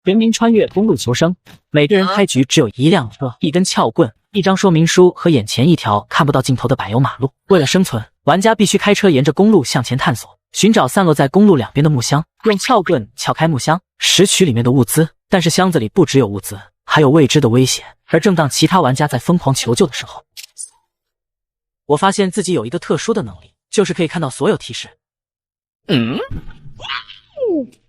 全民穿越公路求生，每个人开局只有一辆车、一根撬棍、一张说明书和眼前一条看不到尽头的柏油马路。为了生存，玩家必须开车沿着公路向前探索，寻找散落在公路两边的木箱，用撬棍撬开木箱，拾取里面的物资。但是箱子里不只有物资，还有未知的危险。而正当其他玩家在疯狂求救的时候，我发现自己有一个特殊的能力，就是可以看到所有提示。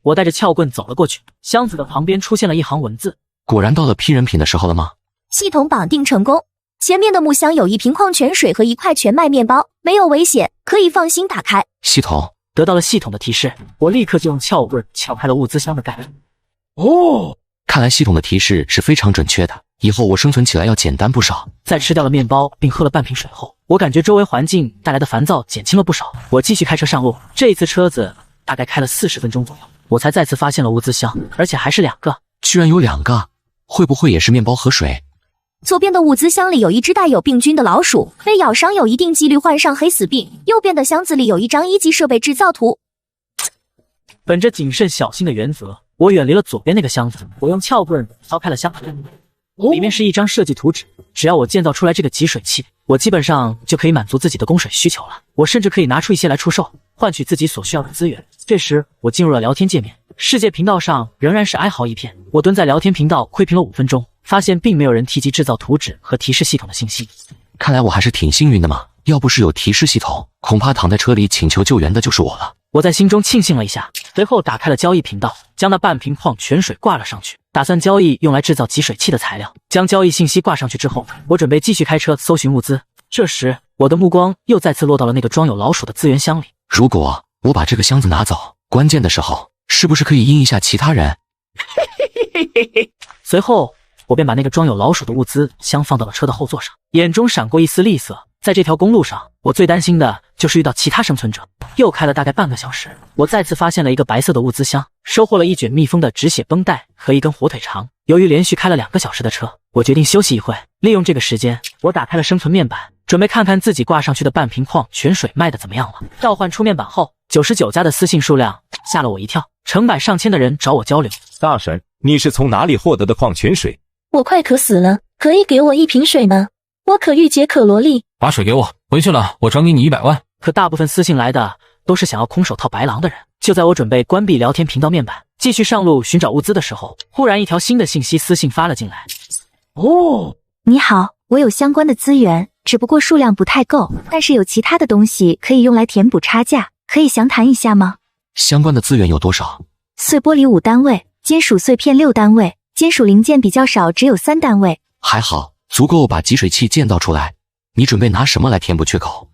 我带着撬棍走了过去，箱子的旁边出现了一行文字：果然到了批人品的时候了吗？系统绑定成功。前面的木箱有一瓶矿泉水和一块全麦面包，没有危险，可以放心打开。系统得到了系统的提示，我立刻就用撬棍撬开了物资箱的盖。看来系统的提示是非常准确的，以后我生存起来要简单不少。在吃掉了面包并喝了半瓶水后，我感觉周围环境带来的烦躁减轻了不少。我继续开车上路，这一次车子大概开了40分钟左右，我才再次发现了物资箱，而且还是2个。居然有2个，会不会也是面包和水？左边的物资箱里有一只带有病菌的老鼠，被咬伤有一定几率患上黑死病。右边的箱子里有一张1级设备制造图。本着谨慎小心的原则，我远离了左边那个箱子，我用撬棍敲开了箱子，里面是一张设计图纸。只要我建造出来这个集水器，我基本上就可以满足自己的供水需求了。我甚至可以拿出一些来出售，换取自己所需要的资源。这时我进入了聊天界面，世界频道上仍然是哀嚎一片。我蹲在聊天频道窥屏了5分钟，发现并没有人提及制造图纸和提示系统的信息。看来我还是挺幸运的嘛，要不是有提示系统，恐怕躺在车里请求救援的就是我了。我在心中庆幸了一下，随后打开了交易频道，将那半瓶矿泉水挂了上去，打算交易用来制造集水器的材料。将交易信息挂上去之后，我准备继续开车搜寻物资。这时我的目光又再次落到了那个装有老鼠的资源箱里。如果我把这个箱子拿走，关键的时候是不是可以阴一下其他人？随后我便把那个装有老鼠的物资箱放到了车的后座上，眼中闪过一丝厉色。在这条公路上，我最担心的就是遇到其他生存者。又开了大概半个小时，我再次发现了一个白色的物资箱，收获了一卷密封的止血绷带和一根火腿肠。由于连续开了2个小时的车，我决定休息一会。利用这个时间，我打开了生存面板，准备看看自己挂上去的半瓶矿泉水卖的怎么样了。召唤出面板后，99加的私信数量吓了我一跳，成百上千的人找我交流。大神，你是从哪里获得的矿泉水？我快渴死了，可以给我1瓶水吗？我可遇解可萝莉。把水给我，回去了我转给你100万。可大部分私信来的都是想要空手套白狼的人。就在我准备关闭聊天频道面板，继续上路寻找物资的时候，忽然一条新的信息私信发了进来。你好，我有相关的资源，只不过数量不太够，但是有其他的东西可以用来填补差价，可以详谈一下吗？相关的资源有多少？碎玻璃5单位，金属碎片6单位，金属零件比较少，只有3单位。还好，足够把集水器建造出来。你准备拿什么来填补缺口？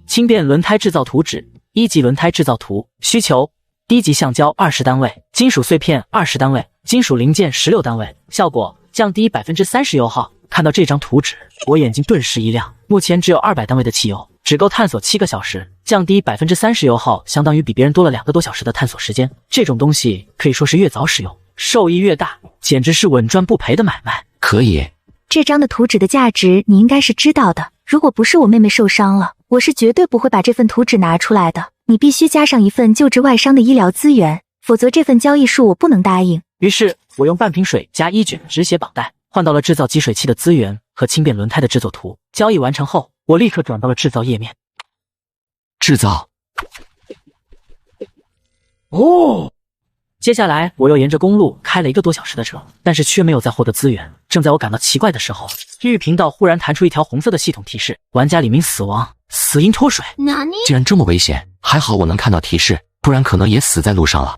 轻便轮胎制造图纸，1级轮胎制造图，需求低级橡胶20单位，金属碎片20单位，金属零件16单位，效果降低30%油耗。看到这张图纸，我眼睛顿时一亮。目前只有200单位的汽油，只够探索7个小时，降低30%油耗，相当于比别人多了2个多小时的探索时间。这种东西可以说是越早使用，受益越大，简直是稳赚不赔的买卖。可以。这张的图纸的价值你应该是知道的，如果不是我妹妹受伤了，我是绝对不会把这份图纸拿出来的。你必须加上一份救治外伤的医疗资源，否则这份交易数我不能答应。于是我用半瓶水加1卷止血绑带换到了制造集水器的资源和轻便轮胎的制作图。交易完成后，我立刻转到了制造页面。制造。接下来我又沿着公路开了1个多小时的车，但是却没有再获得资源。正在我感到奇怪的时候，区域频道忽然弹出一条红色的系统提示：玩家李明死亡，死因脱水。既然这么危险，还好我能看到提示，不然可能也死在路上了。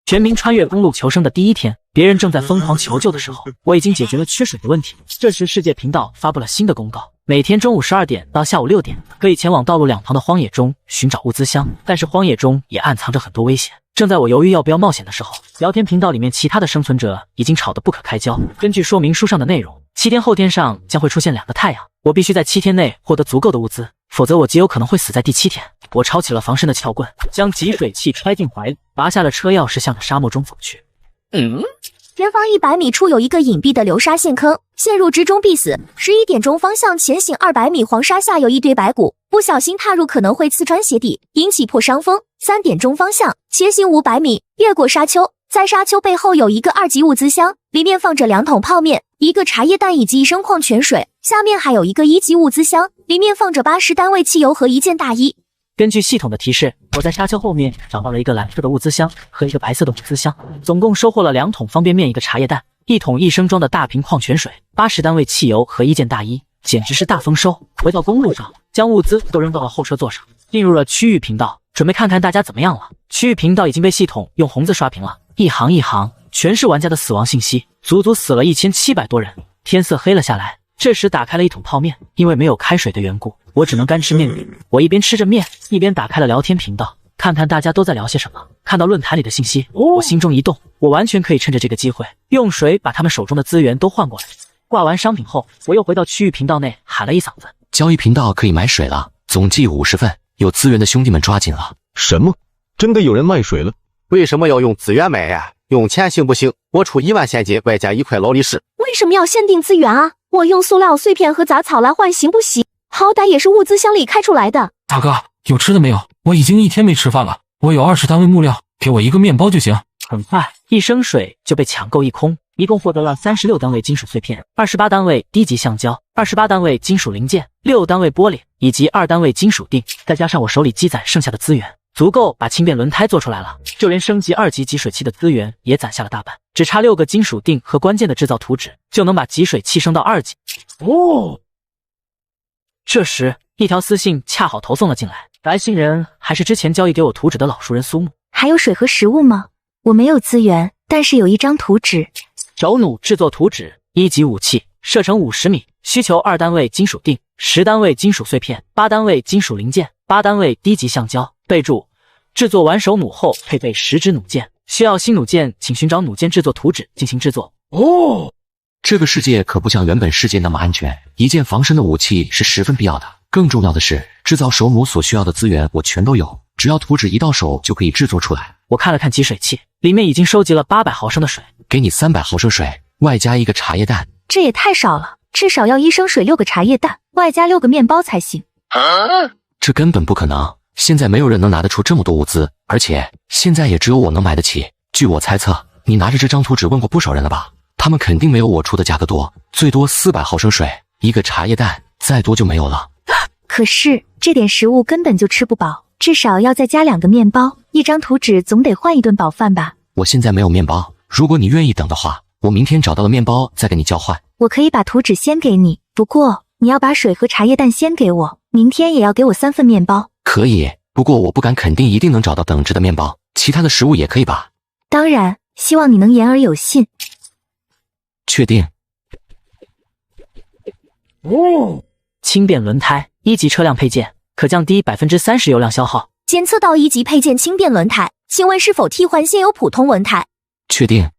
全民穿越公路求生的第1天，别人正在疯狂求救的时候，我已经解决了缺水的问题。这时世界频道发布了新的公告，每天中午12点到下午6点，可以前往道路两旁的荒野中寻找物资箱，但是荒野中也暗藏着很多危险。正在我犹豫要不要冒险的时候，聊天频道里面其他的生存者已经吵得不可开交。根据说明书上的内容，7天后天上将会出现2个太阳，我必须在7天内获得足够的物资，否则我极有可能会死在第7天。我抄起了防身的撬棍，将集水器揣进怀里，拔下了车钥匙，向着沙漠中走去。前方100米处有一个隐蔽的流沙陷坑，陷入之中必死。11点钟方向前行200米，黄沙下有一堆白骨，不小心踏入可能会刺穿鞋底，引起破伤风。3点钟方向，斜行500米，越过沙丘。在沙丘背后有一个2级物资箱，里面放着2桶泡面、1个茶叶蛋以及1升矿泉水。下面还有一个1级物资箱，里面放着80单位汽油和1件大衣。根据系统的提示，我在沙丘后面找到了一个蓝色的物资箱和一个白色的物资箱，总共收获了2桶方便面、1个茶叶蛋、1桶1升装的大瓶矿泉水、80单位汽油和1件大衣，简直是大丰收。回到公路上，将物资都扔到了后车座上，进入了区域频道，准备看看大家怎么样了。区域频道已经被系统用红字刷屏了，一行一行全是玩家的死亡信息，足足死了1700多人。天色黑了下来，这时打开了1桶泡面，因为没有开水的缘故，我只能干吃面饼。我一边吃着面，一边打开了聊天频道，看看大家都在聊些什么。看到论坛里的信息，我心中一动，我完全可以趁着这个机会，用水把他们手中的资源都换过来。挂完商品后，我又回到区域频道内喊了一嗓子：交易频道可以买水了，总计50份，有资源的兄弟们抓紧了。什么？真的有人卖水了？为什么要用资源买呀？用钱行不行？我出1万现金，外加1块劳力士。为什么要限定资源啊？我用塑料碎片和杂草来换行不行？好歹也是物资箱里开出来的。大哥，有吃的没有？我已经1天没吃饭了，我有20单位木料，给我1个面包就行。很快，1升水就被抢购一空，一共获得了36单位金属碎片、28单位低级橡胶、28单位金属零件、6单位玻璃以及2单位金属锭，再加上我手里积攒剩下的资源，足够把轻便轮胎做出来了。就连升级2级集水器的资源也攒下了大半，只差6个金属锭和关键的制造图纸，就能把集水器升到2级。这时一条私信恰好投送了进来，来信人还是之前交易给我图纸的老熟人苏木。还有水和食物吗？我没有资源，但是有一张图纸。手弩制作图纸，1级武器，射程50米，需求2单位金属锭、10单位金属碎片、8单位金属零件、8单位低级橡胶。备注：制作完手弩后配备10支弩箭，需要新弩箭请寻找弩箭制作图纸进行制作。这个世界可不像原本世界那么安全，一件防身的武器是十分必要的。更重要的是，制造手弩所需要的资源我全都有，只要图纸一到手就可以制作出来。我看了看集水器，里面已经收集了800毫升的水，给你300毫升水，外加1个茶叶蛋。这也太少了，至少要1升水6个茶叶蛋，外加6个面包才行。这根本不可能，现在没有人能拿得出这么多物资，而且现在也只有我能买得起。据我猜测，你拿着这张图纸问过不少人了吧？他们肯定没有我出的价格多，最多400毫升水，1个茶叶蛋，再多就没有了。可是这点食物根本就吃不饱，至少要再加2个面包，一张图纸总得换一顿饱饭吧？我现在没有面包，如果你愿意等的话，我明天找到了面包再跟你交换。我可以把图纸先给你，不过你要把水和茶叶蛋先给我，明天也要给我3份面包。可以，不过我不敢肯定一定能找到等值的面包，其他的食物也可以吧？当然，希望你能言而有信。确定。轻便轮胎1级车辆配件，可降低30%油量消耗。检测到1级配件轻便轮胎，请问是否替换现有普通轮胎？确定。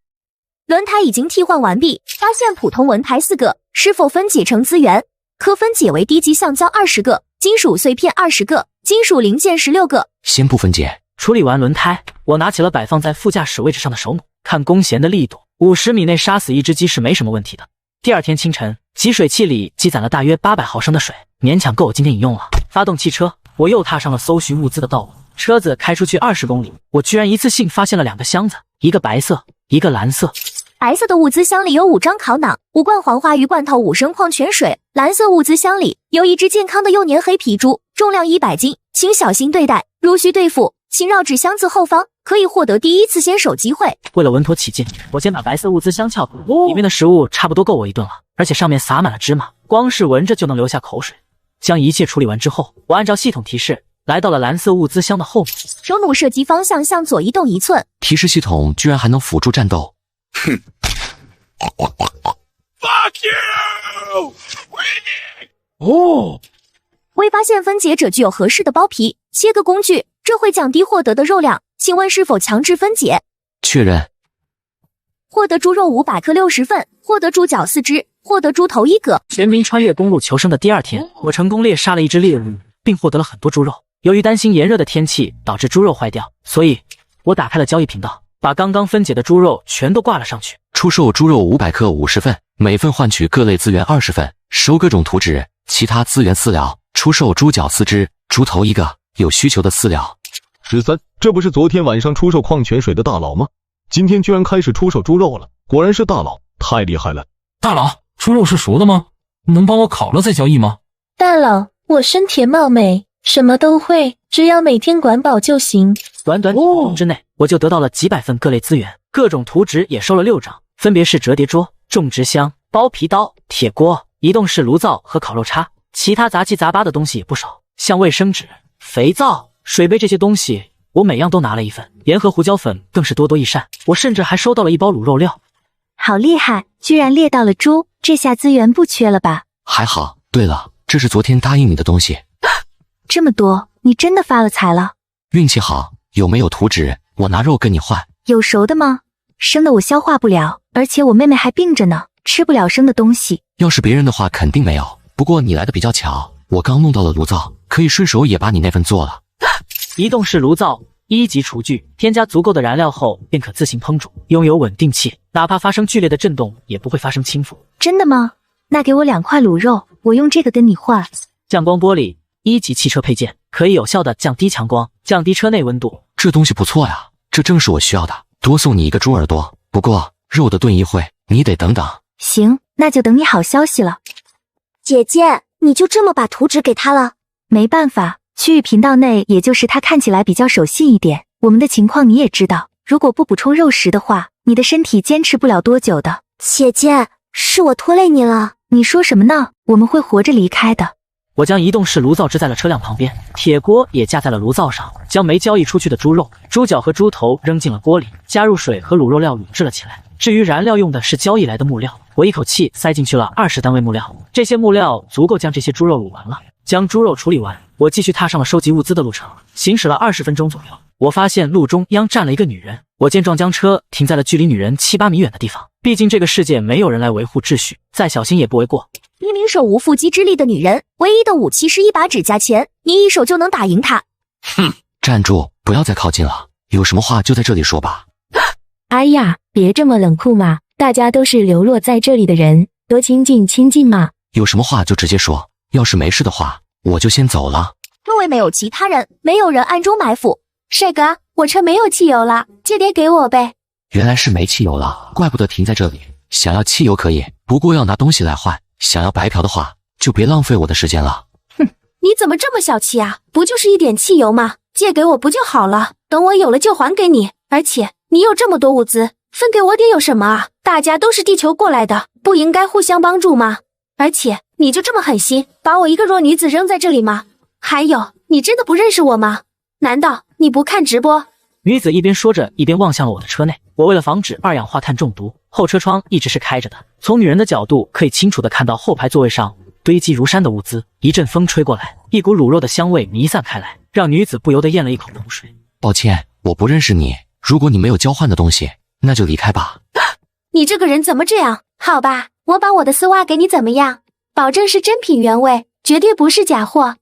轮胎已经替换完毕，发现普通轮胎4个，是否分解成资源？可分解为低级橡胶20个，金属碎片20个，金属零件16个。先不分解。处理完轮胎，我拿起了摆放在副驾驶位置上的手弩，看弓弦的力度，50米内杀死一只鸡是没什么问题的。第二天清晨，集水器里积攒了大约800毫升的水，勉强够我今天饮用了。发动汽车，我又踏上了搜寻物资的道路。车子开出去20公里，我居然一次性发现了2个箱子，一个白色，一个蓝色。白色的物资箱里有5张烤馕、5罐黄花鱼罐头、5升矿泉水。蓝色物资箱里有1只健康的幼年黑皮猪，重量100斤，请小心对待，如需对付，请绕至箱子后方，可以获得第一次先手机会。为了稳妥起见，我先把白色物资箱撬开，里面的食物差不多够我一顿了，而且上面撒满了芝麻，光是闻着就能流下口水。将一切处理完之后，我按照系统提示来到了蓝色物资箱的后面，手弩射击方向向左移动1寸。提示系统居然还能辅助战斗。哼 Fuck you！ 未发现分解者具有合适的包皮，切割工具，这会降低获得的肉量，请问是否强制分解？确认。获得猪肉500克60份，获得猪脚4只，获得猪头1个。全民穿越公路求生的第2天，我成功猎杀了1只猎物，并获得了很多猪肉。由于担心炎热的天气导致猪肉坏掉，所以我打开了交易频道，把刚刚分解的猪肉全都挂了上去。出售猪肉500克50份，每份换取各类资源20份，收各种图纸，其他资源饲料。出售猪脚4只，猪头1个，有需求的饲料。13，这不是昨天晚上出售矿泉水的大佬吗？今天居然开始出售猪肉了，果然是大佬，太厉害了。大佬，猪肉是熟的吗？能帮我烤了再交易吗？大佬，我身田貌美，什么都会，只要每天管饱就行。短短几分钟之内，我就得到了几百份各类资源，各种图纸也收了6张，分别是折叠桌、种植箱、剥皮刀、铁锅、移动式炉灶和烤肉叉，其他杂七杂八的东西也不少，像卫生纸、肥皂、水杯这些东西，我每样都拿了一份，盐和胡椒粉更是多多益善。我甚至还收到了一包卤肉料。好厉害，居然猎到了猪，这下资源不缺了吧？还好。对了，这是昨天答应你的东西。这么多，你真的发了财了？运气好，有没有图纸？我拿肉跟你换。有熟的吗？生的我消化不了，而且我妹妹还病着呢，吃不了生的东西。要是别人的话肯定没有，不过你来的比较巧，我刚弄到了炉灶，可以顺手也把你那份做了。移动式炉灶1级厨具，添加足够的燃料后便可自行烹煮，拥有稳定器，哪怕发生剧烈的震动也不会发生倾覆。真的吗？那给我2块卤肉，我用这个跟你换。降光玻璃1级汽车配件，可以有效的降低强光，降低车内温度。这东西不错呀，这正是我需要的。多送你一个猪耳朵，不过肉的炖一会，你得等等。行，那就等你好消息了。姐姐，你就这么把图纸给他了？没办法，区域频道内也就是他看起来比较守信一点。我们的情况你也知道，如果不补充肉食的话，你的身体坚持不了多久的。姐姐，是我拖累你了。你说什么呢？我们会活着离开的。我将移动式炉灶支在了车辆旁边，铁锅也架在了炉灶上，将没交易出去的猪肉、猪脚和猪头扔进了锅里，加入水和卤肉料卤制了起来。至于燃料用的是交易来的木料，我一口气塞进去了20单位木料，这些木料足够将这些猪肉卤完了。将猪肉处理完，我继续踏上了收集物资的路程，行驶了20分钟左右。我发现路中央站了一个女人，我见状将车停在了距离女人7、8米远的地方，毕竟这个世界没有人来维护秩序，再小心也不为过。一名手无缚鸡之力的女人，唯一的武器是一把指甲钳，你一手就能打赢她。哼，站住，不要再靠近了，有什么话就在这里说吧。哎呀，别这么冷酷嘛，大家都是流落在这里的人，多亲近亲近嘛。有什么话就直接说，要是没事的话，我就先走了。路位没有其他人，没有人暗中埋伏。帅哥，我车没有汽油了，借点给我呗。原来是没汽油了，怪不得停在这里。想要汽油可以，不过要拿东西来换。想要白嫖的话，就别浪费我的时间了。哼，你怎么这么小气啊？不就是一点汽油吗？借给我不就好了？等我有了就还给你。而且你有这么多物资，分给我点有什么啊？大家都是地球过来的，不应该互相帮助吗？而且你就这么狠心，把我一个弱女子扔在这里吗？还有，你真的不认识我吗？难道你不看直播？女子一边说着，一边望向了我的车内。我为了防止2氧化碳中毒，后车窗一直是开着的。从女人的角度，可以清楚地看到后排座位上堆积如山的物资。一阵风吹过来，一股卤肉的香味弥散开来，让女子不由得咽了一口冷水。抱歉，我不认识你。如果你没有交换的东西，那就离开吧。你这个人怎么这样？好吧，我把我的丝袜给你怎么样？保证是真品原味，绝对不是假货。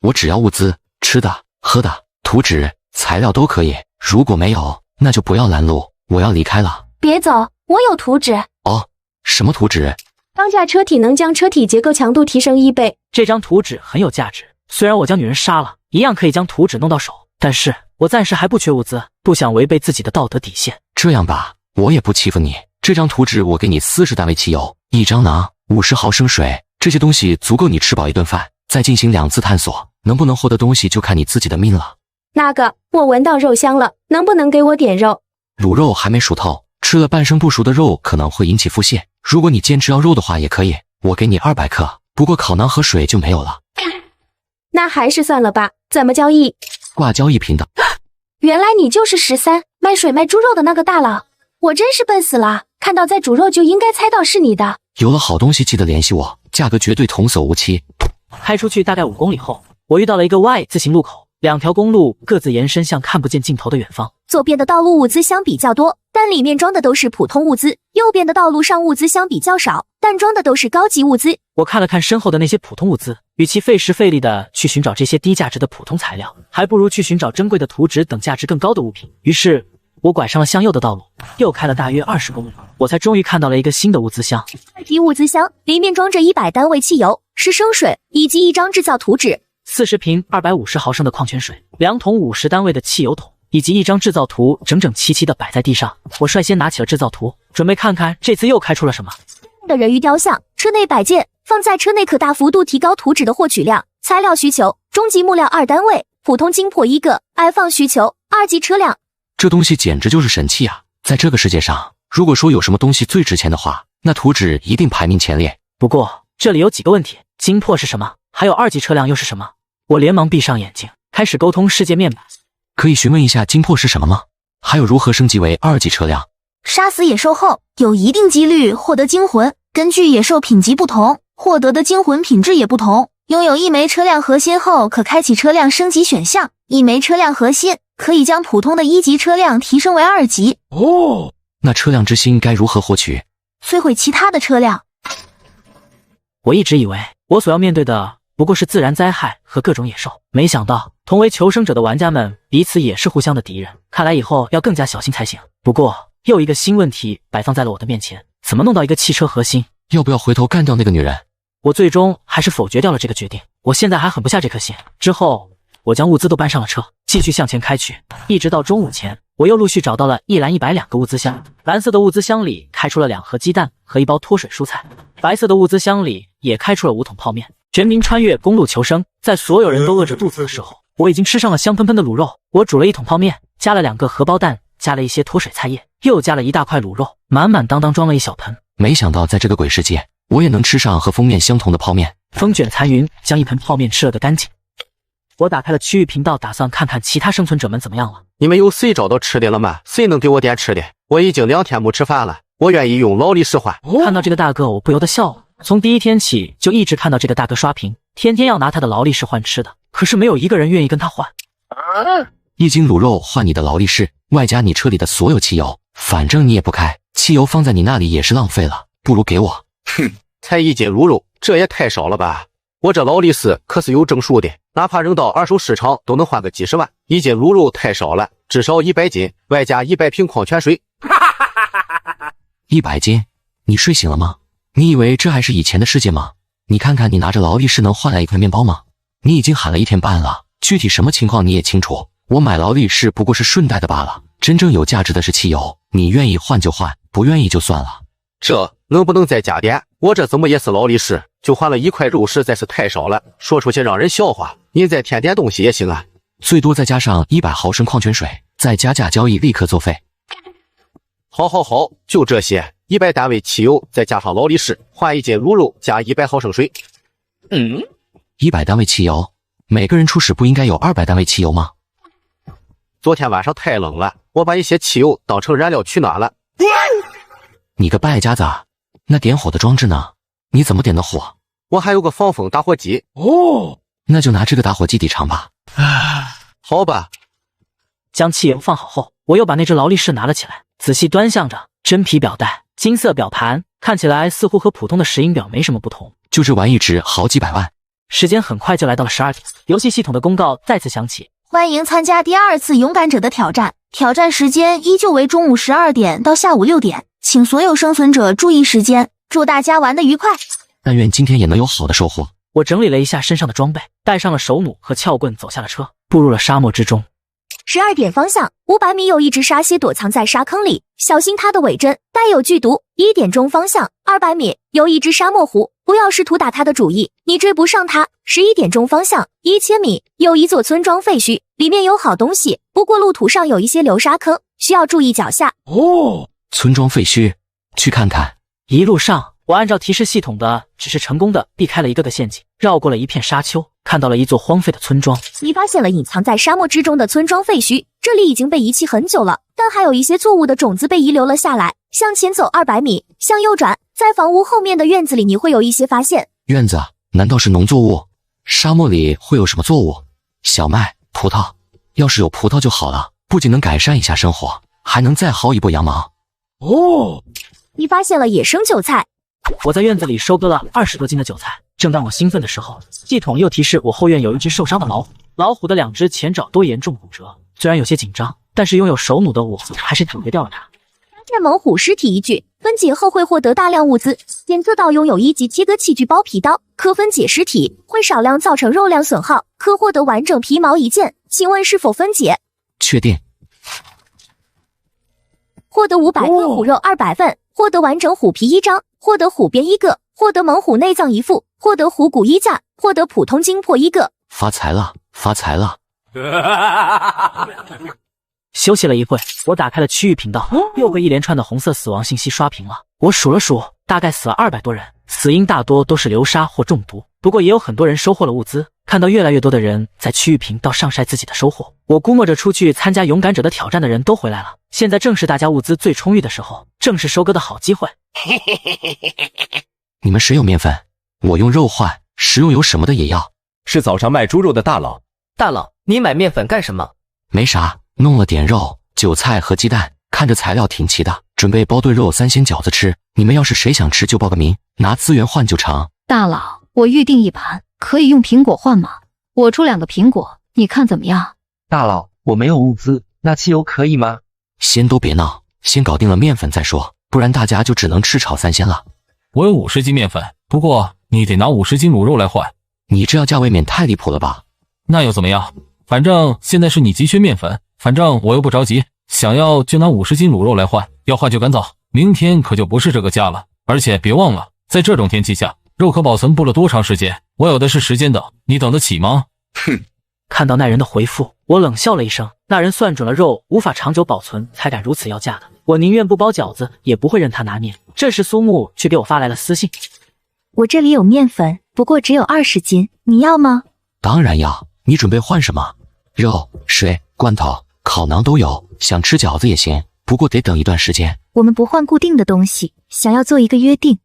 我只要物资，吃的、喝的、图纸、材料都可以。如果没有，那就不要拦路，我要离开了。别走，我有图纸。哦，什么图纸？钢架车体能将车体结构强度提升1倍。这张图纸很有价值，虽然我将女人杀了，一样可以将图纸弄到手，但是我暂时还不缺物资，不想违背自己的道德底线。这样吧，我也不欺负你，这张图纸我给你40单位汽油，1张馕，50毫升水，这些东西足够你吃饱一顿饭，再进行2次探索，能不能获得东西就看你自己的命了。那个，我闻到肉香了，能不能给我点肉？卤肉还没熟透，吃了半生不熟的肉可能会引起腹泻。如果你坚持要肉的话也可以，我给你200克，不过烤馕和水就没有了。那还是算了吧，怎么交易？挂交易频道。原来你就是13卖水卖猪肉的那个大佬，我真是笨死了，看到在煮肉就应该猜到是你的。有了好东西记得联系我，价格绝对童叟无欺。开出去大概5公里后，我遇到了一个 Y 字形路口，2条公路各自延伸向看不见尽头的远方。左边的道路物资相比较多，但里面装的都是普通物资；右边的道路上物资相比较少，但装的都是高级物资。我看了看身后的那些普通物资，与其费时费力的去寻找这些低价值的普通材料，还不如去寻找珍贵的图纸等价值更高的物品。于是我拐上了向右的道路，又开了大约20公里，我才终于看到了一个新的物资箱。2体物资箱里面装着100单位汽油、10升水以及1张制造图纸。40瓶250毫升的矿泉水，2桶50单位的汽油桶，以及一张制造图，整整齐齐的摆在地上。我率先拿起了制造图，准备看看这次又开出了什么。的人鱼雕像，车内摆件，放在车内可大幅度提高图纸的获取量。材料需求：中级木料2单位，普通精破1个。爱放需求：2级车辆。这东西简直就是神器啊！在这个世界上，如果说有什么东西最值钱的话，那图纸一定排名前列。不过这里有几个问题：精破是什么？还有2级车辆又是什么？我连忙闭上眼睛，开始沟通世界面板。可以询问一下精破是什么吗？还有如何升级为2级车辆？杀死野兽后，有一定几率获得精魂，根据野兽品级不同，获得的精魂品质也不同。拥有1枚车辆核心后，可开启车辆升级选项。1枚车辆核心可以将普通的1级车辆提升为2级。哦，那车辆之心该如何获取？摧毁其他的车辆。我一直以为我所要面对的不过是自然灾害和各种野兽，没想到同为求生者的玩家们彼此也是互相的敌人。看来以后要更加小心才行。不过又一个新问题摆放在了我的面前，怎么弄到一个汽车核心？要不要回头干掉那个女人？我最终还是否决掉了这个决定。我现在还狠不下这颗心。之后我将物资都搬上了车，继续向前开去，一直到中午前，我又陆续找到了一篮102个物资箱。蓝色的物资箱里开出了2盒鸡蛋和1包脱水蔬菜，白色的物资箱里也开出了5桶泡面。全民穿越公路求生，在所有人都饿着肚子的时候，我已经吃上了香喷喷的卤肉。我煮了1桶泡面，加了2个荷包蛋，加了一些脱水菜叶，又加了一大块卤肉，满满当当装了一小盆。没想到在这个鬼世界，我也能吃上和封面相同的泡面。风卷残云，将1盆泡面吃了个干净。我打开了区域频道，打算看看其他生存者们怎么样了。你们有谁找到吃的了吗？谁能给我点吃的？我已经2天没吃饭了，我愿意用劳力士换。看到这个大哥，我不由得笑了。从第一天起就一直看到这个大哥刷屏，天天要拿他的劳力士换吃的，可是没有一个人愿意跟他换。1斤卤肉换你的劳力士，外加你车里的所有汽油，反正你也不开，汽油放在你那里也是浪费了，不如给我。哼，才1斤卤肉，这也太少了吧？我这劳力士可是有证书的，哪怕扔到二手市场都能换个几十万。1斤卤肉太少了，至少100斤，外加100瓶矿泉水。100斤？你睡醒了吗？你以为这还是以前的世界吗？你看看你拿着劳力士能换来1块面包吗？你已经喊了1天半了，具体什么情况你也清楚。我买劳力士不过是顺带的罢了，真正有价值的是汽油，你愿意换就换，不愿意就算了。这能不能再加点？我这怎么也是劳力士，就换了1块肉实在是太少了，说出去让人笑话。您再添点东西也行啊，最多再加上100毫升矿泉水，再加价交易立刻作废。好，就这些，100单位汽油再加上劳力士，换1斤卤肉加100毫升水。100单位汽油，每个人初始不应该有200单位汽油吗？昨天晚上太冷了，我把一些汽油当成燃料取暖了。你个败家子，那点火的装置呢？你怎么点的火？我还有个防风打火机。哦，那就拿这个打火机抵偿吧。好吧。将汽油放好后，我又把那只劳力士拿了起来，仔细端详着。真皮表带，金色表盘，看起来似乎和普通的石英表没什么不同。就这玩意值好几百万。时间很快就来到了12点，游戏系统的公告再次响起。欢迎参加第2次勇敢者的挑战，挑战时间依旧为中午12点到下午6点，请所有生存者注意时间，祝大家玩得愉快。但愿今天也能有好的收获。我整理了一下身上的装备，带上了手弩和撬棍，走下了车，步入了沙漠之中。12点方向，500米有一只沙蝎躲藏在沙坑里，小心它的尾针带有剧毒。1点钟方向，200米有一只沙漠狐，不要试图打它的主意，你追不上它。11点钟方向，1000米有一座村庄废墟，里面有好东西，不过路途上有一些流沙坑，需要注意脚下。哦，村庄废墟，去看看。一路上，我按照提示系统的指示，成功的避开了一个个陷阱，绕过了一片沙丘，看到了一座荒废的村庄。你发现了隐藏在沙漠之中的村庄废墟，这里已经被遗弃很久了，但还有一些作物的种子被遗留了下来。向前走200米，向右转，在房屋后面的院子里，你会有一些发现。院子？难道是农作物？沙漠里会有什么作物？小麦、葡萄。要是有葡萄就好了，不仅能改善一下生活，还能再薅一波羊毛。哦，你发现了野生韭菜。我在院子里收割了20多斤的韭菜。正当我兴奋的时候，系统又提示我后院有一只受伤的老虎，老虎的2只前爪都严重骨折。虽然有些紧张，但是拥有手弩的我还是解决掉了它。发现猛虎尸体1具，分解后会获得大量物资。检测到拥有1级切割器具包皮刀，可分解实体，会少量造成肉量损耗，可获得完整皮毛1件，请问是否分解？确定。获得500份虎肉200份，获得完整虎皮1张，获得虎鞭1个，获得猛虎内脏1副，获得虎骨1架，获得普通精魄1个。发财了，发财了！休息了一会，我打开了区域频道，又被一连串的红色死亡信息刷屏了。我数了数，大概死了200多人，死因大多都是流沙或中毒，不过也有很多人收获了物资。看到越来越多的人在区域频道上晒自己的收获，我估摸着出去参加勇敢者的挑战的人都回来了。现在正是大家物资最充裕的时候，正是收割的好机会。你们谁有面粉？我用肉换，食用油什么的也要。是早上卖猪肉的大佬。大佬，你买面粉干什么？没啥，弄了点肉、韭菜和鸡蛋，看着材料挺齐的，准备包炖肉3鲜饺子吃。你们要是谁想吃就报个名，拿资源换就成。大佬，我预定1盘，可以用苹果换吗？我出2个苹果，你看怎么样？大佬，我没有物资，那汽油可以吗？先都别闹，先搞定了面粉再说，不然大家就只能吃炒3鲜了。我有50斤面粉，不过你得拿50斤卤肉来换。你这要价未免太离谱了吧？那又怎么样？反正现在是你急缺面粉，反正我又不着急，想要就拿50斤卤肉来换，要换就赶早，明天可就不是这个价了。而且别忘了，在这种天气下，肉可保存不了多长时间，我有的是时间等，你等得起吗？哼！看到那人的回复，我冷笑了一声。那人算准了肉无法长久保存，才敢如此要价的。我宁愿不包饺子，也不会任他拿面。这时苏木却给我发来了私信：我这里有面粉，不过只有20斤，你要吗？当然要。你准备换什么？肉、水、罐头、烤馕都有，想吃饺子也行，不过得等一段时间。我们不换固定的东西，想要做一个约定。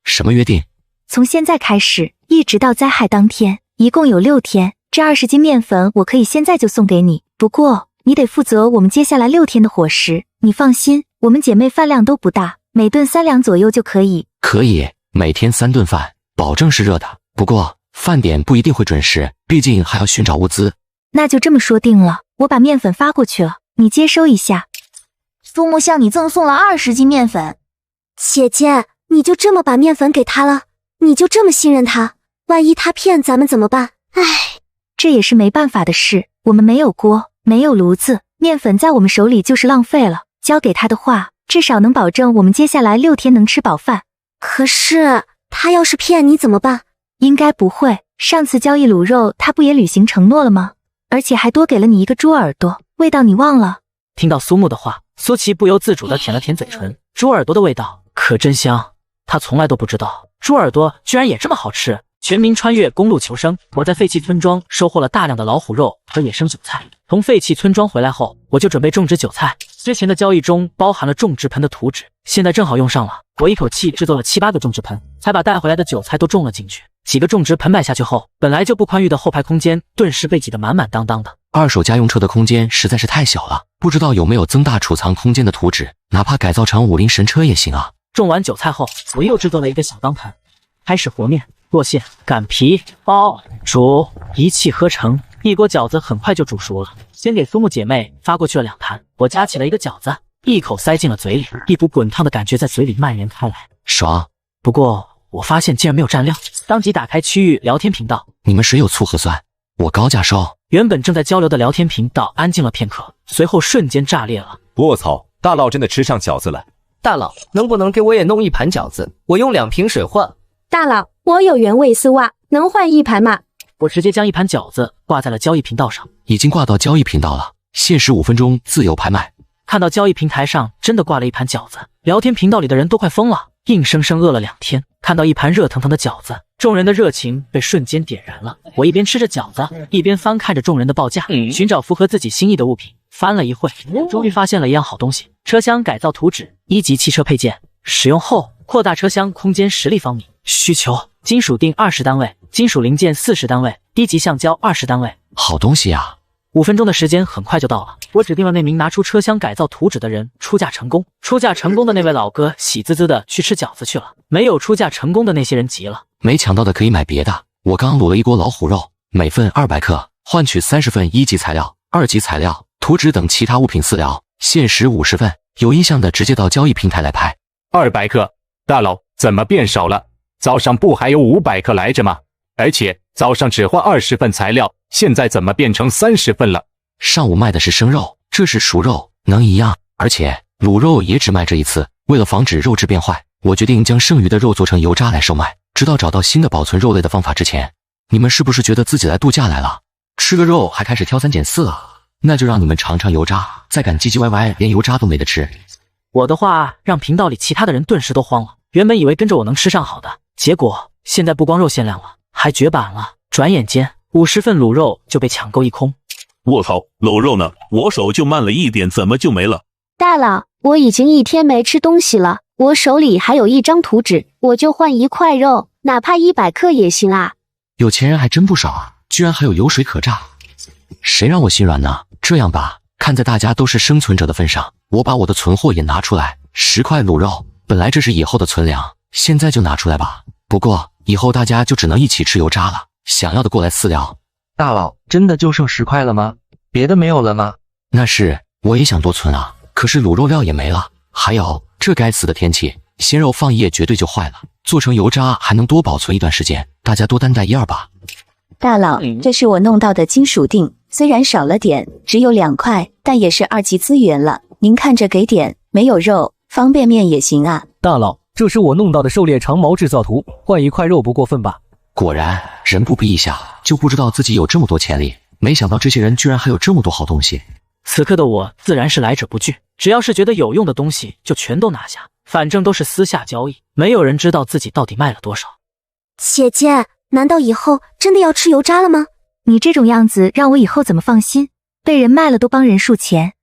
什么约定？从现在开始，一直到灾害当天，一共有6天。这20斤面粉我可以现在就送给你，不过你得负责我们接下来6天的伙食。你放心，我们姐妹饭量都不大，每顿3两左右就可以。可以，每天3顿饭，保证是热的。不过饭点不一定会准时，毕竟还要寻找物资。那就这么说定了，我把面粉发过去了，你接收一下。苏木向你赠送了20斤面粉。姐姐，你就这么把面粉给他了？你就这么信任他？万一他骗咱们怎么办？唉，这也是没办法的事，我们没有锅，没有炉子，面粉在我们手里就是浪费了。交给他的话，至少能保证我们接下来6天能吃饱饭。可是他要是骗你怎么办？应该不会，上次交易卤肉他不也履行承诺了吗？而且还多给了你一个猪耳朵，味道你忘了？听到苏木的话，苏琪不由自主地舔了舔嘴唇，猪耳朵的味道可真香，他从来都不知道猪耳朵居然也这么好吃。全民穿越公路求生，我在废弃村庄收获了大量的老虎肉和野生韭菜。从废弃村庄回来后，我就准备种植韭菜。之前的交易中包含了种植盆的图纸，现在正好用上了。我一口气制作了7、8个种植盆，才把带回来的韭菜都种了进去。几个种植盆摆下去后，本来就不宽裕的后排空间顿时被挤得满满当当的。二手家用车的空间实在是太小了，不知道有没有增大储藏空间的图纸，哪怕改造成武林神车也行啊。种完韭菜后，我又制作了一个小钢盆，开始和面、剁馅、擀皮、包、煮，一气呵成。一锅饺子很快就煮熟了，先给苏木姐妹发过去了2盘，我夹起了一个饺子，一口塞进了嘴里，一股滚烫的感觉在嘴里蔓延开来，爽。不过我发现竟然没有蘸料，当即打开区域聊天频道。你们谁有醋和蒜？我高价收。原本正在交流的聊天频道安静了片刻，随后瞬间炸裂了。卧槽，大佬真的吃上饺子了。大佬，能不能给我也弄1盘饺子？我用2瓶水换。大佬，我有原味丝袜，能换1盘吗？我直接将1盘饺子挂在了交易频道上，已经挂到交易频道了，限时5分钟自由拍卖。看到交易平台上真的挂了1盘饺子，聊天频道里的人都快疯了，硬生生饿了2天。看到1盘热腾腾的饺子，众人的热情被瞬间点燃了。我一边吃着饺子，一边翻看着众人的报价，寻找符合自己心意的物品。翻了一会，终于发现了一样好东西：车厢改造图纸，1级汽车配件，使用后扩大车厢空间10立方米。需求：金属锭20单位，金属零件40单位，低级橡胶20单位。好东西啊！5分钟的时间很快就到了，我指定了那名拿出车厢改造图纸的人出价成功。出价成功的那位老哥喜滋滋的去吃饺子去了，没有出价成功的那些人急了。没抢到的可以买别的，我刚卤了一锅老虎肉，每份200克，换取30份1级材料、2级材料、图纸等其他物品饲料，限时50份。有意向的直接到交易平台来拍。200克，大佬怎么变少了？早上不还有500克来着吗？而且早上只换20份材料，现在怎么变成30份了？上午卖的是生肉，这是熟肉，能一样？而且卤肉也只卖这一次。为了防止肉质变坏，我决定将剩余的肉做成油渣来售卖，直到找到新的保存肉类的方法之前。你们是不是觉得自己来度假来了？吃个肉还开始挑3拣4啊？那就让你们尝尝油渣，再敢唧唧歪歪，连油渣都没得吃。我的话让频道里其他的人顿时都慌了，原本以为跟着我能吃上好的，结果现在不光肉限量了，还绝版了。转眼间50份卤肉就被抢购一空。我靠，卤肉呢？我手就慢了一点，怎么就没了？大佬，我已经1天没吃东西了，我手里还有1张图纸，我就换1块肉，哪怕100克也行啊。有钱人还真不少啊，居然还有油水可榨。谁让我心软呢？这样吧，看在大家都是生存者的份上，我把我的存货也拿出来，10块卤肉，本来这是以后的存粮，现在就拿出来吧。不过以后大家就只能一起吃油渣了，想要的过来私聊。大佬，真的就剩10块了吗？别的没有了吗？那是，我也想多存啊，可是卤肉料也没了。还有这该死的天气，鲜肉放1夜绝对就坏了，做成油渣还能多保存一段时间，大家多担待1、2吧。大佬，这是我弄到的金属锭，虽然少了点，只有2块，但也是2级资源了。您看着给点，没有肉，方便面也行啊。大佬，这是我弄到的狩猎长矛制造图，换1块肉不过分吧？果然，人不逼一下就不知道自己有这么多潜力，没想到这些人居然还有这么多好东西。此刻的我自然是来者不拒，只要是觉得有用的东西就全都拿下，反正都是私下交易，没有人知道自己到底卖了多少。姐姐，难道以后真的要吃油渣了吗？你这种样子让我以后怎么放心？被人卖了都帮人数钱，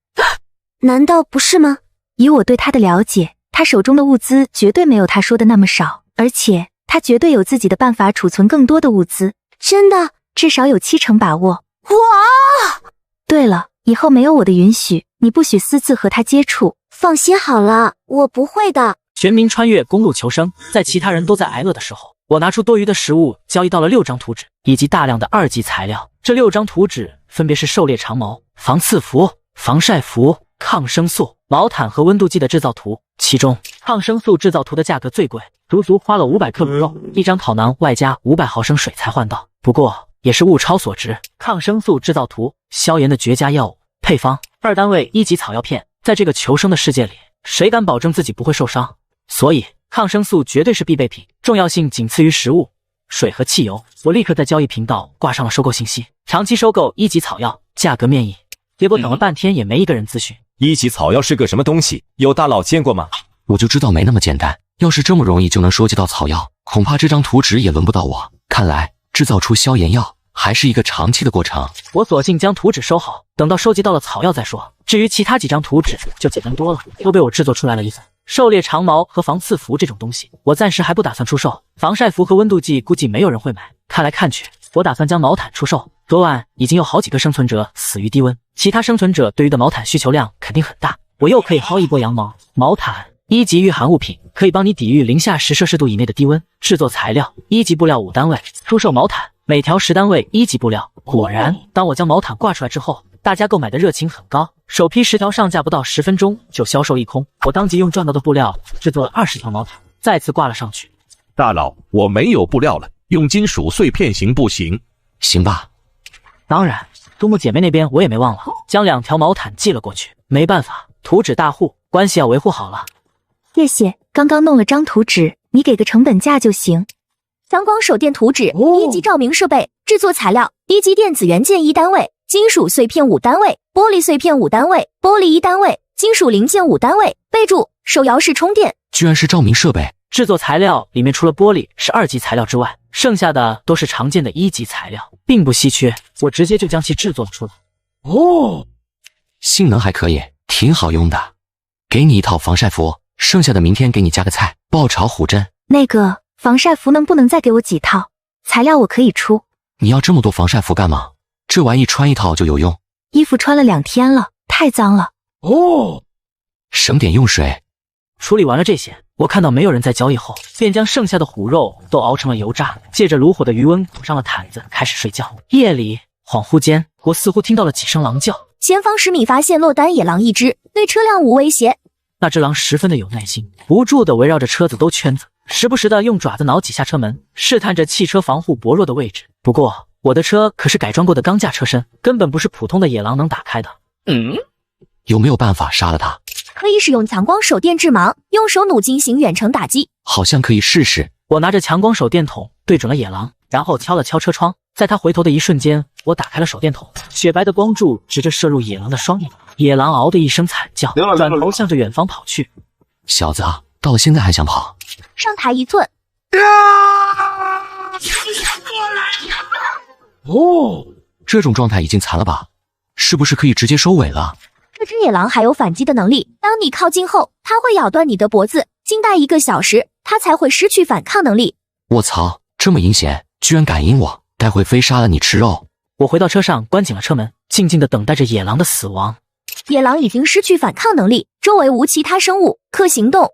难道不是吗？以我对他的了解，他手中的物资绝对没有他说的那么少，而且他绝对有自己的办法储存更多的物资。真的？至少有70%把握。哇！对了，以后没有我的允许，你不许私自和他接触。放心好了，我不会的。全民穿越公路求生，在其他人都在挨饿的时候，我拿出多余的食物交易到了6张图纸以及大量的2级材料。这6张图纸分别是狩猎长矛、防刺服、防晒服、抗生素、毛毯和温度计的制造图。其中抗生素制造图的价格最贵，足足花了500克卤肉、1张烤馕外加500毫升水才换到，不过也是物超所值。抗生素制造图，消炎的绝佳药物。配方2单位1级草药片。在这个求生的世界里，谁敢保证自己不会受伤？所以抗生素绝对是必备品，重要性仅次于食物、水和汽油。我立刻在交易频道挂上了收购信息，长期收购1级草药，价格面议。结果等了半天也没一个人咨询。1级草药是个什么东西？有大佬见过吗？我就知道没那么简单，要是这么容易就能收集到草药，恐怕这张图纸也轮不到我。看来制造出消炎药还是一个长期的过程。我索性将图纸收好，等到收集到了草药再说。至于其他几张图纸就简单多了，都被我制作出来了一份。狩猎长矛和防刺服这种东西，我暂时还不打算出售。防晒服和温度计估计没有人会买。看来看去，我打算将毛毯出售。昨晚已经有好几个生存者死于低温，其他生存者对于的毛毯需求量肯定很大，我又可以薅一波羊毛。毛毯1级御寒物品，可以帮你抵御零下10摄氏度以内的低温。制作材料1级布料5单位，出售毛毯每条10单位1级布料。果然，当我将毛毯挂出来之后，大家购买的热情很高，首批10条上架不到10分钟就销售一空。我当即用赚到的布料制作了20条毛毯，再次挂了上去。大佬，我没有布料了，用金属碎片行不行？行吧。当然，杜牧姐妹那边我也没忘了，将2条毛毯寄了过去。没办法，图纸大户，关系要维护好了。谢谢，刚刚弄了张图纸，你给个成本价就行。强光手电图纸1级照明设备，制作材料1级电子元件1单位，金属碎片5单位，玻璃碎片5单位，玻璃1单位，金属零件5单位。备注：手摇式充电。居然是照明设备。制作材料里面除了玻璃是2级材料之外，剩下的都是常见的1级材料，并不稀缺，我直接就将其制作了出来。哦，性能还可以，挺好用的。给你一套防晒服，剩下的明天给你加个菜，爆炒虎胗。那个防晒服能不能再给我几套？材料我可以出。你要这么多防晒服干嘛？这玩意穿一套就有用。衣服穿了2天了，太脏了。哦，省点用水。处理完了这些，我看到没有人在交易后，便将剩下的虎肉都熬成了油渣，借着炉火的余温裹上了毯子，开始睡觉。夜里恍惚间，我似乎听到了几声狼叫。前方10米发现落单野狼1只，对车辆无威胁。那只狼十分的有耐心，不住地围绕着车子兜圈子，时不时的用爪子挠几下车门，试探着汽车防护薄弱的位置。不过我的车可是改装过的钢架车身，根本不是普通的野狼能打开的。有没有办法杀了他？可以使用强光手电致盲，用手弩进行远程打击。好像可以试试。我拿着强光手电筒对准了野狼，然后敲了敲车窗。在他回头的一瞬间，我打开了手电筒，雪白的光柱直着射入野狼的双眼。野狼嗷的一声惨叫，转头向着远方跑去。小子啊，到了现在还想跑？上台1寸。哦，这种状态已经残了吧？是不是可以直接收尾了？这只野狼还有反击的能力，当你靠近后，它会咬断你的脖子，静待1个小时，它才会失去反抗能力。我操，这么阴险，居然敢阴我，待会非杀了你吃肉！我回到车上，关紧了车门，静静地等待着野狼的死亡。野狼已经失去反抗能力，周围无其他生物可行动。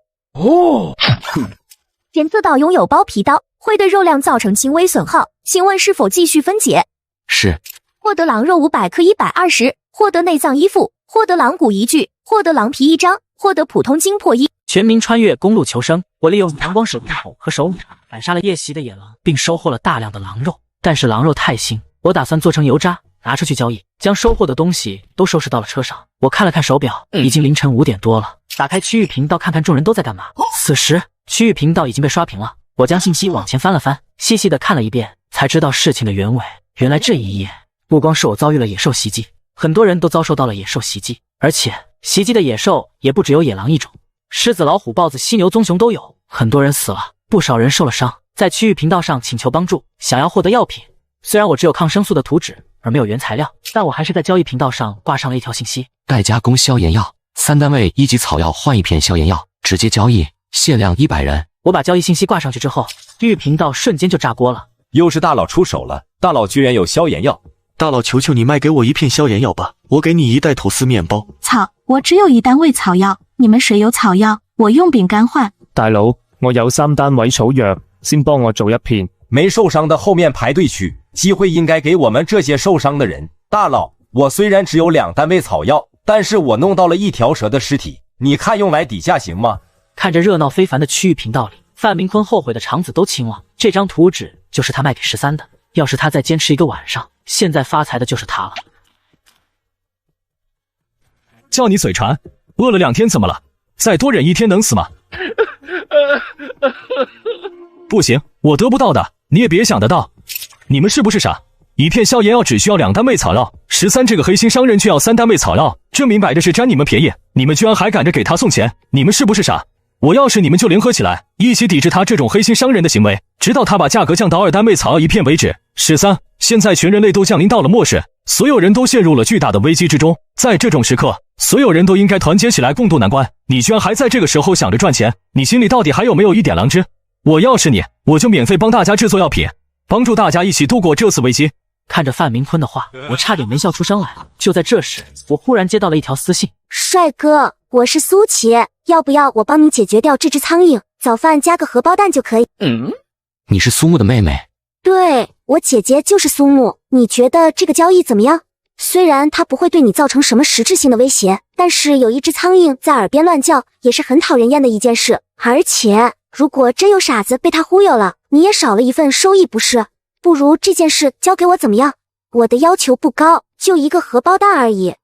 检测到拥有包皮刀，会对肉量造成轻微损耗，请问是否继续分解？是。获得狼肉500克120，获得内脏1副，获得狼骨1具，获得狼皮1张，获得普通精魄1。全民穿越公路求生，我利用强光手电筒和手弩反杀了夜袭的野狼，并收获了大量的狼肉。但是狼肉太腥，我打算做成油渣拿出去交易，将收获的东西都收拾到了车上。我看了看手表，已经凌晨5点多了。打开区域频道看看众人都在干嘛。此时区域频道已经被刷屏了，我将信息往前翻了翻，细细的看了一遍，才知道事情的原委。原来这一夜不光是我遭遇了野兽袭击，很多人都遭受到了野兽袭击，而且袭击的野兽也不只有野狼一种，狮子、老虎、豹子、犀牛、棕熊都有。很多人死了，不少人受了伤。在区域频道上请求帮助，想要获得药品。虽然我只有抗生素的图纸而没有原材料，但我还是在交易频道上挂上了一条信息：待加工消炎药，3单位1级草药换1片消炎药，直接交易，限量100人。我把交易信息挂上去之后，区域频道瞬间就炸锅了。又是大佬出手了，大佬居然有消炎药。大佬，求求你卖给我1片消炎药吧，我给你1袋吐司面包。草，我只有1单位草药，你们谁有草药？我用饼干换。大佬，我有3單位草藥，先幫我做1片。没受伤的后面排队去，机会应该给我们这些受伤的人。大佬，我虽然只有2单位草药，但是我弄到了1条蛇的尸体，你看用来抵价行吗？看着热闹非凡的区域频道里，范明坤后悔的肠子都青了。这张图纸就是他卖给13的，要是他再坚持1个晚上，现在发财的就是他了。叫你嘴馋，饿了2天怎么了？再多忍1天能死吗？不行，我得不到的你也别想得到。你们是不是傻？1片消炎药只需要2单位草药，13这个黑心商人却要3单位草药，这明摆着是占你们便宜，你们居然还赶着给他送钱，你们是不是傻？我要是你们就联合起来，一起抵制他这种黑心商人的行为，直到他把价格降到2单位草药1片为止。13，现在全人类都降临到了末世，所有人都陷入了巨大的危机之中，在这种时刻，所有人都应该团结起来共度难关。你居然还在这个时候想着赚钱，你心里到底还有没有一点良知？我要是你，我就免费帮大家制作药品，帮助大家一起度过这次危机。看着范明坤的话，我差点没笑出声来。就在这时，我忽然接到了一条私信：帅哥，我是苏琪，要不要我帮你解决掉这只苍蝇？早饭加个荷包蛋就可以。你是苏木的妹妹？对，我姐姐就是苏木。你觉得这个交易怎么样？虽然它不会对你造成什么实质性的威胁，但是有一只苍蝇在耳边乱叫，也是很讨人厌的一件事。而且，如果真有傻子被它忽悠了，你也少了一份收益，不是？不如这件事交给我怎么样？我的要求不高，就1个荷包蛋而已。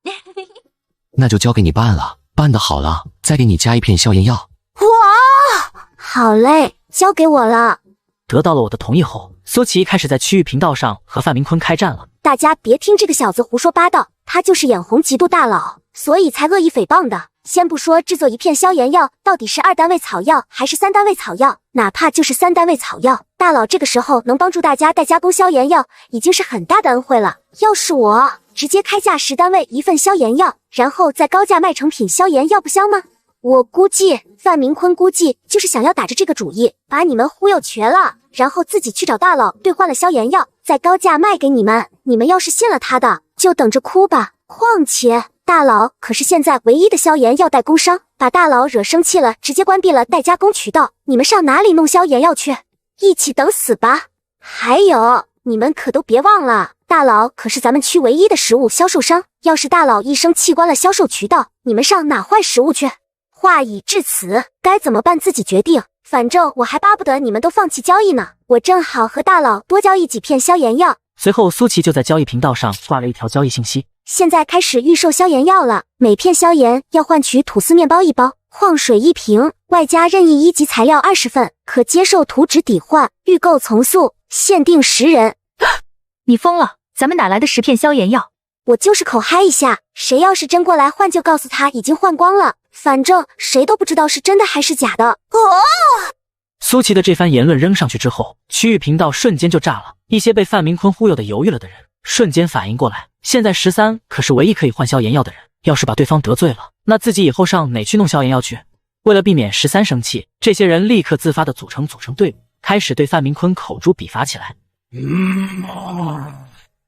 那就交给你办了，办得好了，再给你加1片消炎药。哇，好嘞，交给我了。得到了我的同意后，苏琪开始在区域频道上和范明坤开战了。大家别听这个小子胡说八道，他就是眼红嫉妒大佬，所以才恶意诽谤的。先不说制作1片消炎药到底是2单位草药还是3单位草药，哪怕就是3单位草药，大佬这个时候能帮助大家代加工消炎药，已经是很大的恩惠了。要是我直接开价10单位1份消炎药，然后再高价卖成品消炎药，不香吗？我估计范明坤估计就是想要打着这个主意，把你们忽悠瘸了，然后自己去找大佬兑换了消炎药，再高价卖给你们。你们要是信了他的，就等着哭吧。况且大佬可是现在唯一的消炎药代工商，把大佬惹生气了，直接关闭了代加工渠道，你们上哪里弄消炎药去？一起等死吧！还有，你们可都别忘了，大佬可是咱们区唯一的食物销售商，要是大佬一生气关了销售渠道，你们上哪换食物去？话已至此，该怎么办自己决定。反正我还巴不得你们都放弃交易呢，我正好和大佬多交易几片消炎药。随后苏琪就在交易频道上挂了一条交易信息：现在开始预售消炎药了，每片消炎要换取吐司面包1包，矿水1瓶，外加任意1级材料20份，可接受图纸抵换，预购从速，限定10人。你疯了？咱们哪来的10片消炎药？我就是口嗨一下，谁要是真过来换就告诉他已经换光了，反正谁都不知道是真的还是假的。苏琪的这番言论扔上去之后，区域频道瞬间就炸了，一些被范明坤忽悠的犹豫了的人瞬间反应过来，现在13可是唯一可以换消炎药的人，要是把对方得罪了，那自己以后上哪去弄消炎药去？为了避免13生气，这些人立刻自发的组成队伍，开始对范明坤口诛笔伐起来。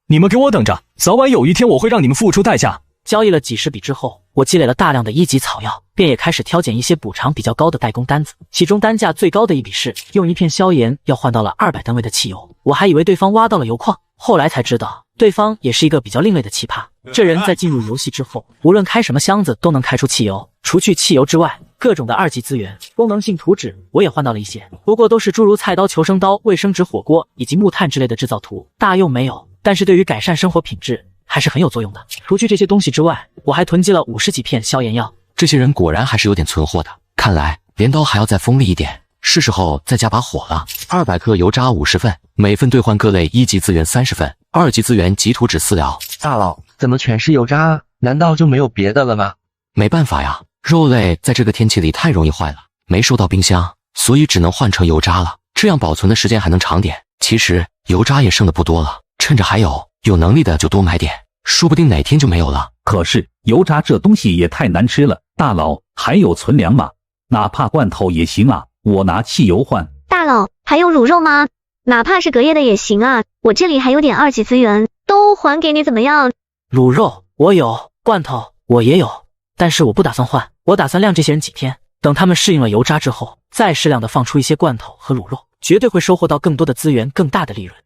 你们给我等着，早晚有一天我会让你们付出代价。交易了几十笔之后，我积累了大量的1级草药，便也开始挑拣一些补偿比较高的代工单子，其中单价最高的一笔是用1片消炎要换到了200单位的汽油，我还以为对方挖到了油矿，后来才知道对方也是一个比较另类的奇葩。这人在进入游戏之后，无论开什么箱子都能开出汽油，除去汽油之外，各种的2级资源、功能性图纸我也换到了一些，不过都是诸如菜刀、求生刀、卫生纸、火锅以及木炭之类的制造图，大用没有，但是对于改善生活品质还是很有作用的。除去这些东西之外，我还囤积了50几片消炎药。这些人果然还是有点存货的，看来镰刀还要再锋利一点，是时候再加把火了。200克油渣50份，每份兑换各类1级资源30份，2级资源及图纸饲料。大佬，怎么全是油渣啊？难道就没有别的了吗？没办法呀，肉类在这个天气里太容易坏了，没收到冰箱，所以只能换成油渣了，这样保存的时间还能长点。其实油渣也剩的不多了，趁着还有能力的就多买点，说不定哪天就没有了。可是油渣这东西也太难吃了，大佬还有存粮吗？哪怕罐头也行啊，我拿汽油换。大佬还有卤肉吗？哪怕是隔夜的也行啊，我这里还有点2级资源，都还给你怎么样？卤肉我有，罐头我也有，但是我不打算换，我打算晾这些人几天，等他们适应了油渣之后，再适量的放出一些罐头和卤肉，绝对会收获到更多的资源，更大的利润。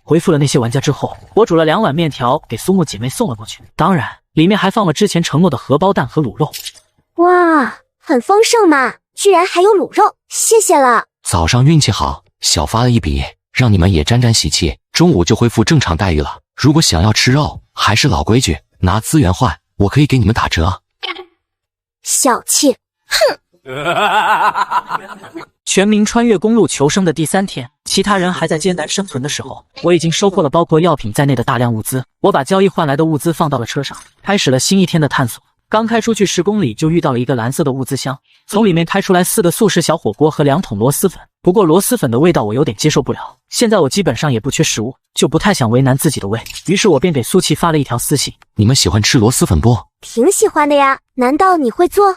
回复了那些玩家之后，我煮了2碗面条给苏木姐妹送了过去，当然里面还放了之前承诺的荷包蛋和卤肉。哇，很丰盛嘛，居然还有卤肉，谢谢了。早上运气好，小发了一笔，让你们也沾沾喜气，中午就恢复正常待遇了。如果想要吃肉，还是老规矩，拿资源换，我可以给你们打折。小气，哼！全民穿越公路求生的第3天，其他人还在艰难生存的时候，我已经收获了包括药品在内的大量物资。我把交易换来的物资放到了车上，开始了新一天的探索。刚开出去10公里，就遇到了一个蓝色的物资箱，从里面开出来4个速食小火锅和2桶螺蛳粉。不过螺蛳粉的味道我有点接受不了，现在我基本上也不缺食物，就不太想为难自己的胃，于是我便给苏琪发了一条私信：你们喜欢吃螺蛳粉不？挺喜欢的呀，难道你会做？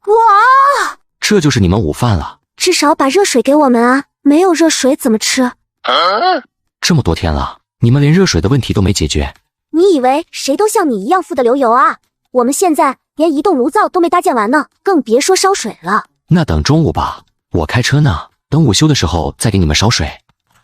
哇，这就是你们午饭了。至少把热水给我们啊，没有热水怎么吃？这么多天了，你们连热水的问题都没解决。你以为谁都像你一样富得流油啊？我们现在连移动炉灶都没搭建完呢，更别说烧水了。那等中午吧，我开车呢，等午休的时候再给你们烧水。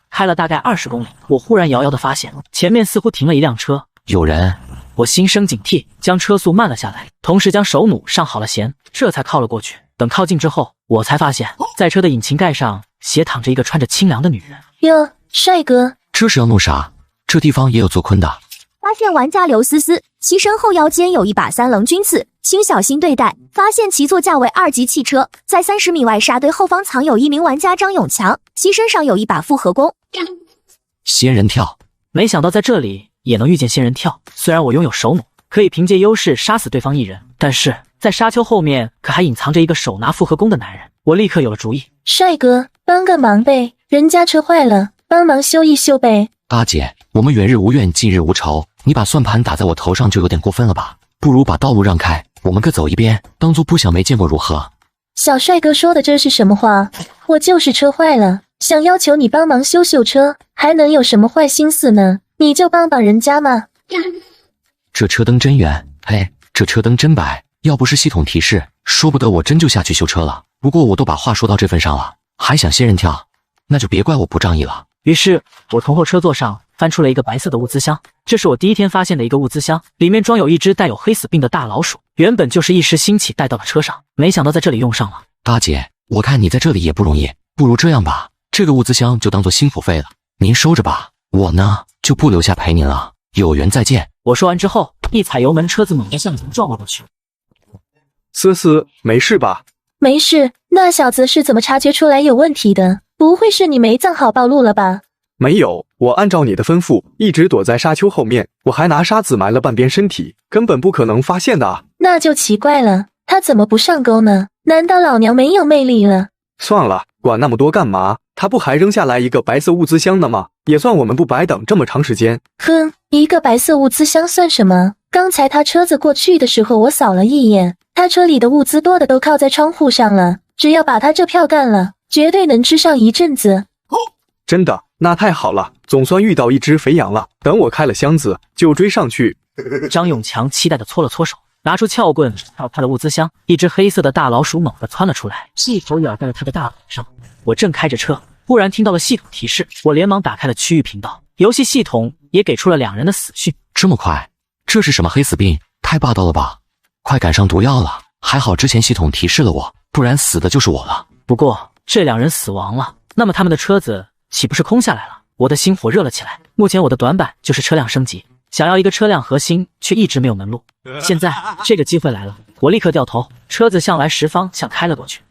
开了大概20公里，我忽然遥遥地发现前面似乎停了一辆车，有人。我心生警惕，将车速慢了下来，同时将手弩上好了弦，这才靠了过去。等靠近之后，我才发现在车的引擎盖上斜躺着一个穿着清凉的女人。哟，帅哥，这是要弄啥？这地方也有做坤的。发现玩家刘思思，其身后腰间有一把3棱军刺，请小心对待。发现其座驾为2级汽车，在30米外沙堆后方藏有一名玩家张永强，其身上有一把复合弓。仙人跳，没想到在这里也能遇见仙人跳。虽然我拥有手弩，可以凭借优势杀死对方1人，但是在沙丘后面可还隐藏着一个手拿复合弓的男人。我立刻有了主意，帅哥，帮个忙呗，人家车坏了，帮忙修一修呗。阿姐，我们远日无怨，近日无仇，你把算盘打在我头上就有点过分了吧？不如把道路让开，我们各走一边，当做不想没见过如何？小帅哥说的这是什么话？我就是车坏了，想要求你帮忙修修车，还能有什么坏心思呢？你就帮帮人家嘛。这车灯真圆，嘿，这车灯真白，要不是系统提示，说不得我真就下去修车了。不过我都把话说到这份上了，还想仙人跳，那就别怪我不仗义了。于是我从后车座上翻翻出了一个白色的物资箱。这是我第一天发现的一个物资箱，里面装有一只带有黑死病的大老鼠，原本就是一时兴起带到了车上，没想到在这里用上了。大姐，我看你在这里也不容易，不如这样吧，这个物资箱就当做辛苦费了，您收着吧，我呢就不留下陪您了，有缘再见。我说完之后，一踩油门，车子猛地向前撞了过去。思思，没事吧？没事，那小子是怎么察觉出来有问题的？不会是你没葬好暴露了吧？没有，我按照你的吩咐，一直躲在沙丘后面，我还拿沙子埋了半边身体，根本不可能发现的啊。那就奇怪了，他怎么不上钩呢？难道老娘没有魅力了？算了，管那么多干嘛？他不还扔下来一个白色物资箱呢吗？也算我们不白等这么长时间。哼，一个白色物资箱算什么？刚才他车子过去的时候，我扫了一眼，他车里的物资多的都靠在窗户上了，只要把他这票干了，绝对能吃上一阵子。真的？那太好了，总算遇到一只肥羊了。等我开了箱子，就追上去。张永强期待地搓了搓手，拿出撬棍撬他的物资箱，一只黑色的大老鼠猛地窜了出来，一口咬在了他的大腿上。我正开着车，忽然听到了系统提示，我连忙打开了区域频道，游戏系统也给出了2人的死讯。这么快？这是什么黑死病？太霸道了吧！快赶上毒药了！还好之前系统提示了我，不然死的就是我了。不过这2人死亡了，那么他们的车子岂不是空下来了？我的心火热了起来。目前我的短板就是车辆升级，想要一个车辆核心，却一直没有门路。现在这个机会来了，我立刻掉头，车子向来10方向开了过去。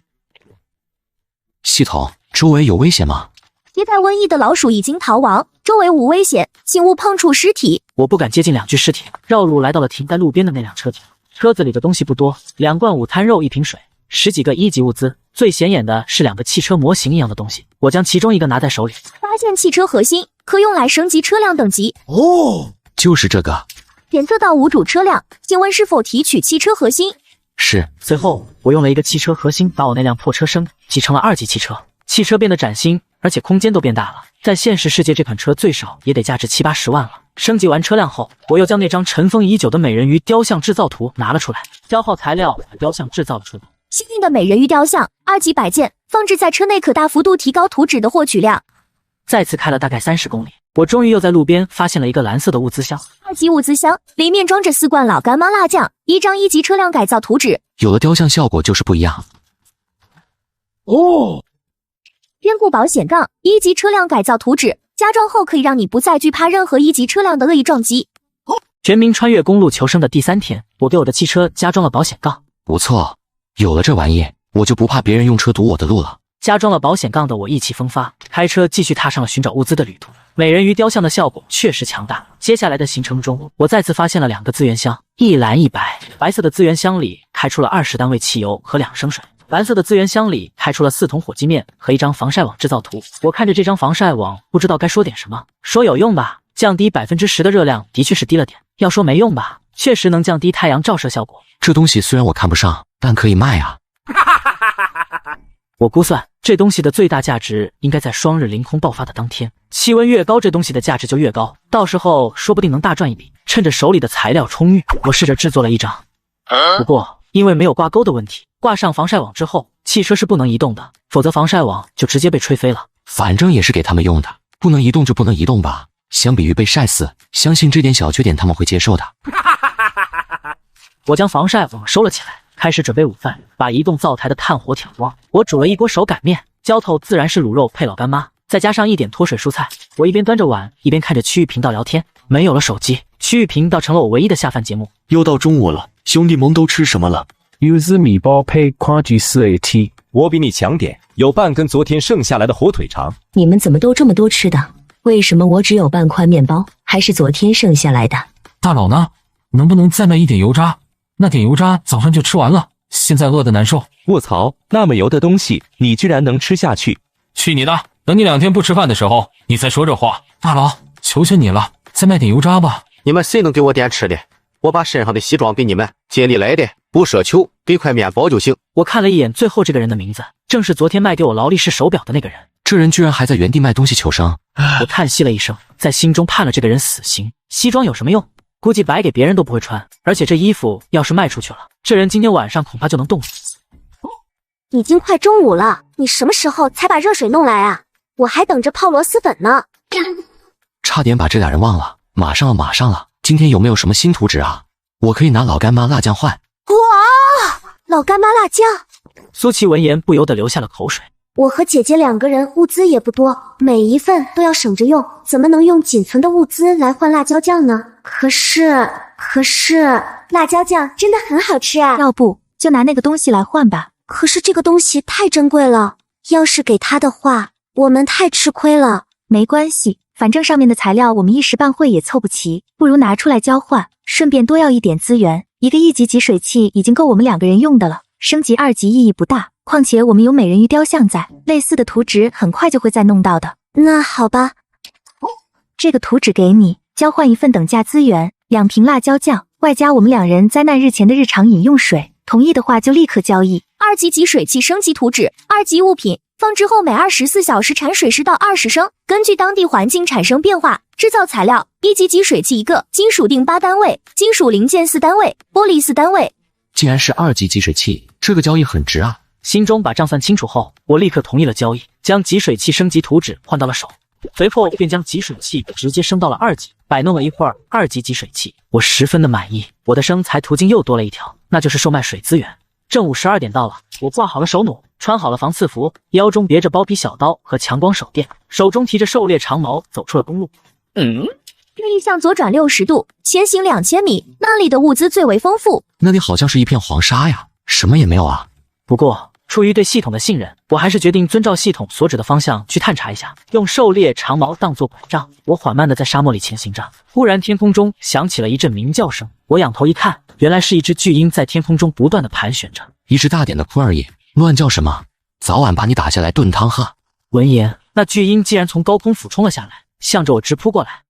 系统，周围有危险吗？携带瘟疫的老鼠已经逃亡，周围无危险，请勿碰触尸体。我不敢接近2具尸体，绕路来到了停在路边的那辆车子。车子里的东西不多，2罐午餐肉，1瓶水，10几个1级物资。最显眼的是2个汽车模型一样的东西，我将其中一个拿在手里。发现汽车核心，可用来升级车辆等级。哦，就是这个。检测到无主车辆，请问是否提取汽车核心？是。随后我用了一个汽车核心把我那辆破车升级成了2级汽车，汽车变得崭新，而且空间都变大了。在现实世界，这款车最少也得价值70、80万了。升级完车辆后，我又将那张尘封已久的美人鱼雕像制造图拿了出来，消耗材料把雕像制造了出来。幸运的美人鱼雕像，2级摆件，放置在车内可大幅度提高图纸的获取量。再次开了大概30公里，我终于又在路边发现了一个蓝色的物资箱。2级物资箱里面装着4罐老干妈辣酱，1张1级车辆改造图纸。有了雕像效果就是不一样。哦，坚固保险杠，1级车辆改造图纸，加装后可以让你不再惧怕任何1级车辆的恶意撞击。全民穿越公路求生的第3天，我给我的汽车加装了保险杠。不错，有了这玩意，我就不怕别人用车堵我的路了。加装了保险杠的我意气风发，开车继续踏上了寻找物资的旅途。美人鱼雕像的效果确实强大。接下来的行程中，我再次发现了2个资源箱，一蓝一白。白色的资源箱里开出了20单位汽油和2升水，蓝色的资源箱里开出了4桶火鸡面和1张防晒网制造图。我看着这张防晒网，不知道该说点什么。说有用吧，降低10%的热量的确是低了点；要说没用吧，确实能降低太阳照射效果。这东西虽然我看不上，但可以卖啊。我估算这东西的最大价值应该在双日凌空爆发的当天，气温越高，这东西的价值就越高，到时候说不定能大赚一笔。趁着手里的材料充裕，我试着制作了1张。不过因为没有挂钩的问题，挂上防晒网之后，汽车是不能移动的，否则防晒网就直接被吹飞了。反正也是给他们用的，不能移动就不能移动吧。相比于被晒死，相信这点小缺点他们会接受的。我将防晒网收了起来，开始准备午饭，把移动灶台的炭火挑光。我煮了1锅手擀面，浇头自然是卤肉配老干妈，再加上1点脱水蔬菜。我一边端着碗，一边看着区域频道聊天。没有了手机，区域频道成了我唯一的下饭节目。又到中午了，兄弟们都吃什么了？柚子米包配夸吉斯 AT， 我比你强点，有半根昨天剩下来的火腿肠。你们怎么都这么多吃的？为什么我只有半块面包，还是昨天剩下来的？大佬呢？能不能再卖1点油渣？那点油渣早上就吃完了，现在饿得难受。卧槽，那么油的东西你居然能吃下去？去你的！等你2天不吃饭的时候，你再说这话。大佬，求求你了，再卖点油渣吧。你们谁能给我点吃的？我把身上的西装给你们，尽力来的，不奢求，给块面包就行。我看了一眼最后这个人的名字，正是昨天卖给我劳力士手表的那个人。这人居然还在原地卖东西求生。我叹息了一声，在心中判了这个人死刑。西装有什么用？估计白给别人都不会穿，而且这衣服要是卖出去了，这人今天晚上恐怕就能冻死。已经快中午了，你什么时候才把热水弄来啊？我还等着泡螺蛳粉呢。差点把这俩人忘了。马上了，马上了！今天有没有什么新图纸啊？我可以拿老干妈辣酱换。哇，老干妈辣酱！苏琪闻言不由得流下了口水。我和姐姐2个人物资也不多，每一份都要省着用，怎么能用仅存的物资来换辣椒酱呢？可是辣椒酱真的很好吃啊！要不就拿那个东西来换吧。可是这个东西太珍贵了，要是给他的话，我们太吃亏了。没关系，反正上面的材料我们一时半会也凑不齐，不如拿出来交换，顺便多要一点资源。一个1级集水器已经够我们2个人用的了，升级2级意义不大。况且我们有美人鱼雕像在，类似的图纸很快就会再弄到的。那好吧，这个图纸给你，交换一份等价资源，2瓶辣椒酱，外加我们2人灾难日前的日常饮用水。同意的话就立刻交易。2级集水器升级图纸，2级物品，放置后每24小时产水10到20升，根据当地环境产生变化。制造材料：1级集水器1个，金属锭8单位，金属零件4单位，玻璃4单位。竟然是2级集水器，这个交易很值啊！心中把账算清楚后，我立刻同意了交易，将集水器升级图纸换到了手，随后便将集水器直接升到了2级。摆弄了一会儿，2级集水器，我十分的满意。我的生财途径又多了一条，那就是售卖水资源。正午12点到了，我挂好了手弩，穿好了防刺服，腰中别着包皮小刀和强光手电，手中提着狩猎长矛，走出了公路。日历向左转60度，前行2000米，那里的物资最为丰富。那里好像是一片黄沙呀，什么也没有啊。不过出于对系统的信任，我还是决定遵照系统所指的方向去探查一下。用狩猎长矛当作拐杖，我缓慢地在沙漠里前行着。忽然天空中响起了一阵鸣叫声，我仰头一看，原来是一只巨鹰在天空中不断地盘旋着。一只大点的库而已，乱叫什么？早晚把你打下来炖汤喝。闻言，那巨鹰竟然从高空俯冲了下来，向着我直扑过来。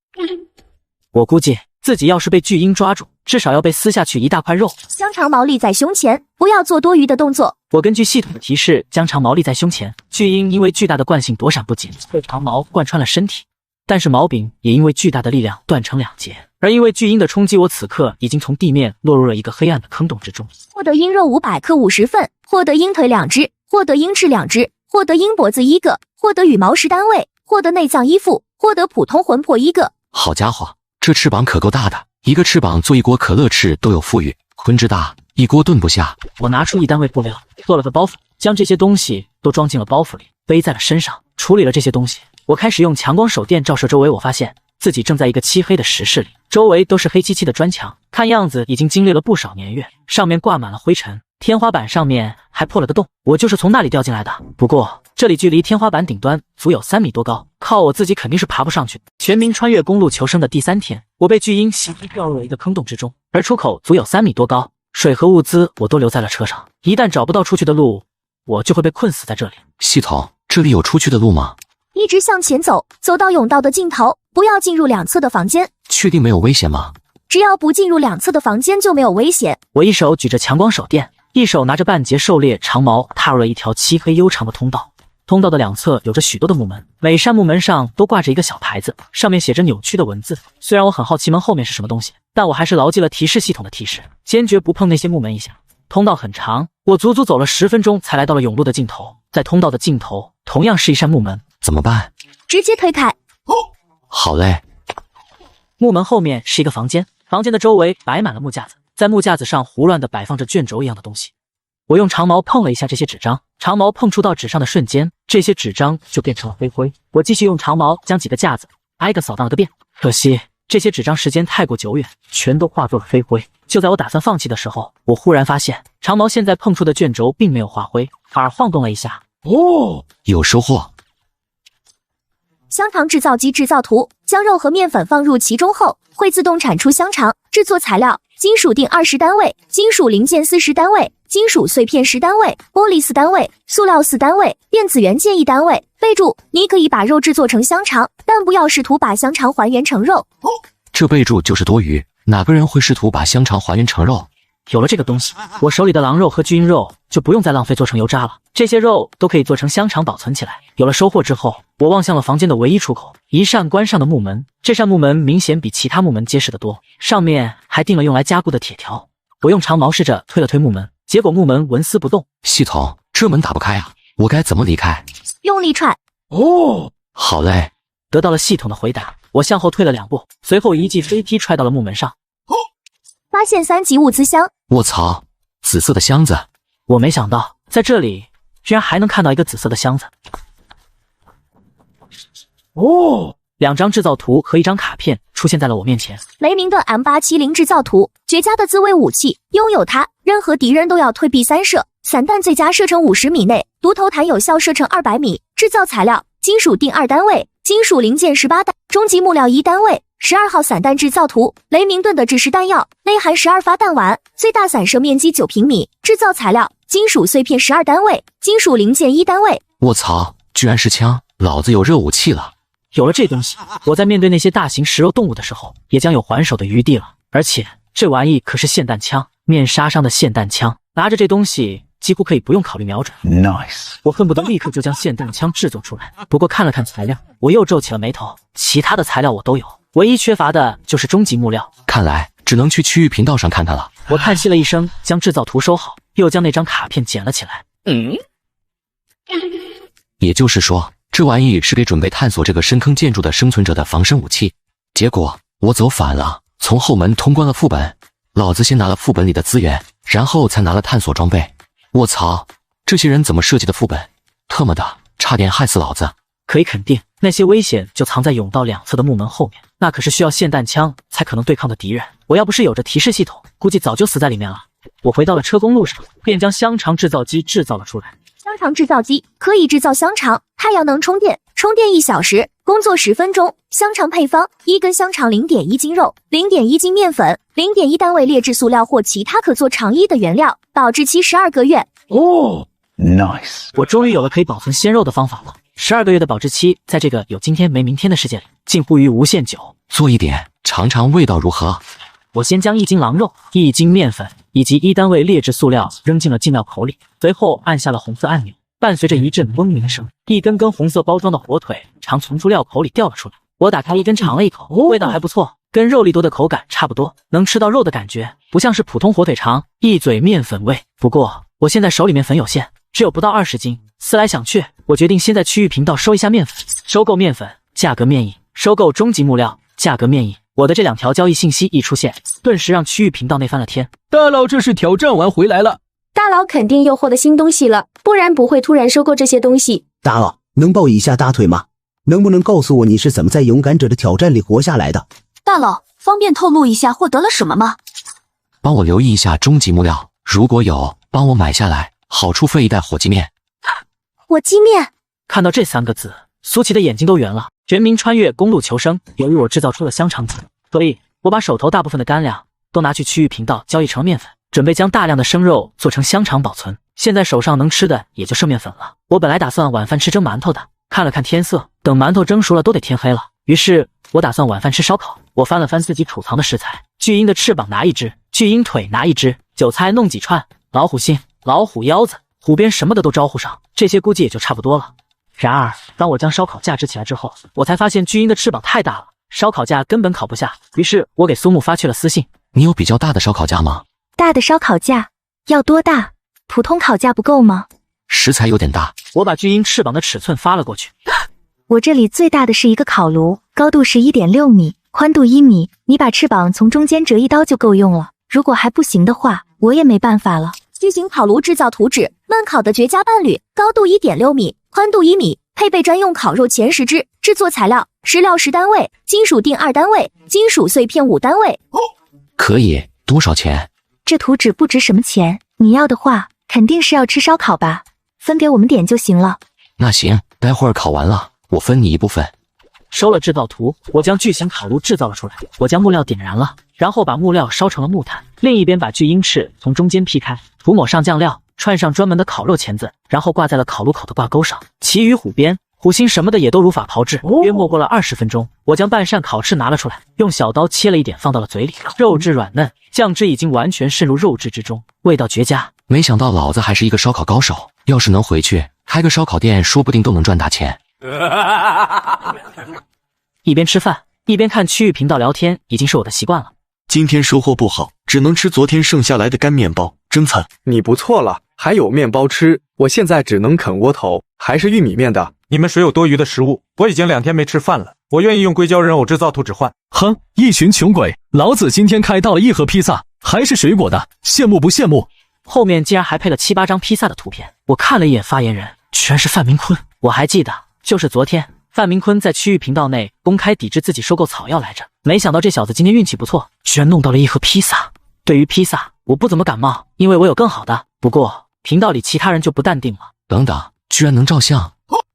我估计自己要是被巨鹰抓住，至少要被撕下去一大块肉。香肠矛立在胸前，不要做多余的动作。我根据系统的提示，将长矛立在胸前。巨鹰因为巨大的惯性躲闪不及，被长矛贯穿了身体，但是矛柄也因为巨大的力量断成2截。而因为巨鹰的冲击，我此刻已经从地面落入了一个黑暗的坑洞之中。获得鹰肉500克50份，获得鹰腿2只，获得鹰翅2只，获得鹰脖子1个，获得羽毛10单位，获得内脏1副，获得普通魂魄1个。好家伙，这翅膀可够大的，一个翅膀做一锅可乐翅都有富裕，昆之大，一锅炖不下。我拿出1单位布料，做了个包袱，将这些东西都装进了包袱里，背在了身上。处理了这些东西，我开始用强光手电照射周围，我发现自己正在一个漆黑的石室里，周围都是黑漆漆的砖墙，看样子已经经历了不少年月，上面挂满了灰尘，天花板上面还破了个洞，我就是从那里掉进来的。不过这里距离天花板顶端足有3米多高，靠我自己肯定是爬不上去的。全民穿越公路求生的第3天，我被巨鹰袭击掉入了一个坑洞之中，而出口足有3米多高，水和物资我都留在了车上，一旦找不到出去的路，我就会被困死在这里。系统，这里有出去的路吗？一直向前走，走到甬道的尽头，不要进入2侧的房间。确定没有危险吗？只要不进入2侧的房间就没有危险。我一手举着强光手电，一手拿着半截狩猎长矛，踏入了一条漆黑悠长的通道。通道的2侧有着许多的木门，每扇木门上都挂着一个小牌子，上面写着扭曲的文字。虽然我很好奇门后面是什么东西，但我还是牢记了提示系统的提示，坚决不碰那些木门一下。通道很长，我足足走了10分钟才来到了甬路的尽头。在通道的尽头，同样是一扇木门。怎么办？直接推开。好嘞。木门后面是一个房间，房间的周围摆满了木架子，在木架子上胡乱地摆放着卷轴一样的东西。我用长矛碰了一下这些纸张，长矛碰触到纸上的瞬间，这些纸张就变成了飞灰。我继续用长矛将几个架子挨个扫荡了个遍，可惜这些纸张时间太过久远，全都化作了飞灰。就在我打算放弃的时候，我忽然发现长矛现在碰触的卷轴并没有化灰，反而晃动了一下。哦，有收获。香肠制造机制造图，将肉和面粉放入其中后，会自动产出香肠。制作材料：金属锭20单位，金属零件40单位，金属碎片10单位，玻璃4单位，塑料4单位，电子元件1单位。备注：你可以把肉制作成香肠，但不要试图把香肠还原成肉。这备注就是多余，哪个人会试图把香肠还原成肉？有了这个东西，我手里的狼肉和巨鹰肉就不用再浪费做成油渣了，这些肉都可以做成香肠保存起来。有了收获之后，我望向了房间的唯一出口，一扇关上的木门。这扇木门明显比其他木门结实得多，上面还钉了用来加固的铁条。我用长矛试着推了推木门，结果木门纹丝不动。系统，这门打不开啊，我该怎么离开？用力踹。哦，好嘞。得到了系统的回答，我向后退了2步，随后一记飞踢踹到了木门上。发现3级物资箱。卧槽，紫色的箱子！我没想到在这里居然还能看到一个紫色的箱子。哦，2张制造图和1张卡片出现在了我面前。雷明顿 M870 制造图，绝佳的自卫武器，拥有它，任何敌人都要退避3舍。散弹最佳射程50米内，毒头弹有效射程200米。制造材料：金属锭2单位，金属零件18袋，终极木料1单位。12号散弹制造图，雷明顿的制式弹药，内含12发弹丸，最大散射面积9平米。制造材料：金属碎片12单位，金属零件1单位。卧槽，居然是枪！老子有热武器了。有了这东西，我在面对那些大型食肉动物的时候，也将有还手的余地了。而且这玩意可是霰弹枪，面杀伤的霰弹枪，拿着这东西几乎可以不用考虑瞄准。Nice， 我恨不得立刻就将霰弹枪制作出来。不过看了看材料，我又皱起了眉头。其他的材料我都有，唯一缺乏的就是终极木料。看来只能去区域频道上看看了。我叹息了一声，将制造图收好，又将那张卡片捡了起来。也就是说，这玩意是给准备探索这个深坑建筑的生存者的防身武器。结果我走反了，从后门通关了副本。老子先拿了副本里的资源，然后才拿了探索装备。卧槽，这些人怎么设计的副本？特么的，差点害死老子！可以肯定，那些危险就藏在甬道2侧的木门后面，那可是需要霰弹枪才可能对抗的敌人。我要不是有着提示系统，估计早就死在里面了。我回到了车公路上，便将香肠制造机制造了出来。香肠制造机可以制造香肠，太阳能充电，充电1小时，工作10分钟。香肠配方：1根香肠 0.1 斤肉， 0.1 斤面粉， 0.1 单位劣质塑料或其他可做肠衣的原料，保质期12个月。哦 ，Nice， 我终于有了可以保存鲜肉的方法了。12个月的保质期，在这个有今天没明天的世界里，近乎于无限久。做一点，尝尝味道如何？我先将1斤狼肉、1斤面粉以及1单位劣质塑料扔进了进料口里，随后按下了红色按钮，伴随着一阵嗡鸣声，一根根红色包装的火腿肠从出料口里掉了出来。我打开一根尝了一口，味道还不错，跟肉粒多的口感差不多，能吃到肉的感觉，不像是普通火腿肠，一嘴面粉味。不过我现在手里面粉有限，只有不到20斤。思来想去，我决定先在区域频道收一下面粉，收购面粉，价格面议；收购终极木料，价格面议。我的这2条交易信息一出现，顿时让区域频道内翻了天。大佬这是挑战完回来了，大佬肯定又获得新东西了，不然不会突然收购这些东西。大佬，能抱一下大腿吗？能不能告诉我你是怎么在勇敢者的挑战里活下来的？大佬，方便透露一下获得了什么吗？帮我留意一下终极木料，如果有，帮我买下来，好处费1袋火鸡面。火鸡面。看到这3个字，苏琪的眼睛都圆了。全民穿越公路求生，由于我制造出了香肠子，所以我把手头大部分的干粮都拿去区域频道交易成了面粉，准备将大量的生肉做成香肠保存。现在手上能吃的也就剩面粉了。我本来打算晚饭吃蒸馒头的，看了看天色，等馒头蒸熟了都得天黑了，于是我打算晚饭吃烧烤。我翻了翻自己储藏的食材，巨鹰的翅膀拿1只，巨鹰腿拿1只，韭菜弄几串，老虎心、老虎腰子、虎鞭什么的都招呼上，这些估计也就差不多了。然而当我将烧烤架支起来之后，我才发现巨鹰的翅膀太大了，烧烤架根本烤不下。于是我给苏木发去了私信：你有比较大的烧烤架吗？大的烧烤架要多大？普通烤架不够吗？食材有点大。我把巨鹰翅膀的尺寸发了过去。我这里最大的是一个烤炉，高度是 1.6 米，宽度1米，你把翅膀从中间折一刀就够用了。如果还不行的话，我也没办法了。巨型烤炉制造图纸，焖烤的绝佳伴侣，高度 1.6 米，宽度1米，配备专用烤肉前10只。制作材料：食料10单位，金属锭2单位，金属碎片5单位。可以，多少钱？这图纸不值什么钱，你要的话肯定是要吃烧烤吧，分给我们点就行了。那行，待会儿烤完了，我分你一部分。收了制造图，我将巨型烤炉制造了出来。我将木料点燃了，然后把木料烧成了木炭，另一边把巨鹰翅从中间劈开，涂抹上酱料，串上专门的烤肉钳子，然后挂在了烤炉口的挂钩上。其余虎鞭、虎心什么的也都如法炮制。约莫过了20分钟，我将半扇烤翅拿了出来，用小刀切了一点放到了嘴里，肉质软嫩，酱汁已经完全渗入肉质之中，味道绝佳。没想到老子还是一个烧烤高手，要是能回去开个烧烤店，说不定都能赚大钱。一边吃饭一边看区域频道聊天，已经是我的习惯了。今天收获不好，只能吃昨天剩下来的干面包，真惨。你不错了，还有面包吃，我现在只能啃窝头，还是玉米面的。你们谁有多余的食物？我已经2天没吃饭了。我愿意用硅胶人偶制造图纸换。哼，一群穷鬼！老子今天开到了一盒披萨，还是水果的，羡慕不羡慕？后面竟然还配了7、8张披萨的图片，我看了一眼发言人，居然是范明坤。我还记得，就是昨天范明坤在区域频道内公开抵制自己收购草药来着，没想到这小子今天运气不错，居然弄到了一盒披萨。对于披萨，我不怎么感冒，因为我有更好的。不过频道里其他人就不淡定了。等等，居然能照相，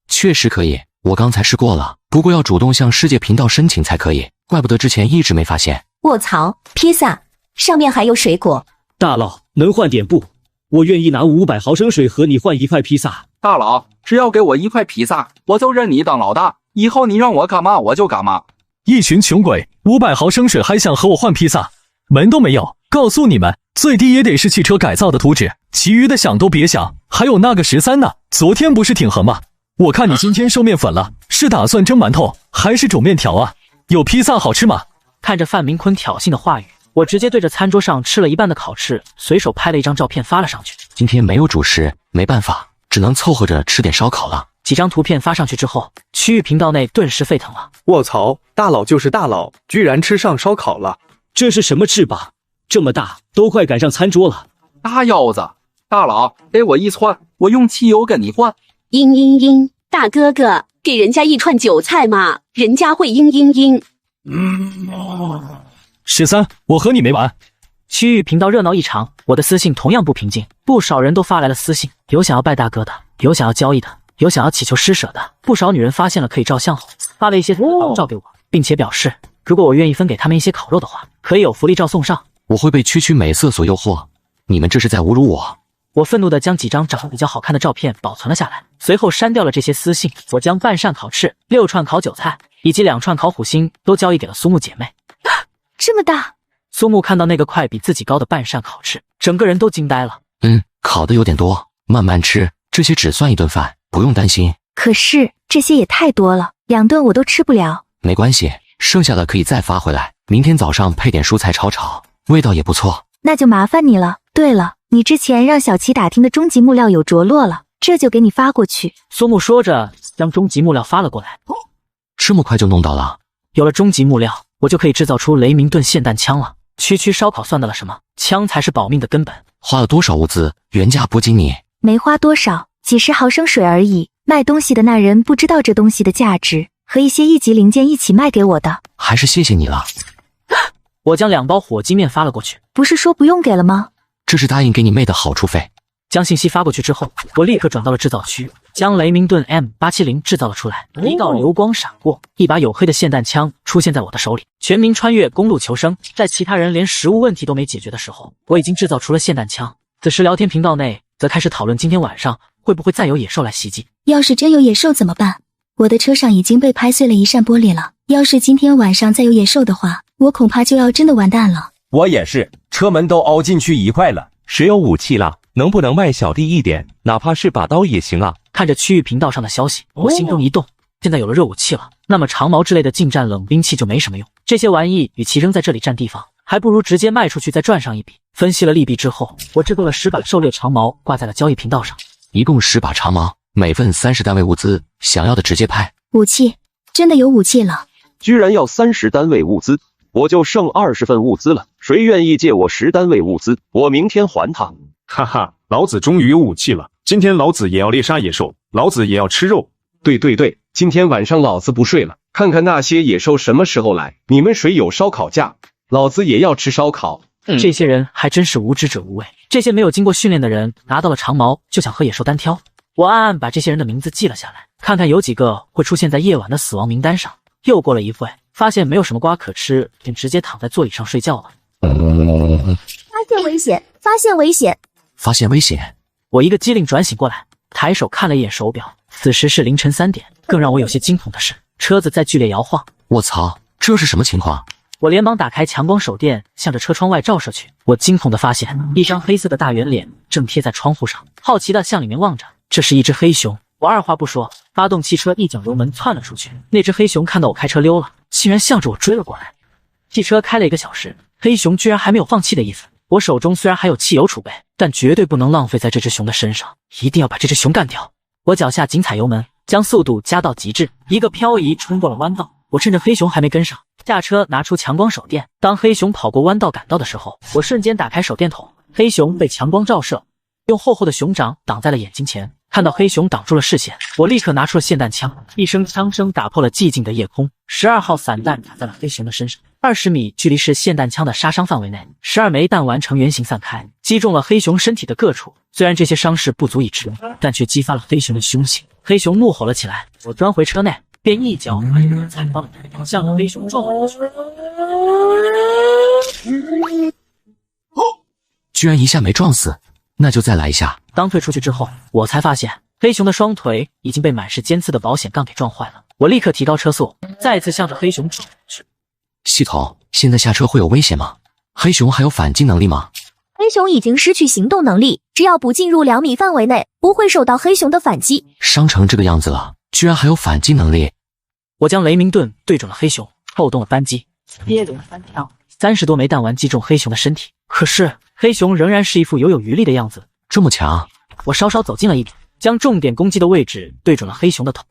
确实可以。我刚才试过了，不过要主动向世界频道申请才可以，怪不得之前一直没发现。卧槽，披萨上面还有水果。大佬，能换点不？我愿意拿500毫升水和你换1块披萨。大佬，只要给我1块披萨，我就认你当老大，以后你让我干嘛我就干嘛。一群穷鬼，500毫升水还想和我换披萨，门都没有！告诉你们，最低也得是汽车改造的图纸，其余的想都别想。还有那个13呢，昨天不是挺横吗？我看你今天收面粉了，是打算蒸馒头还是煮面条啊？有披萨好吃吗？看着范明坤挑衅的话语，我直接对着餐桌上吃了一半的烤翅，随手拍了一张照片发了上去。今天没有主食，没办法，只能凑合着吃点烧烤了。几张图片发上去之后，区域频道内顿时沸腾了。卧槽，大佬就是大佬，居然吃上烧烤了！这是什么翅膀？这么大，都快赶上餐桌了。大腰子，大佬，给我1串，我用汽油跟你换。大哥哥，给人家1串韭菜嘛，人家会13，我和你没完。区域频道热闹异常，我的私信同样不平静，不少人都发来了私信，有想要拜大哥的，有想要交易的，有想要祈求施舍的。不少女人发现了可以照相后，发了一些烤照给我，并且表示如果我愿意分给他们一些烤肉的话，可以有福利照送上。我会被区区美色所诱惑，你们这是在侮辱我。我愤怒地将几张长得比较好看的照片保存了下来，随后删掉了这些私信。我将半扇烤翅、6串烤韭菜以及2串烤虎心都交易给了苏木姐妹。这么大！苏木看到那个快比自己高的半扇烤翅，整个人都惊呆了。烤的有点多，慢慢吃，这些只算1顿饭，不用担心。可是这些也太多了，2顿我都吃不了。没关系，剩下的可以再发回来，明天早上配点蔬菜炒，味道也不错。那就麻烦你了。对了，你之前让小琪打听的终极木料有着落了，这就给你发过去。苏木说着将终极木料发了过来。这么快就弄到了？有了终极木料，我就可以制造出雷明顿霰弹枪了。区烧烤算得了什么？枪才是保命的根本。花了多少物资？原价不经你。没花多少，几十毫升水而已。卖东西的那人不知道这东西的价值，和一些1级零件一起卖给我的。还是谢谢你了。我将2包火鸡面发了过去。不是说不用给了吗？这是答应给你妹的好处费。将信息发过去之后，我立刻转到了制造区，将雷明顿 M870制造了出来。一道流光闪过，一把黝黑的霰弹枪出现在我的手里。全民穿越公路求生，在其他人连食物问题都没解决的时候，我已经制造出了霰弹枪。此时聊天频道内则开始讨论今天晚上会不会再有野兽来袭击。要是真有野兽怎么办？我的车上已经被拍碎了1扇玻璃了，要是今天晚上再有野兽的话，我恐怕就要真的完蛋了。我也是，车门都凹进去1块了。谁有武器了？能不能卖小弟一点？哪怕是把刀也行啊！看着区域频道上的消息，我心中一动。现在有了热武器了，那么长矛之类的近战冷兵器就没什么用。这些玩意与其扔在这里占地方，还不如直接卖出去再赚上一笔。分析了利弊之后，我制作了10把狩猎长矛挂在了交易频道上，一共10把长矛，每份30单位物资，想要的直接拍。武器，真的有武器了！居然要30单位物资，我就剩20份物资了。谁愿意借我10单位物资？我明天还他。哈哈，老子终于有武器了！今天老子也要猎杀野兽，老子也要吃肉。对，今天晚上老子不睡了，看看那些野兽什么时候来。你们谁有烧烤架？老子也要吃烧烤。这些人还真是无知者无畏。这些没有经过训练的人拿到了长矛就想和野兽单挑。我暗暗把这些人的名字记了下来，看看有几个会出现在夜晚的死亡名单上。又过了一会，发现没有什么瓜可吃，便直接躺在座椅上睡觉了。发现危险！发现危险！发现危险！我一个机灵转醒过来，抬手看了一眼手表，此时是凌晨3点。更让我有些惊恐的是，车子在剧烈摇晃。我操，这是什么情况？我连忙打开强光手电，向着车窗外照射去。我惊恐地发现，一张黑色的大圆脸正贴在窗户上，好奇地向里面望着。这是一只黑熊。我二话不说，发动汽车，一脚油门窜了出去。那只黑熊看到我开车溜了，竟然向着我追了过来。汽车开了1个小时，黑熊居然还没有放弃的意思。我手中虽然还有汽油储备，但绝对不能浪费在这只熊的身上，一定要把这只熊干掉。我脚下紧踩油门，将速度加到极致，一个漂移冲过了弯道，我趁着黑熊还没跟上，下车拿出强光手电。当黑熊跑过弯道赶到的时候，我瞬间打开手电筒，黑熊被强光照射，用厚厚的熊掌挡在了眼睛前。看到黑熊挡住了视线，我立刻拿出了霰弹枪，一声枪声打破了寂静的夜空。12号散弹打在了黑熊的身上，20米距离是霰弹枪的杀伤范围内，12枚弹丸呈圆形散开，击中了黑熊身体的各处。虽然这些伤势不足以致命，但却激发了黑熊的凶性。黑熊怒吼了起来，我钻回车内，便一脚把这个踩到了台，向着黑熊撞了过去。居然一下没撞死，那就再来一下。当退出去之后，我才发现黑熊的双腿已经被满是尖刺的保险杠给撞坏了。我立刻提高车速，再次向着黑熊撞过去。系统，现在下车会有危险吗？黑熊还有反击能力吗？黑熊已经失去行动能力，只要不进入2米范围内，不会受到黑熊的反击。伤成这个样子了，居然还有反击能力！我将雷鸣盾对准了黑熊，扣动了扳机，接连3跳，30多枚弹丸击中黑熊的身体。可是黑熊仍然是一副犹有余力的样子。这么强！我稍稍走近了一点，将重点攻击的位置对准了黑熊的头。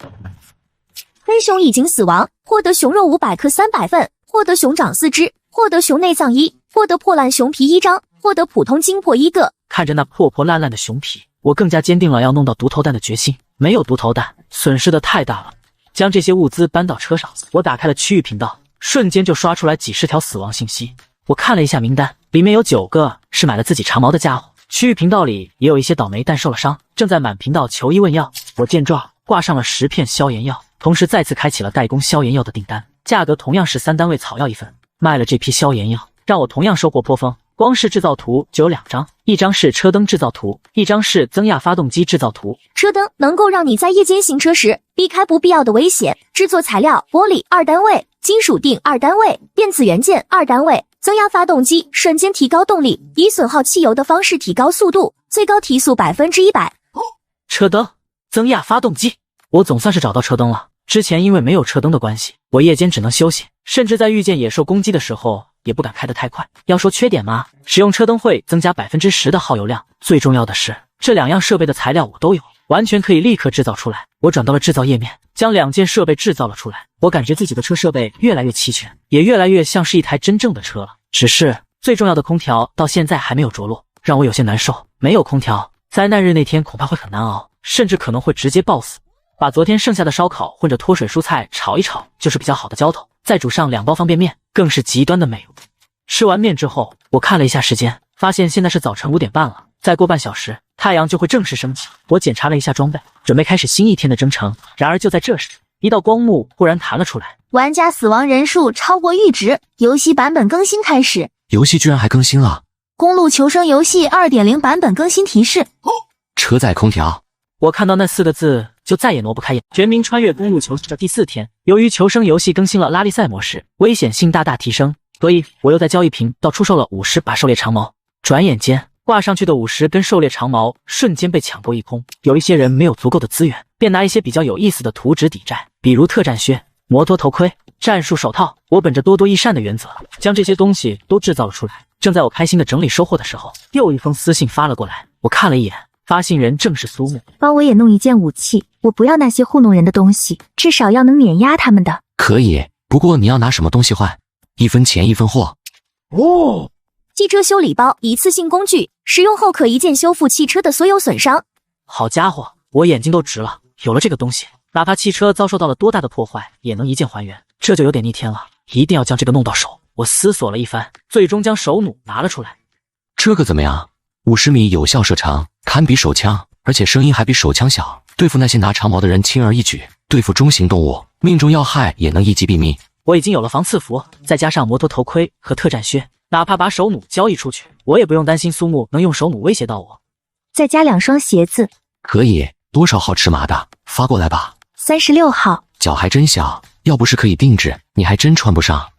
黑熊已经死亡，获得熊肉500克300份，获得熊掌4只，获得熊内脏1，获得破烂熊皮1张，获得普通精魄1个。看着那破破烂烂的熊皮，我更加坚定了要弄到毒头弹的决心。没有毒头弹，损失的太大了。将这些物资搬到车上，我打开了区域频道，瞬间就刷出来几十条死亡信息。我看了一下名单，里面有9个是买了自己长矛的家伙。区域频道里也有一些倒霉蛋受了伤，正在满频道求医问药。我见状，挂上了10片消炎药，同时再次开启了代工消炎药的订单，价格同样是3单位草药1份。卖了这批消炎药，让我同样收获颇丰。光是制造图就有2张，一张是车灯制造图，一张是增压发动机制造图。车灯能够让你在夜间行车时避开不必要的危险。制作材料：玻璃2单位，金属锭2单位，电子元件2单位。增压发动机瞬间提高动力，以损耗汽油的方式提高速度，最高提速100%。车灯、增压发动机，我总算是找到车灯了。之前因为没有车灯的关系，我夜间只能休息，甚至在遇见野兽攻击的时候也不敢开得太快。要说缺点嘛，使用车灯会增加10%的耗油量。最重要的是，这2样设备的材料我都有，完全可以立刻制造出来。我转到了制造页面，将2件设备制造了出来。我感觉自己的车设备越来越齐全，也越来越像是一台真正的车了。只是最重要的空调到现在还没有着落，让我有些难受。没有空调，灾难日那天恐怕会很难熬，甚至可能会直接爆死。把昨天剩下的烧烤混着脱水蔬菜炒一炒，就是比较好的浇头。再煮上2包方便面，更是极端的美味。吃完面之后，我看了一下时间，发现现在是早晨5点半了，再过半小时，太阳就会正式升起。我检查了一下装备，准备开始新一天的征程。然而就在这时，一道光幕忽然弹了出来，玩家死亡人数超过阈值，游戏版本更新开始。游戏居然还更新了！公路求生游戏 2.0 版本更新提示。车载空调。我看到那4个字就再也挪不开眼。全民穿越公路求生的第4天，由于求生游戏更新了拉力赛模式，危险性大大提升，所以我又在交易屏道出售了50把狩猎长矛。转眼间，挂上去的50根狩猎长矛瞬间被抢购一空。有一些人没有足够的资源，便拿一些比较有意思的图纸抵债，比如特战靴、摩托头盔、战术手套。我本着多多益善的原则，将这些东西都制造了出来。正在我开心的整理收获的时候，又一封私信发了过来。我看了一眼，发信人正是苏木。帮我也弄一件武器，我不要那些糊弄人的东西，至少要能碾压他们的。可以，不过你要拿什么东西换？1分钱1分货。哦，汽车修理包，一次性工具，使用后可一键修复汽车的所有损伤。好家伙，我眼睛都直了。有了这个东西，哪怕汽车遭受到了多大的破坏，也能一键还原。这就有点逆天了，一定要将这个弄到手。我思索了一番，最终将手弩拿了出来。这个怎么样？50米有效射程，堪比手枪，而且声音还比手枪小，对付那些拿长矛的人轻而易举，对付中型动物，命中要害也能一击毙命。我已经有了防刺服，再加上摩托头盔和特战靴，哪怕把手弩交易出去，我也不用担心苏木能用手弩威胁到我。再加2双鞋子。可以，多少号尺码的？发过来吧。36号。脚还真小，要不是可以定制，你还真穿不上。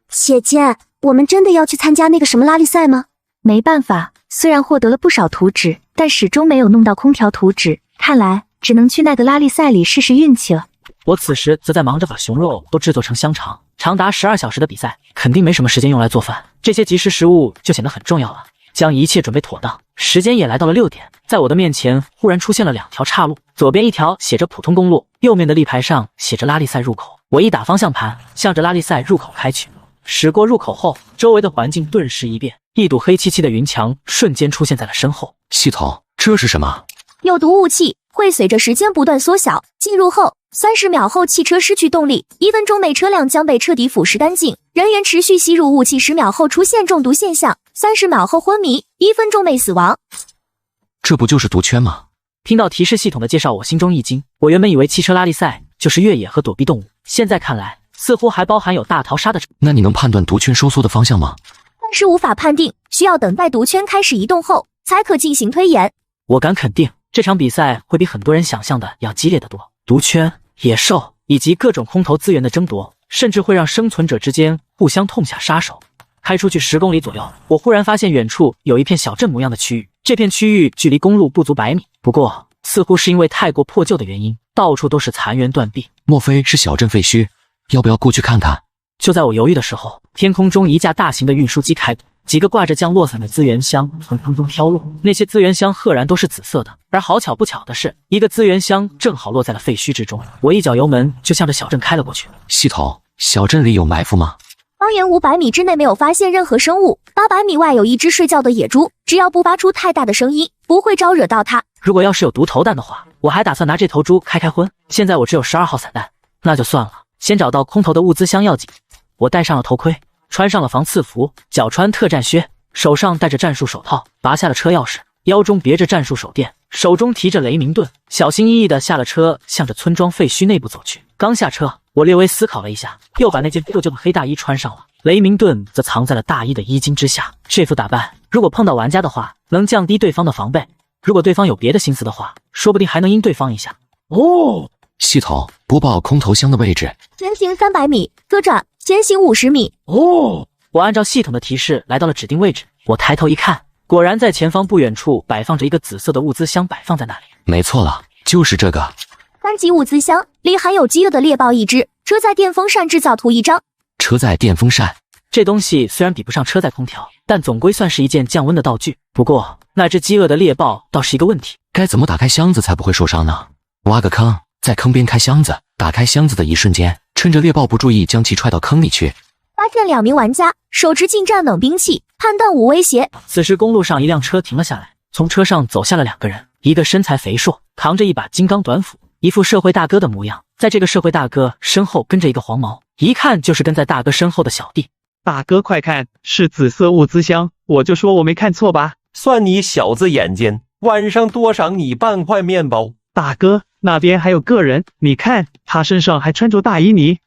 姐姐，我们真的要去参加那个什么拉力赛吗？没办法，虽然获得了不少图纸，但始终没有弄到空调图纸，看来只能去那个拉力赛里试试运气了。我此时则在忙着把熊肉都制作成香肠，长达12小时的比赛，肯定没什么时间用来做饭，这些即食食物就显得很重要了。将一切准备妥当，时间也来到了6点。在我的面前忽然出现了2条岔路，左边一条写着普通公路，右面的立牌上写着拉力赛入口。我一打方向盘，向着拉力赛入口开去。驶过入口后，周围的环境顿时一变，一堵黑漆漆的云墙瞬间出现在了身后。系统，这是什么？有毒雾气会随着时间不断缩小，进入后30秒后汽车失去动力，1分钟内车辆将被彻底腐蚀干净，人员持续吸入雾气10秒后出现中毒现象，30秒后昏迷，1分钟内死亡。这不就是毒圈吗？听到提示系统的介绍，我心中一惊。我原本以为汽车拉力赛就是越野和躲避动物，现在看来似乎还包含有大逃杀的。那你能判断毒圈收缩的方向吗？但是无法判定，需要等待毒圈开始移动后才可进行推演。我敢肯定，这场比赛会比很多人想象的要激烈得多。毒圈、野兽以及各种空投资源的争夺，甚至会让生存者之间互相痛下杀手。开出去10公里左右，我忽然发现远处有一片小镇模样的区域，这片区域距离公路不足100米，不过似乎是因为太过破旧的原因，到处都是残垣断壁。莫非是小镇废墟？要不要过去看看？就在我犹豫的时候，天空中一架大型的运输机开过，几个挂着降落伞的资源箱从空中飘落，那些资源箱赫然都是紫色的，而好巧不巧的是，一个资源箱正好落在了废墟之中。我一脚油门就向着小镇开了过去。系统，小镇里有埋伏吗？方圆500米之内没有发现任何生物，800米外有一只睡觉的野猪，只要不发出太大的声音，不会招惹到它。如果要是有毒头弹的话，我还打算拿这头猪开荤。现在我只有12号散弹，那就算了，先找到空投的物资箱要紧。我戴上了头盔，穿上了防刺服，脚穿特战靴，手上戴着战术手套，拔下了车钥匙，腰中别着战术手电，手中提着雷明盾，小心翼翼地下了车，向着村庄废墟内部走去。刚下车，我略微思考了一下，又把那件破旧的黑大衣穿上了，雷明盾则藏在了大衣的衣襟之下。这副打扮，如果碰到玩家的话，能降低对方的防备；如果对方有别的心思的话，说不定还能阴对方一下。哦，系统播报空投箱的位置：前行300米，左转，前行50米。哦，我按照系统的提示来到了指定位置。我抬头一看，果然在前方不远处摆放着一个紫色的物资箱，摆放在那里。没错了，就是这个。3级物资箱里含有饥饿的猎豹1只，车载电风扇制造图1张。车载电风扇，这东西虽然比不上车载空调，但总归算是一件降温的道具。不过那只饥饿的猎豹倒是一个问题，该怎么打开箱子才不会受伤呢？挖个坑，在坑边开箱子，打开箱子的一瞬间，趁着猎豹不注意将其踹到坑里去。发现2名玩家手持近战冷兵器，判断无威胁。此时公路上一辆车停了下来，从车上走下了2个人，一个身材肥硕，扛着一把金刚短斧，一副社会大哥的模样。在这个社会大哥身后跟着一个黄毛，一看就是跟在大哥身后的小弟。大哥快看，是紫色物资箱，我就说我没看错吧？算你小子眼尖，晚上多赏你半块面包。大哥，那边还有个人，你看他身上还穿着大衣呢。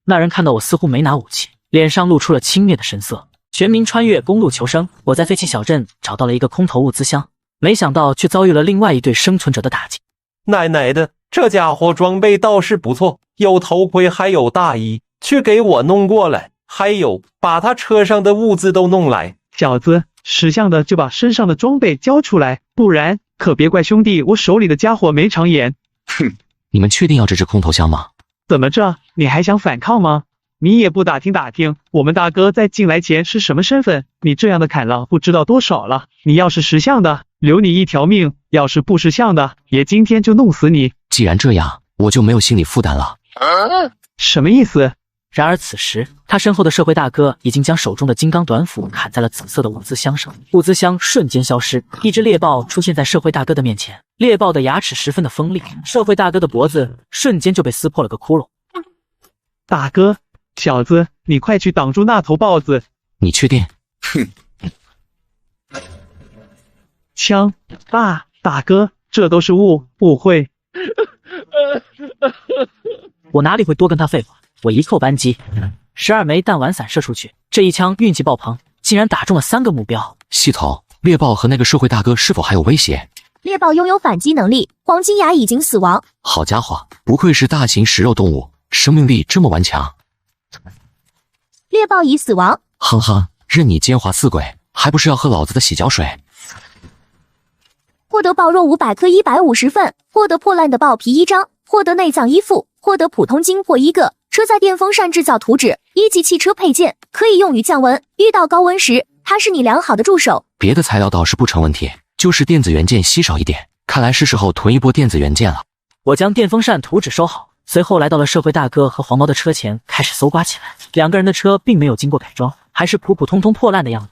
那人看到我似乎没拿武器，脸上露出了轻蔑的神色。全民穿越公路求生，我在废弃小镇找到了一个空投物资箱，没想到却遭遇了另外一队生存者的打击。奶奶的，这家伙装备倒是不错，有头盔还有大衣，去给我弄过来。还有，把他车上的物资都弄来。小子，识相的就把身上的装备交出来，不然可别怪兄弟我手里的家伙没长眼。哼，你们确定要这只空投箱吗？怎么着，你还想反抗吗？你也不打听打听，我们大哥在进来前是什么身份？你这样的砍了不知道多少了。你要是识相的，留你一条命；要是不识相的，也今天就弄死你。既然这样，我就没有心理负担了。什么意思？然而此时，他身后的社会大哥已经将手中的金刚短斧砍在了紫色的物资箱上，物资箱瞬间消失，一只猎豹出现在社会大哥的面前。猎豹的牙齿十分的锋利，社会大哥的脖子瞬间就被撕破了个窟窿。大哥，小子，你快去挡住那头豹子！你确定？哼！枪！大哥，这都是误会。我哪里会多跟他废话？我一扣扳机，12枚弹丸散射出去，这一枪运气爆棚，竟然打中了3个目标。系统，猎豹和那个社会大哥是否还有威胁？猎豹拥有反击能力，黄金牙已经死亡。好家伙，不愧是大型食肉动物，生命力这么顽强。猎豹已死亡。哼哼，任你奸猾似鬼，还不是要喝老子的洗脚水？获得豹肉500颗150份，获得破烂的豹皮1张，获得内脏1副，获得普通金货1个。车载电风扇制造图纸，1级汽车配件，可以用于降温。遇到高温时，他是你良好的助手。别的材料倒是不成问题，就是电子元件稀少一点，看来是时候囤一波电子元件了。我将电风扇图纸收好，随后来到了社会大哥和黄毛的车前，开始搜刮起来。两个人的车并没有经过改装，还是普普通通破烂的样子。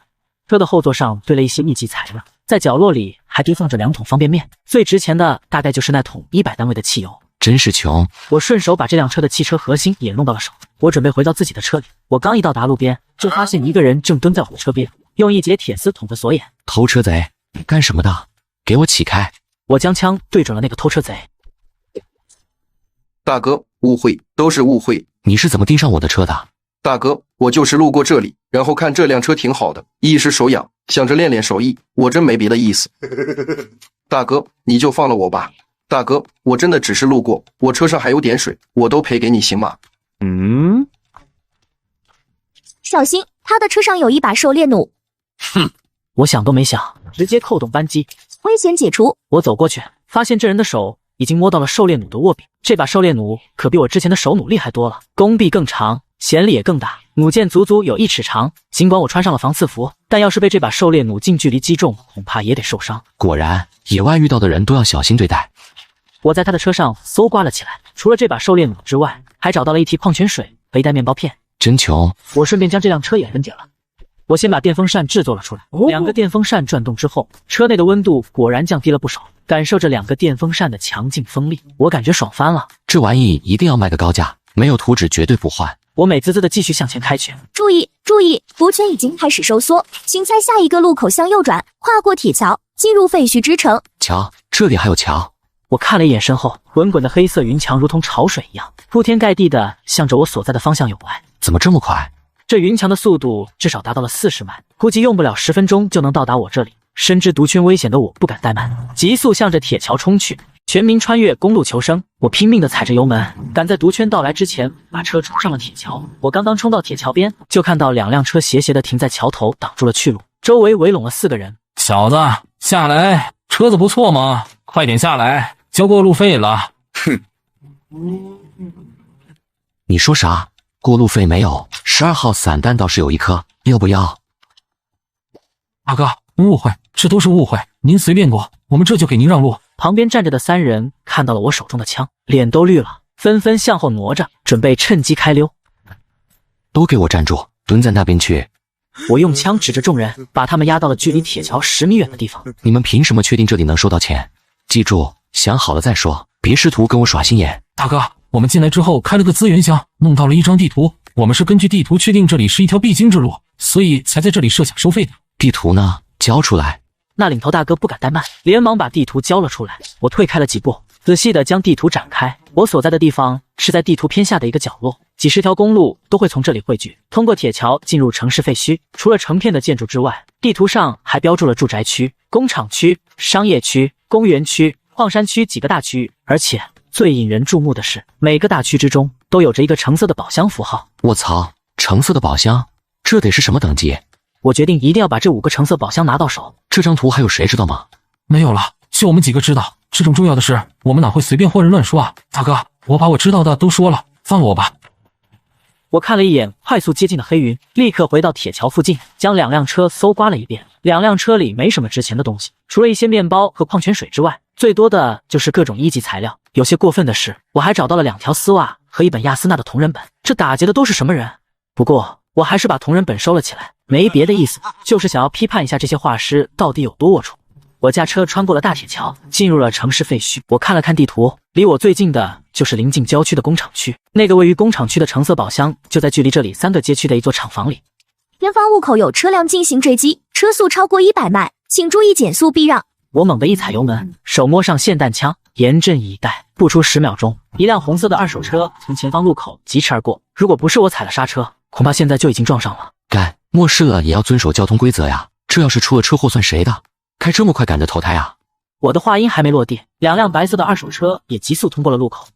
车的后座上堆了一些一级材料，在角落里还堆放着2桶方便面，最值钱的大概就是那桶100单位的汽油。真是穷。我顺手把这辆车的汽车核心也弄到了手，我准备回到自己的车里。我刚一到达路边，就发现一个人正蹲在我的车边，用一节铁丝捅着锁眼。偷车贼，干什么的？给我起开！我将枪对准了那个偷车贼。大哥，误会，都是误会。你是怎么盯上我的车的？大哥，我就是路过这里，然后看这辆车挺好的，一时手痒，想着练练手艺，我真没别的意思。大哥，你就放了我吧。大哥，我真的只是路过，我车上还有点水，我都赔给你行吗？小心，他的车上有一把狩猎弩。哼，我想都没想，直接扣动扳机，危险解除。我走过去，发现这人的手已经摸到了狩猎弩的握柄。这把狩猎弩可比我之前的手弩厉害多了，弓臂更长，弦力也更大，弩箭足足有1尺长。尽管我穿上了防刺服，但要是被这把狩猎弩近距离击中，恐怕也得受伤。果然，野外遇到的人都要小心对待。我在他的车上搜刮了起来，除了这把狩猎弩之外，还找到了一提矿泉水和一袋面包片。真穷。我顺便将这辆车也分解了。我先把电风扇制作了出来，2个电风扇转动之后，车内的温度果然降低了不少。感受着2个电风扇的强劲风力，我感觉爽翻了。这玩意一定要卖个高价，没有图纸绝对不换。我美滋滋的继续向前开去。注意注意，图圈已经开始收缩，请在下一个路口向右转，跨过铁桥，进入废墟之城。桥，这里还有桥。我看了一眼身后，滚滚的黑色云墙如同潮水一样，铺天盖地的向着我所在的方向涌来。怎么这么快？这云墙的速度至少达到了40迈，估计用不了10分钟就能到达我这里。深知毒圈危险的我不敢怠慢，急速向着铁桥冲去。全民穿越公路求生，我拼命地踩着油门，赶在毒圈到来之前把车冲上了铁桥。我刚刚冲到铁桥边，就看到2辆车斜斜地停在桥头，挡住了去路，周围围拢了4个人。小子，下来，车子不错嘛，快点下来，交过路费了。哼，你说啥？过路费没有？12号散弹倒是有1颗，要不要？大哥，误会，这都是误会，您随便过，我们这就给您让路。旁边站着的3人看到了我手中的枪，脸都绿了，纷纷向后挪着，准备趁机开溜。都给我站住，蹲在那边去！我用枪指着众人，把他们压到了距离铁桥10米远的地方。你们凭什么确定这里能收到钱？记住，想好了再说，别试图跟我耍心眼。大哥，我们进来之后开了个资源箱，弄到了一张地图，我们是根据地图确定这里是一条必经之路，所以才在这里设下收费的。地图呢？交出来！那领头大哥不敢怠慢，连忙把地图交了出来。我退开了几步，仔细地将地图展开。我所在的地方是在地图偏下的一个角落，几十条公路都会从这里汇聚，通过铁桥进入城市废墟。除了成片的建筑之外，地图上还标注了住宅区、工厂区、商业区、公园区、矿山区几个大区域。而且最引人注目的是，每个大区之中都有着一个橙色的宝箱符号。我操，橙色的宝箱，这得是什么等级？我决定一定要把这5个橙色宝箱拿到手。这张图还有谁知道吗？没有了，就我们几个知道。这种重要的事，我们哪会随便或人乱说啊？大哥，我把我知道的都说了，放了我吧。我看了一眼快速接近的黑云，立刻回到铁桥附近，将2辆车搜刮了一遍。2辆车里没什么值钱的东西，除了一些面包和矿泉水之外，最多的就是各种1级材料。有些过分的是，我还找到了2条丝袜和一本亚丝娜的同人本。这打劫的都是什么人？不过我还是把同人本收了起来，没别的意思，就是想要批判一下这些画师到底有多龌龊。我驾车穿过了大铁桥，进入了城市废墟。我看了看地图，离我最近的就是临近郊区的工厂区。那个位于工厂区的橙色宝箱就在距离这里3个街区的一座厂房里。前方路口有车辆进行追击，车速超过100迈，请注意减速避让。我猛地一踩油门，手摸上霰弹枪，严阵以待。不出10秒钟，一辆红色的2手车从前方路口疾驰而过。如果不是我踩了刹车，恐怕现在就已经撞上了。干，漠视了也要遵守交通规则呀！这要是出了车祸算谁的？开这么快赶着投胎啊！我的话音还没落地，2辆白色的2手车也急速通过了路口。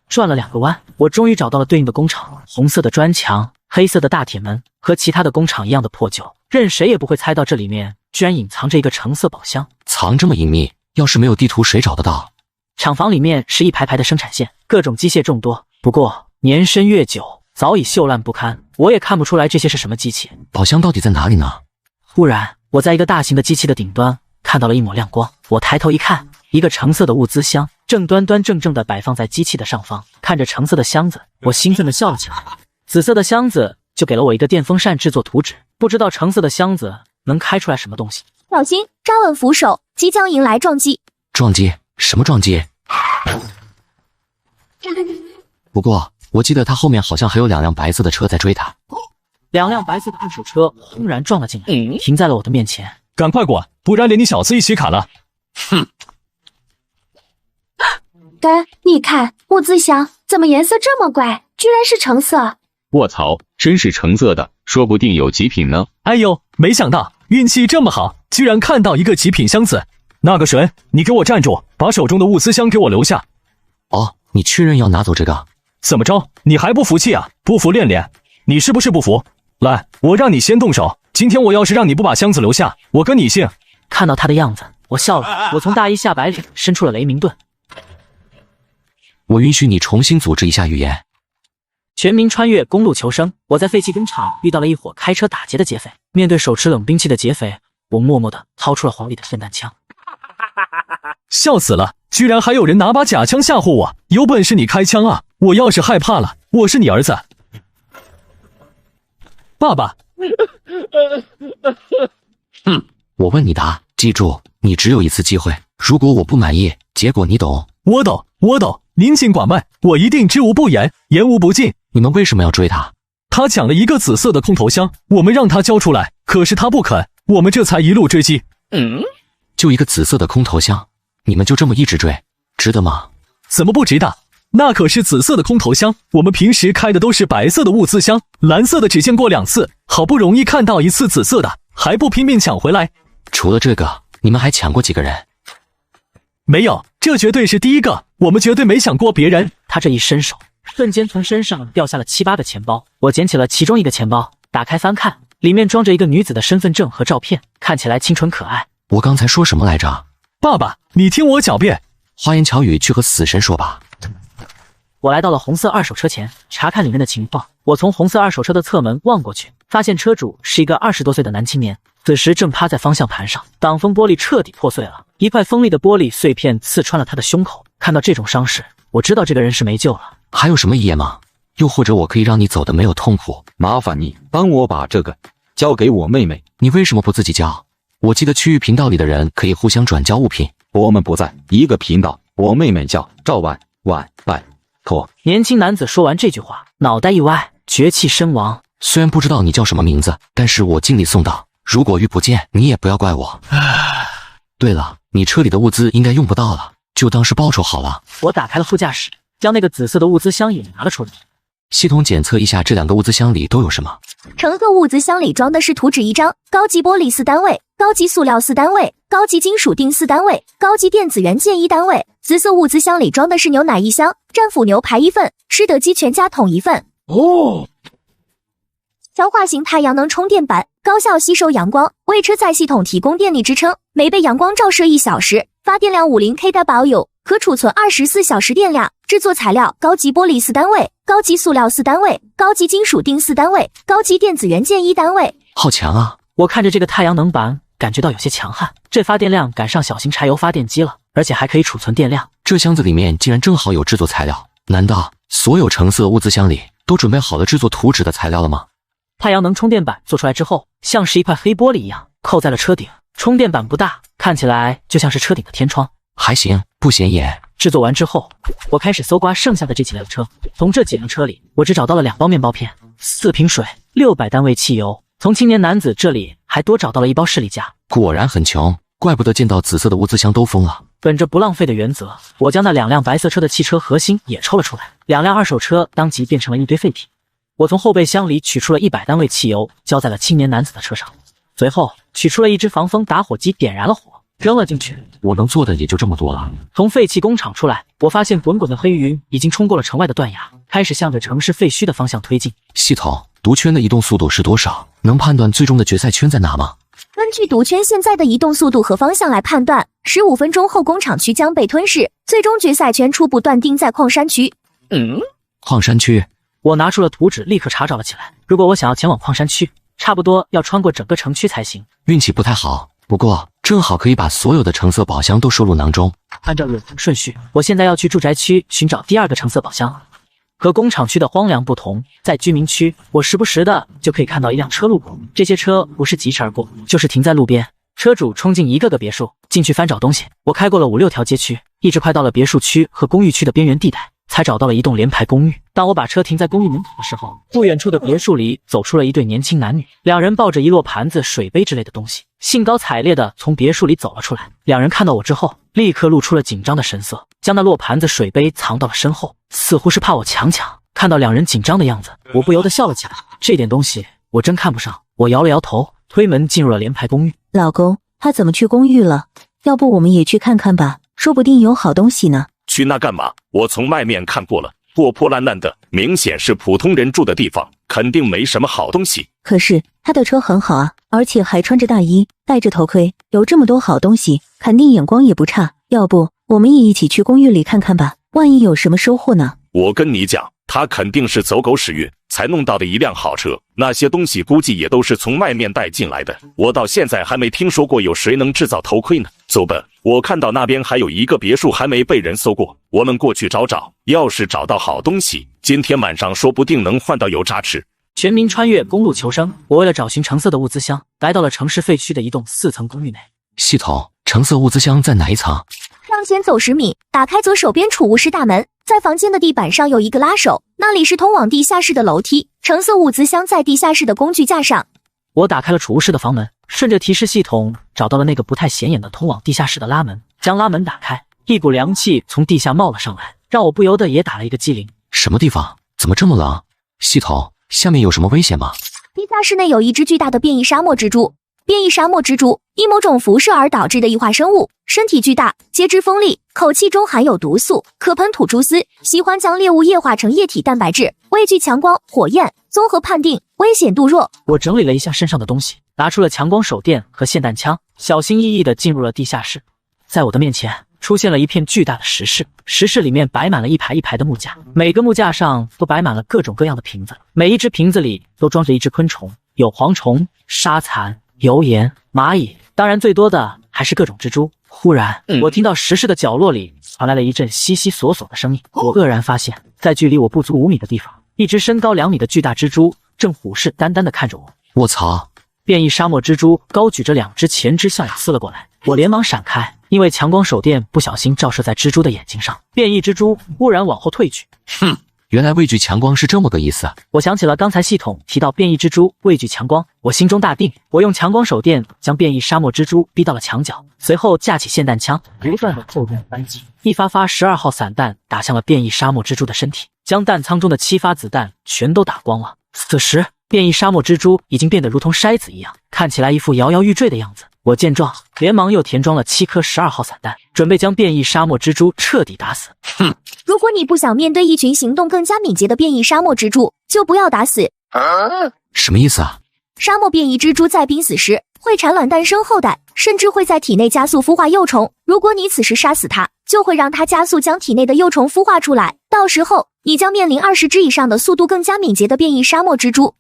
转了2个弯，我终于找到了对应的工厂。红色的砖墙，黑色的大铁门，和其他的工厂一样的破旧，任谁也不会猜到这里面居然隐藏着一个橙色宝箱。藏这么隐秘，要是没有地图谁找得到？厂房里面是一排排的生产线，各种机械众多，不过年深月久，早已锈烂不堪，我也看不出来这些是什么机器。宝箱到底在哪里呢？突然，我在一个大型的机器的顶端看到了一抹亮光。我抬头一看，一个橙色的物资箱正端端正正地摆放在机器的上方。看着橙色的箱子，我兴奋地笑了起来。紫色的箱子就给了我一个电风扇制作图纸，不知道橙色的箱子能开出来什么东西。小心，扎稳扶手，即将迎来撞击。撞击？什么撞击？不过我记得他后面好像还有2辆白色的车在追他。2辆白色的二手车轰然撞了进来，停在了我的面前。赶快滚，不然连你小子一起砍了！哼！你看物资箱怎么颜色这么怪，居然是橙色。卧槽，真是橙色的，说不定有极品呢。哎呦，没想到运气这么好，居然看到一个极品箱子。那个神，你给我站住，把手中的物资箱给我留下。哦，你确认要拿走这个？怎么着，你还不服气啊？不服练练，你是不是不服？来，我让你先动手。今天我要是让你不把箱子留下，我跟你姓。看到他的样子，我笑了。我从大衣下摆里伸出了雷明盾。我允许你重新组织一下语言。全民穿越公路求生。我在废弃工厂遇到了一伙开车打劫的劫匪，面对手持冷兵器的劫匪，我默默地掏出了怀里的霰弹枪。笑死了，居然还有人拿把假枪吓唬我，有本事你开枪啊！我要是害怕了，我是你儿子。爸爸。哼，我问你答，记住，你只有一次机会。如果我不满意，结果你懂。我懂，我懂。您尽管问，我一定知无不言，言无不尽。你们为什么要追他？他抢了一个紫色的空投箱，我们让他交出来，可是他不肯，我们这才一路追击。就一个紫色的空投箱，你们就这么一直追，值得吗？怎么不值得？那可是紫色的空投箱，我们平时开的都是白色的物资箱，蓝色的只见过2次，好不容易看到一次紫色的，还不拼命抢回来？除了这个，你们还抢过几个人？没有，这绝对是第一个，我们绝对没想过别人。他这一伸手，瞬间从身上掉下了7、8个钱包。我捡起了其中一个钱包，打开翻看，里面装着一个女子的身份证和照片，看起来清纯可爱。我刚才说什么来着？爸爸，你听我狡辩。花言巧语去和死神说吧。我来到了红色二手车前，查看里面的情况。我从红色二手车的侧门望过去，发现车主是一个20多岁的男青年，此时正趴在方向盘上，挡风玻璃彻底破碎了，一块锋利的玻璃碎片刺穿了他的胸口。看到这种伤势，我知道这个人是没救了。还有什么遗言吗？又或者我可以让你走的没有痛苦？麻烦你帮我把这个交给我妹妹。你为什么不自己交？我记得区域频道里的人可以互相转交物品。我们不在一个频道，我妹妹叫赵婉婉，拜托。年轻男子说完这句话，脑袋一歪，绝气身亡。虽然不知道你叫什么名字，但是我尽力送到。如果遇不见，你也不要怪我。对了，你车里的物资应该用不到了，就当是报酬好了。我打开了副驾驶，将那个紫色的物资箱也拿了出来。系统检测一下这2个物资箱里都有什么。橙色物资箱里装的是图纸1张，高级玻璃4单位，高级塑料4单位，高级金属锭4单位，高级电子元件1单位。紫色物资箱里装的是牛奶1箱，战斧牛排1份，施德基全家桶1份。强化型太阳能充电板，高效吸收阳光，为车载系统提供电力支撑，每被阳光照射1小时，发电量50 k 的保有，可储存24小时电量。制作材料：高级玻璃4单位，高级塑料4单位，高级金属锭4单位，高级电子元件1单位。好强啊！我看着这个太阳能板，感觉到有些强悍，这发电量赶上小型柴油发电机了，而且还可以储存电量。这箱子里面竟然正好有制作材料，难道所有橙色物资箱里都准备好了制作图纸的材料了吗？太阳能充电板做出来之后，像是一块黑玻璃一样扣在了车顶。充电板不大，看起来就像是车顶的天窗，还行，不显眼。制作完之后，我开始搜刮剩下的这几辆车。从这几辆车里，我只找到了2包面包片、4瓶水、600单位汽油。从青年男子这里还多找到了1包士力架。果然很穷，怪不得见到紫色的物资箱都疯了。本着不浪费的原则，我将那2辆白色车的汽车核心也抽了出来，2辆二手车当即变成了一堆废品。我从后备箱里取出了100单位汽油，浇在了青年男子的车上，随后取出了一只防风打火机，点燃了火，扔了进去。我能做的也就这么多了。从废弃工厂出来，我发现滚滚的黑云已经冲过了城外的断崖，开始向着城市废墟的方向推进。系统，毒圈的移动速度是多少？能判断最终的决赛圈在哪吗？根据毒圈现在的移动速度和方向来判断，15分钟后工厂区将被吞噬，最终决赛圈初步断定在矿山区。矿山区。我拿出了图纸，立刻查找了起来。如果我想要前往矿山区，差不多要穿过整个城区才行。运气不太好，不过正好可以把所有的橙色宝箱都收入囊中。按照远程顺序，我现在要去住宅区寻找第2个橙色宝箱。和工厂区的荒凉不同，在居民区，我时不时的就可以看到一辆车路过，这些车不是疾驰而过，就是停在路边。车主冲进一个个别墅，进去翻找东西。我开过了5、6条街区，一直快到了别墅区和公寓区的边缘地带，才找到了一栋联排公寓。当我把车停在公寓门口的时候，不远处的别墅里走出了一对年轻男女，两人抱着一摞盘子、水杯之类的东西，兴高采烈地从别墅里走了出来。两人看到我之后，立刻露出了紧张的神色，将那摞盘子、水杯藏到了身后，似乎是怕我强抢。看到两人紧张的样子，我不由得笑了起来。这点东西我真看不上。我摇了摇头，推门进入了联排公寓。老公，他怎么去公寓了？要不我们也去看看吧，说不定有好东西呢。去那干嘛？我从外面看过了，破破烂烂的，明显是普通人住的地方，肯定没什么好东西。可是他的车很好啊，而且还穿着大衣，戴着头盔，有这么多好东西，肯定眼光也不差。要不我们也一起去公寓里看看吧，万一有什么收获呢？我跟你讲，他肯定是走狗屎运才弄到的一辆好车，那些东西估计也都是从外面带进来的。我到现在还没听说过有谁能制造头盔呢。走吧，我看到那边还有一个别墅还没被人搜过，我们过去找找，要是找到好东西，今天晚上说不定能换到油渣吃。全民穿越公路求生，我为了找寻橙色的物资箱，来到了城市废墟的一栋4层公寓内。系统，橙色物资箱在哪一层？向前走10米，打开左手边储物室大门，在房间的地板上有一个拉手，那里是通往地下室的楼梯。橙色物资箱在地下室的工具架上。我打开了储物室的房门，顺着提示系统找到了那个不太显眼的通往地下室的拉门，将拉门打开，一股凉气从地下冒了上来，让我不由得也打了一个激灵。什么地方？怎么这么冷？系统，下面有什么危险吗？地下室内有一只巨大的变异沙漠蜘蛛。变异沙漠蜘蛛因某种辐射而导致的异化生物，身体巨大，节肢锋利，口气中含有毒素，可喷吐蛛丝，喜欢将猎物液化成液体蛋白质，畏惧强光、火焰。综合判定危险度弱。我整理了一下身上的东西，拿出了强光手电和霰弹枪，小心翼翼地进入了地下室。在我的面前出现了一片巨大的石室，石室里面摆满了一排一排的木架，每个木架上都摆满了各种各样的瓶子，每一只瓶子里都装着一只昆虫，有蝗虫、沙蚕、油盐、蚂蚁，当然最多的还是各种蜘蛛。忽然，我听到石室的角落里传来了一阵悉悉索索的声音。我愕然发现，在距离我不足5米的地方，一只身高2米的巨大蜘蛛正虎视眈眈地看着我。我操！变异沙漠蜘蛛高举着2只前肢向我刺了过来，我连忙闪开，因为强光手电不小心照射在蜘蛛的眼睛上，变异蜘蛛忽然往后退去。哼！原来畏惧强光是这么个意思。我想起了刚才系统提到变异蜘蛛畏惧强光，我心中大定，我用强光手电将变异沙漠蜘蛛逼到了墙角，随后架起霰弹枪，不断的扣动扳机，一发发12号散弹打向了变异沙漠蜘蛛的身体，将弹仓中的7发子弹全都打光了。此时，变异沙漠蜘蛛已经变得如同筛子一样，看起来一副摇摇欲坠的样子。我见状，连忙又填装了7颗12号散弹，准备将变异沙漠蜘蛛彻底打死。哼！如果你不想面对一群行动更加敏捷的变异沙漠蜘蛛，就不要打死。什么意思啊？沙漠变异蜘蛛在濒死时会产卵诞生后代，甚至会在体内加速孵化幼虫。如果你此时杀死它，就会让它加速将体内的幼虫孵化出来，到时候你将面临20只以上的速度更加敏捷的变异沙漠蜘蛛。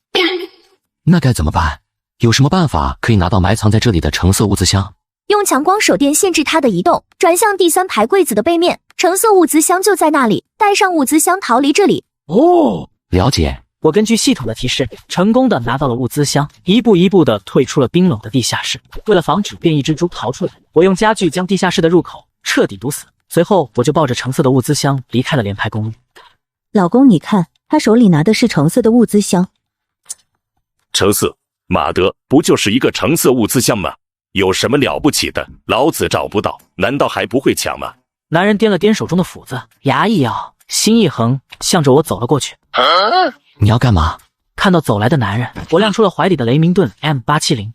那该怎么办？有什么办法可以拿到埋藏在这里的橙色物资箱？用强光手电限制它的移动，转向第3排柜子的背面，橙色物资箱就在那里，带上物资箱逃离这里。哦，了解。我根据系统的提示，成功的拿到了物资箱，一步一步的退出了冰冷的地下室。为了防止变异蜘蛛逃出来，我用家具将地下室的入口彻底堵死。随后，我就抱着橙色的物资箱离开了联排公寓。老公，你看，他手里拿的是橙色的物资箱。橙色？马德，不就是一个橙色物资箱吗？有什么了不起的？老子找不到，难道还不会抢吗？男人掂了掂手中的斧子，牙一咬，心一横，向着我走了过去。你要干嘛？看到走来的男人，我亮出了怀里的雷明顿 M870。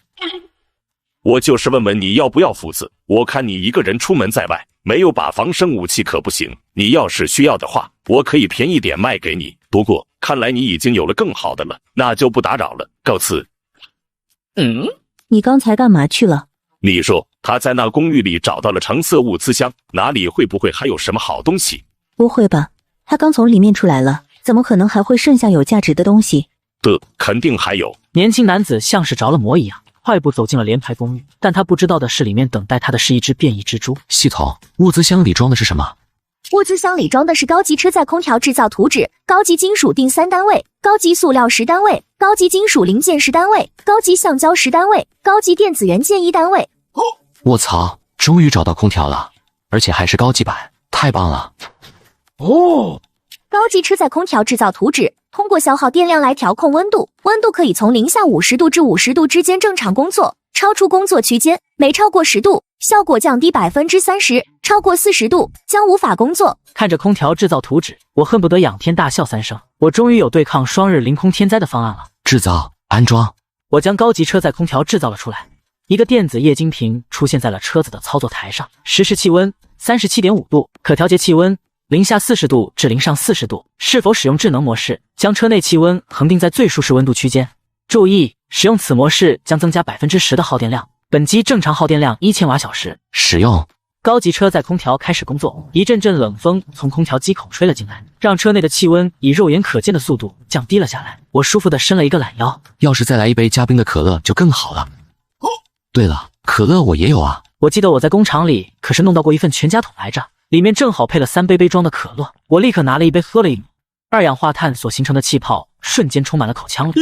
我就是问问你要不要斧子，我看你一个人出门在外，没有把防身武器可不行。你要是需要的话，我可以便宜点卖给你。不过看来你已经有了更好的了，那就不打扰了，告辞。你刚才干嘛去了？你说他在那公寓里找到了橙色物资箱，哪里会不会还有什么好东西？不会吧，他刚从里面出来了，怎么可能还会剩下有价值的东西？的，肯定还有。年轻男子像是着了魔一样，快步走进了联排公寓，但他不知道的是，里面等待他的是一只变异蜘蛛。系统，物资箱里装的是什么？物资箱里装的是高级车载空调制造图纸、高级金属锭3单位、高级塑料10单位、高级金属零件10单位、高级橡胶10单位、高级电子元件1单位。我操，终于找到空调了，而且还是高级版，太棒了！哦，高级车载空调制造图纸，通过消耗电量来调控温度，温度可以从零下50度至50度之间正常工作，超出工作区间，每超过10度，效果降低30%，超过40度将无法工作。看着空调制造图纸，我恨不得仰天大笑3声。我终于有对抗双日凌空天灾的方案了。制造、安装。我将高级车载空调制造了出来。一个电子液晶屏出现在了车子的操作台上，实时气温 37.5 度，可调节气温零下40度至零上40度，是否使用智能模式，将车内气温恒定在最舒适温度区间。注意，使用此模式将增加10%的耗电量，本机正常耗电量1000瓦小时。使用。高级车载空调开始工作，一阵阵冷风从空调机口吹了进来，让车内的气温以肉眼可见的速度降低了下来。我舒服地伸了一个懒腰，要是再来一杯加冰的可乐就更好了。对了，可乐我也有啊。我记得我在工厂里可是弄到过一份全家桶来着，里面正好配了3杯装的可乐。我立刻拿了一杯喝了一口，2氧化碳所形成的气泡瞬间充满了口腔里。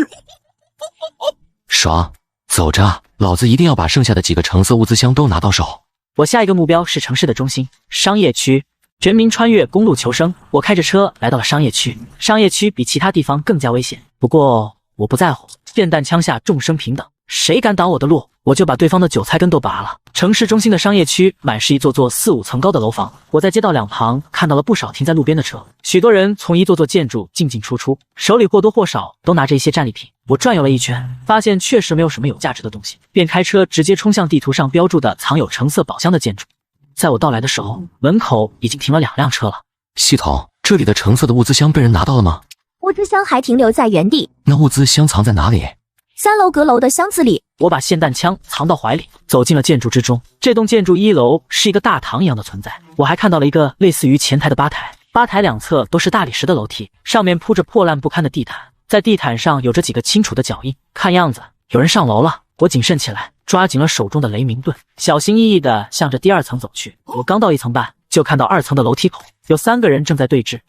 爽，走着，老子一定要把剩下的几个橙色物资箱都拿到手。我下一个目标是城市的中心商业区，全民穿越公路求生。我开着车来到了商业区，商业区比其他地方更加危险，不过我不在乎，霰弹枪下众生平等，谁敢挡我的路，我就把对方的韭菜根都拔了。城市中心的商业区满是一座座4、5层高的楼房，我在街道两旁看到了不少停在路边的车，许多人从一座座建筑进进出出，手里或多或少都拿着一些战利品。我转悠了一圈，发现确实没有什么有价值的东西，便开车直接冲向地图上标注的藏有橙色宝箱的建筑。在我到来的时候，门口已经停了2辆车了。系统，这里的橙色的物资箱被人拿到了吗？物资箱还停留在原地。那物资箱藏在哪里？3楼阁楼的箱子里。我把霰弹枪藏到怀里，走进了建筑之中。这栋建筑1楼是一个大堂一样的存在，我还看到了一个类似于前台的吧台，吧台两侧都是大理石的楼梯，上面铺着破烂不堪的地毯，在地毯上有着几个清楚的脚印，看样子有人上楼了。我谨慎起来，抓紧了手中的雷明盾，小心翼翼地向着第2层走去。我刚到1层半，就看到2层的楼梯口有3个人正在对峙。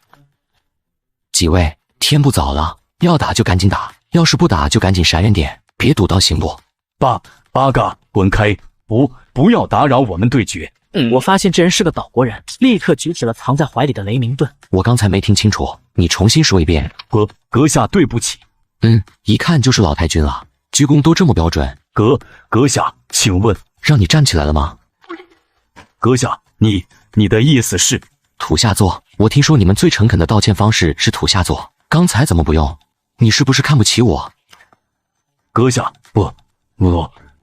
几位，天不早了，要打就赶紧打，要是不打就赶紧闪远点，别堵到行不？八嘎，滚开！不要打扰我们对决。我发现这人是个岛国人，立刻举起了藏在怀里的雷明盾。我刚才没听清楚，你重新说一遍。阁下对不起。一看就是老太君了，鞠躬都这么标准。阁下，请问让你站起来了吗？阁下，你的意思是土下座？我听说你们最诚恳的道歉方式是土下座，刚才怎么不用？你是不是看不起我？阁下，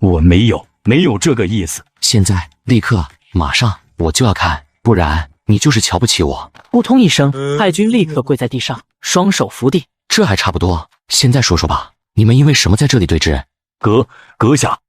我没有这个意思。现在，立刻，马上，我就要看，不然你就是瞧不起我。扑通一声，太君立刻跪在地上，双手扶地。这还差不多。现在说说吧，你们因为什么在这里对峙？阁下，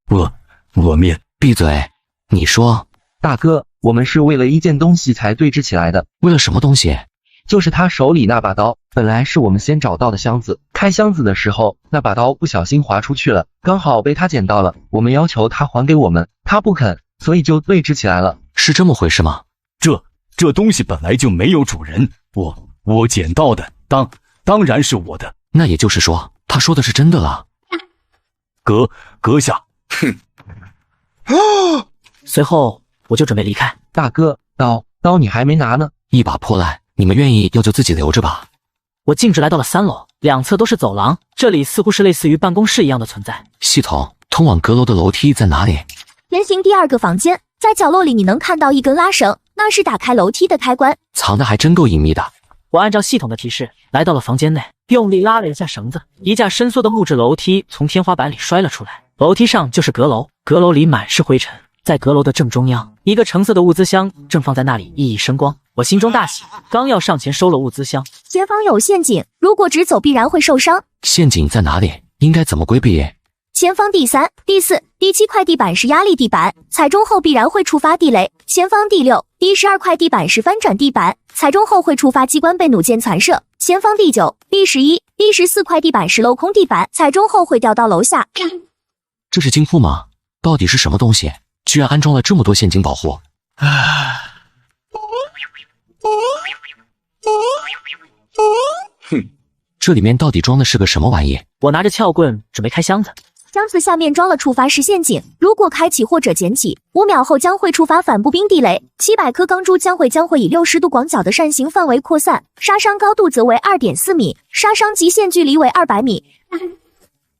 我面闭嘴。你说。大哥，我们是为了一件东西才对峙起来的。为了什么东西？就是他手里那把刀，本来是我们先找到的箱子，开箱子的时候，那把刀不小心滑出去了，刚好被他捡到了，我们要求他还给我们，他不肯，所以就对峙起来了。是这么回事吗？这东西本来就没有主人，我捡到的，当然是我的。那也就是说，他说的是真的了。阁下，哼！随后我就准备离开。大哥，刀你还没拿呢。一把破烂，你们愿意要就自己留着吧。我径直来到了3楼，两侧都是走廊，这里似乎是类似于办公室一样的存在。系统，通往阁楼的楼梯在哪里？人行第2个房间，在角落里你能看到一根拉绳，那是打开楼梯的开关。藏得还真够隐秘的。我按照系统的提示来到了房间内，用力拉了一下绳子，一架伸缩的木质楼梯从天花板里摔了出来。楼梯上就是阁楼，阁楼里满是灰尘。在阁楼的正中央，一个橙色的物资箱正放在那里，熠熠生光。我心中大喜，刚要上前收了物资箱。前方有陷阱，如果直走必然会受伤。陷阱在哪里？应该怎么规避？前方第3、第4、第7块地板是压力地板，踩中后必然会触发地雷。前方第6、第12块地板是翻转地板，踩中后会触发机关被弩箭残射。前方第9、第11、114块地板是镂空地板，踩中后会掉到楼下。这是金库吗？到底是什么东西？居然安装了这么多陷阱保护！哼，这里面到底装的是个什么玩意？我拿着撬棍准备开箱子。箱子下面装了触发式陷阱，如果开启或者捡起，5秒后将会触发反步兵地雷，700颗钢珠将会以60度广角的扇形范围扩散，杀伤高度则为2.4米，杀伤极限距离为200米。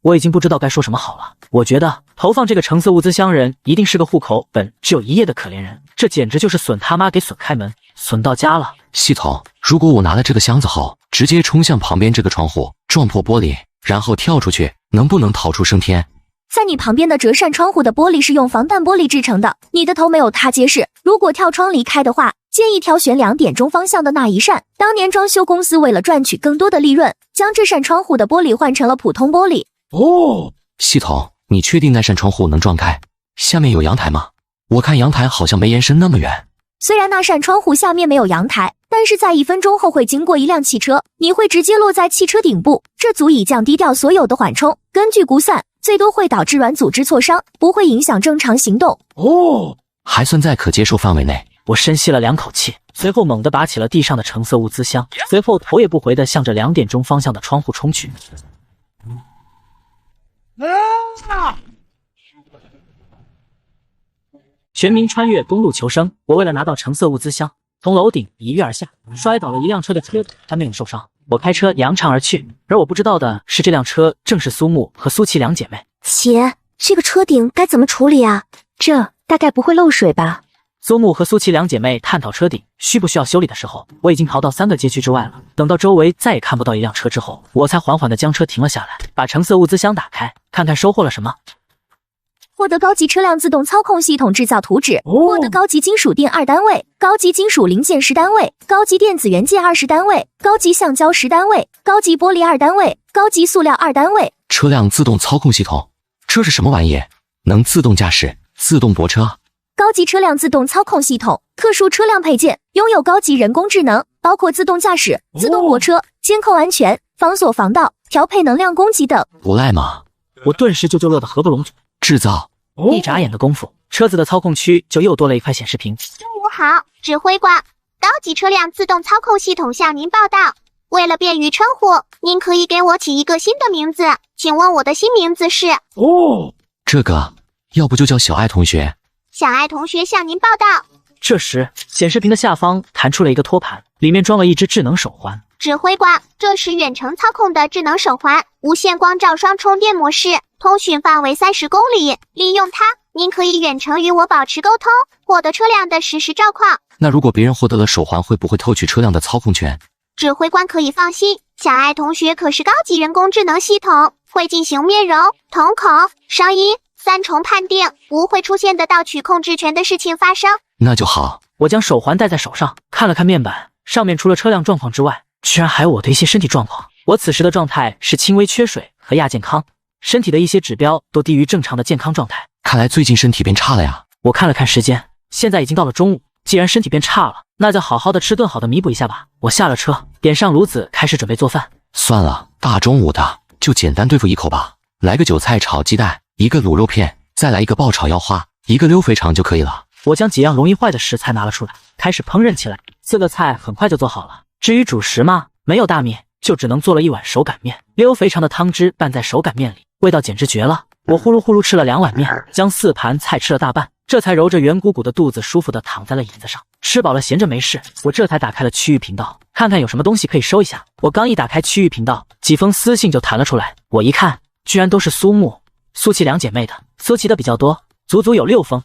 我已经不知道该说什么好了。我觉得投放这个橙色物资箱人一定是个户口本只有1页的可怜人，这简直就是损他妈给损开门，损到家了。系统，如果我拿了这个箱子后，直接冲向旁边这个窗户，撞破玻璃，然后跳出去，能不能逃出升天？在你旁边的折扇窗户的玻璃是用防弹玻璃制成的，你的头没有它结实。如果跳窗离开的话，建议挑选2点钟方向的那一扇。当年装修公司为了赚取更多的利润，将这扇窗户的玻璃换成了普通玻璃。哦，系统，你确定那扇窗户能撞开？下面有阳台吗？我看阳台好像没延伸那么远。虽然那扇窗户下面没有阳台，但是在1分钟后会经过一辆汽车，你会直接落在汽车顶部，这足以降低掉所有的缓冲。根据估算，最多会导致软组织挫伤，不会影响正常行动。哦，还算在可接受范围内。我深吸了2口气，随后猛地拔起了地上的橙色物资箱，随后头也不回地向着2点钟方向的窗户冲去。全民穿越公路求生，我为了拿到橙色物资箱，从楼顶一跃而下，摔倒了一辆车的车，但没有受伤。我开车扬长而去，而我不知道的是，这辆车正是苏木和苏琪2姐妹。姐，这个车顶该怎么处理啊？这大概不会漏水吧？苏木和苏琪2姐妹探讨车顶需不需要修理的时候，我已经逃到3个街区之外了。等到周围再也看不到一辆车之后，我才缓缓地将车停了下来，把橙色物资箱打开，看看收获了什么。获得高级车辆自动操控系统制造图纸，获得高级金属锭2单位，高级金属零件10单位，高级电子元件20单位，高级橡胶10单位，高级玻璃2单位，高级塑料2单位。车辆自动操控系统，这是什么玩意？能自动驾驶、自动泊车？高级车辆自动操控系统，特殊车辆配件，拥有高级人工智能，包括自动驾驶、自动泊车、监控安全、防锁防盗、调配能量供给等。不赖嘛！我顿时就乐得合不拢嘴。制造。一眨眼的功夫，车子的操控区就又多了一块显示屏。中午好，指挥官，高级车辆自动操控系统向您报道。为了便于称呼，您可以给我起一个新的名字。请问我的新名字是？这个要不就叫小爱同学。小爱同学向您报道。这时，显示屏的下方弹出了一个托盘，里面装了一只智能手环。指挥官，这是远程操控的智能手环，无线光照双充电模式，通讯范围30公里。利用它，您可以远程与我保持沟通，获得车辆的实时状况。那如果别人获得了手环，会不会偷取车辆的操控权？指挥官可以放心，小爱同学可是高级人工智能系统，会进行面容、瞳孔、声音3重判定，不会出现的盗取控制权的事情发生。那就好。我将手环戴在手上，看了看面板，上面除了车辆状况之外，居然还有我的一些身体状况。我此时的状态是轻微缺水和亚健康，身体的一些指标都低于正常的健康状态。看来最近身体变差了呀。我看了看时间，现在已经到了中午。既然身体变差了，那就好好的吃顿好的弥补一下吧。我下了车，点上炉子，开始准备做饭。算了，大中午的就简单对付一口吧，来个韭菜炒鸡蛋，一个卤肉片，再来一个爆炒腰花，一个溜肥肠就可以了。我将几样容易坏的食材拿了出来，开始烹饪起来。4个菜很快就做好了。至于主食嘛，没有大面，就只能做了1碗手擀面，溜肥肠的汤汁拌在手擀面里，味道简直绝了。我呼噜呼噜吃了2碗面，将4盘菜吃了大半，这才揉着圆鼓鼓的肚子舒服地躺在了椅子上。吃饱了闲着没事，我这才打开了区域频道，看看有什么东西可以收一下。我刚一打开区域频道，几封私信就弹了出来。我一看，居然都是苏木、苏琪2姐妹的，苏琪的比较多，足足有6封。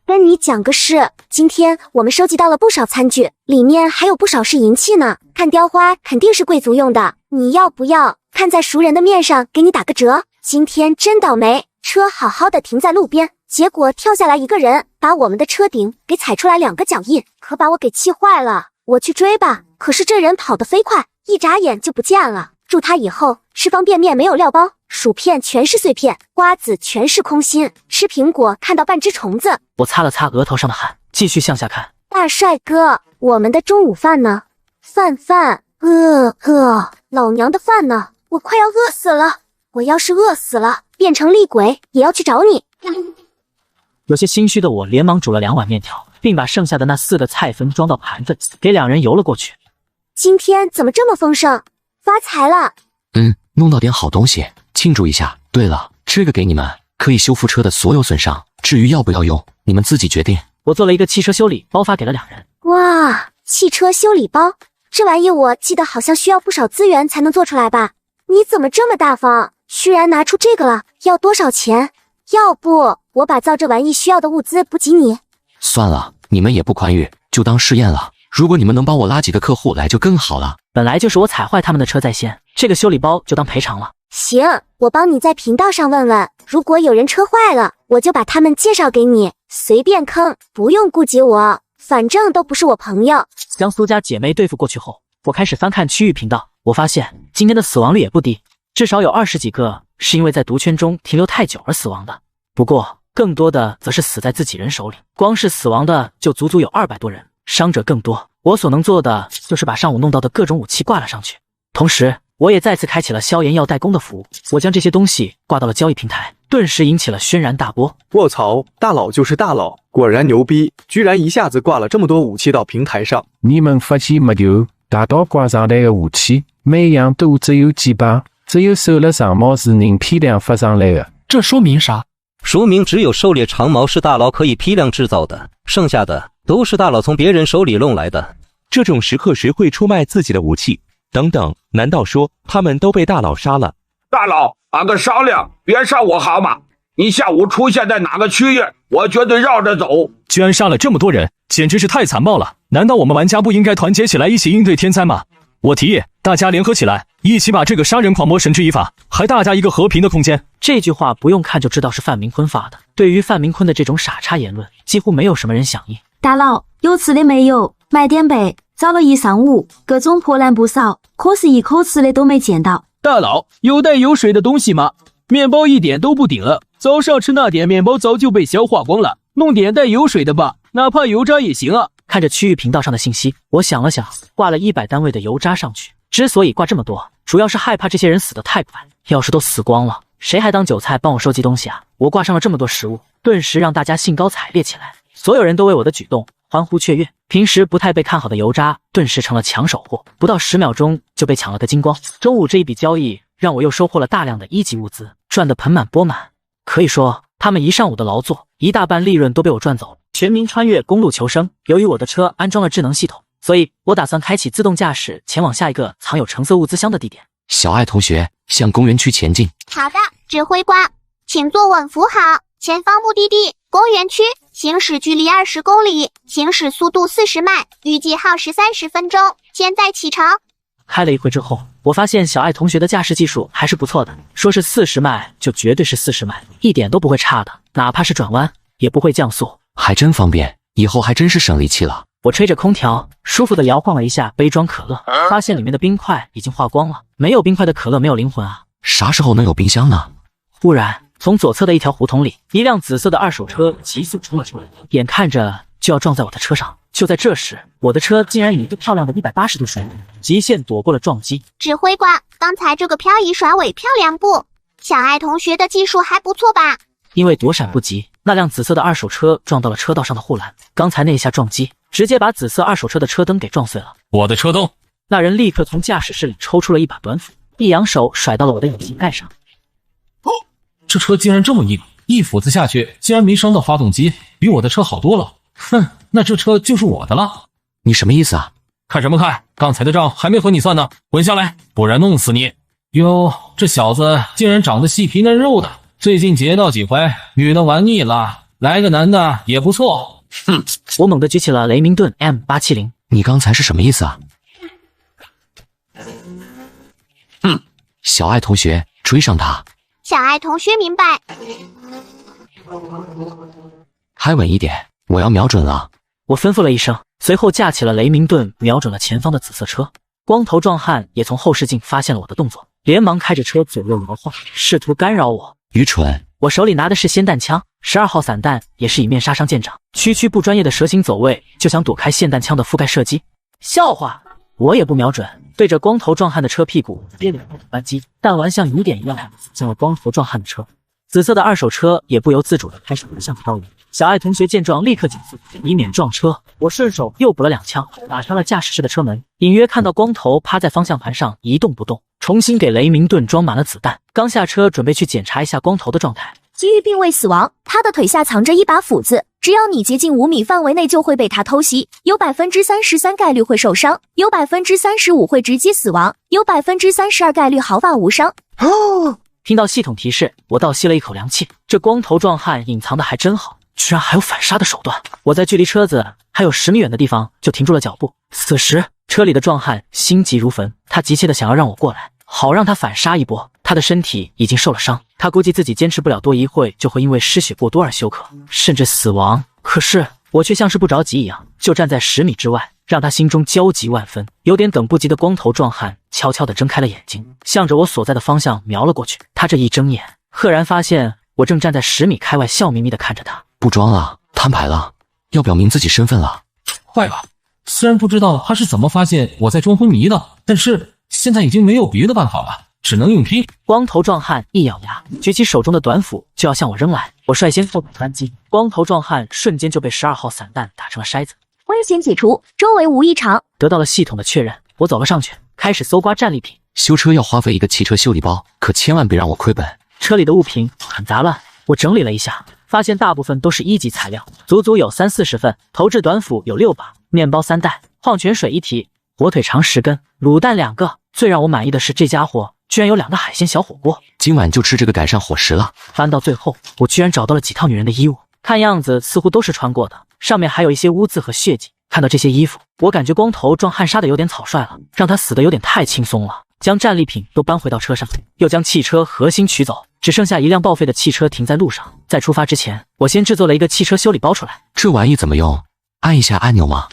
跟你讲个事，今天我们收集到了不少餐具，里面还有不少是银器呢。看雕花肯定是贵族用的，你要不要看在熟人的面上给你打个折？今天真倒霉，车好好的停在路边，结果跳下来一个人，把我们的车顶给踩出来2个脚印，可把我给气坏了。我去追吧，可是这人跑得飞快，一眨眼就不见了。祝他以后吃方便面没有料包，薯片全是碎片，瓜子全是空心，吃苹果看到半只虫子。我擦了擦额头上的汗，继续向下看。大帅哥，我们的中午饭呢？饭，老娘的饭呢？我快要饿死了！我要是饿死了，变成厉鬼也要去找你。有些心虚的我连忙煮了2碗面条，并把剩下的那4个菜分装到盘子，给2人游了过去。今天怎么这么丰盛？发财了！弄到点好东西庆祝一下。对了，这个给你们，可以修复车的所有损伤，至于要不要用，你们自己决定。我做了一个汽车修理包发给了2人。哇，汽车修理包，这玩意我记得好像需要不少资源才能做出来吧？你怎么这么大方，居然拿出这个了？要多少钱？要不我把造这玩意需要的物资补给你。算了，你们也不宽裕，就当试验了。如果你们能帮我拉几个客户来就更好了。本来就是我踩坏他们的车在先，这个修理包就当赔偿了。行，我帮你在频道上问问，如果有人车坏了，我就把他们介绍给你，随便坑，不用顾及我，反正都不是我朋友。将苏家姐妹对付过去后，我开始翻看区域频道，我发现今天的死亡率也不低，至少有20几个是因为在毒圈中停留太久而死亡的。不过更多的则是死在自己人手里，光是死亡的就足足有200多人，伤者更多。我所能做的就是把上午弄到的各种武器挂了上去，同时我也再次开启了消炎药代工的服务。我将这些东西挂到了交易平台，顿时引起了轩然大波。卧槽，大佬就是大佬，果然牛逼，居然一下子挂了这么多武器到平台上。你们发现没有，大刀挂上来的武器每样都只有几把，只有受了长毛是人批量发上来的。这说明啥？说明只有狩猎长矛是大佬可以批量制造的，剩下的都是大佬从别人手里弄来的。这种时刻谁会出卖自己的武器？等等，难道说他们都被大佬杀了？大佬，俺个商量，别杀我好吗？你下午出现在哪个区域，我绝对绕着走。居然杀了这么多人，简直是太残暴了！难道我们玩家不应该团结起来一起应对天灾吗？我提议大家联合起来，一起把这个杀人狂魔绳之以法，还大家一个和平的空间。这句话不用看就知道是范明坤发的。对于范明坤的这种傻叉言论，几乎没有什么人响应。大佬，有吃的没有？买点呗！找了一上午，各种破烂不少，可是一口吃的都没见到。大佬，有带有水的东西吗？面包一点都不顶了，早上吃那点面包早就被消化光了，弄点带有水的吧，哪怕油渣也行啊。看着区域频道上的信息，我想了想，挂了100单位的油渣上去。之所以挂这么多，主要是害怕这些人死得太快，要是都死光了，谁还当韭菜帮我收集东西啊？我挂上了这么多食物，顿时让大家兴高采烈起来，所有人都为我的举动欢呼雀跃。平时不太被看好的油渣，顿时成了抢手货，不到10秒钟就被抢了个精光。中午这一笔交易让我又收获了大量的1级物资，赚得盆满钵满。可以说，他们一上午的劳作，一大半利润都被我赚走了。全民穿越公路求生，由于我的车安装了智能系统，所以我打算开启自动驾驶，前往下一个藏有橙色物资箱的地点。小爱同学向公园区前进。好的，指挥官，请坐稳扶好。前方目的地公园区，行驶距离20公里，行驶速度40迈，预计耗时30分钟。现在启程。开了一会之后，我发现小爱同学的驾驶技术还是不错的，说是40迈就绝对是40迈，一点都不会差的，哪怕是转弯也不会降速，还真方便，以后还真是省力气了。我吹着空调，舒服的摇晃了一下杯装可乐，发现里面的冰块已经化光了。没有冰块的可乐没有灵魂啊！啥时候能有冰箱呢？忽然，从左侧的一条胡同里，一辆紫色的2手车急速冲了出来，眼看着就要撞在我的车上。就在这时，我的车竟然以一个漂亮的180度旋，极限躲过了撞击。指挥官，刚才这个漂移甩尾漂亮不？小爱同学的技术还不错吧？因为躲闪不及，那辆紫色的2手车撞到了车道上的护栏。刚才那一下撞击，直接把紫色2手车的车灯给撞碎了。我的车灯！那人立刻从驾驶室里抽出了一把短斧，一扬手甩到了我的引擎盖上。这车竟然这么硬，一斧子下去竟然没伤到发动机，比我的车好多了。哼，那这车就是我的了。你什么意思啊？看什么看？刚才的账还没和你算呢，滚下来，不然弄死你！哟，这小子竟然长得细皮嫩肉的，最近劫到几回，女的玩腻了，来个男的也不错。哼！我猛地举起了雷明顿 M870。你刚才是什么意思啊？小爱同学，追上他！小爱同学明白。开稳一点，我要瞄准了。我吩咐了一声，随后架起了雷明顿，瞄准了前方的紫色车。光头壮汉也从后视镜发现了我的动作，连忙开着车左右摇晃，试图干扰我。愚蠢！我手里拿的是霰弹枪，12号散弹也是一面杀伤舰长，区区不专业的蛇形走位就想躲开霰弹枪的覆盖射击，笑话！我也不瞄准，对着光头壮汉的车屁股憋脸扳机，弹丸像雨点一样进了光头壮汉的车。紫色的二手车也不由自主地开始向向漂移。小爱同学见状立刻减速，以免撞车。我顺手又补了2枪，打穿了驾驶室的车门，隐约看到光头趴在方向盘上一动不动。重新给雷明顿装满了子弹，刚下车准备去检查一下光头的状态。机遇并未死亡，他的腿下藏着一把斧子，只要你接近5米范围内就会被他偷袭，有33%概率会受伤，有35%会直接死亡，有32%概率毫发无伤。哦，听到系统提示，我倒吸了一口凉气。这光头壮汉隐藏的还真好，居然还有反杀的手段。我在距离车子还有10米远的地方就停住了脚步。此时车里的壮汉心急如焚，他急切的想要让我过来，好让他反杀一波。他的身体已经受了伤，他估计自己坚持不了多一会就会因为失血过多而休克，甚至死亡。可是我却像是不着急一样，就站在10米之外，让他心中焦急万分。有点等不及的光头壮汉悄悄地睁开了眼睛，向着我所在的方向瞄了过去。他这一睁眼，赫然发现我正站在10米开外，笑眯眯地看着他。不装了，摊牌了，要表明自己身份了。坏了，虽然不知道他是怎么发现我在装昏迷的，但是现在已经没有别的办法了，只能硬拼。光头壮汉一咬牙，举起手中的短斧就要向我扔来，我率先后腿扳机，光头壮汉瞬间就被12号散弹打成了筛子。危险解除，周围无异常。得到了系统的确认，我走了上去，开始搜刮战利品。修车要花费一个汽车修理包，可千万别让我亏本。车里的物品很杂乱，我整理了一下，发现大部分都是1级材料，足足有30-40份。投掷短斧有6把，面包3袋，矿泉水1提，火腿肠10根，卤蛋2个。最让我满意的是这家伙居然有2个海鲜小火锅，今晚就吃这个改善伙食了。翻到最后，我居然找到了几套女人的衣物，看样子似乎都是穿过的，上面还有一些污渍和血迹。看到这些衣服，我感觉光头壮汉杀的有点草率了，让他死的有点太轻松了。将战利品都搬回到车上，又将汽车核心取走，只剩下一辆报废的汽车停在路上。在出发之前，我先制作了一个汽车修理包出来。这玩意怎么用？按一下按钮吗？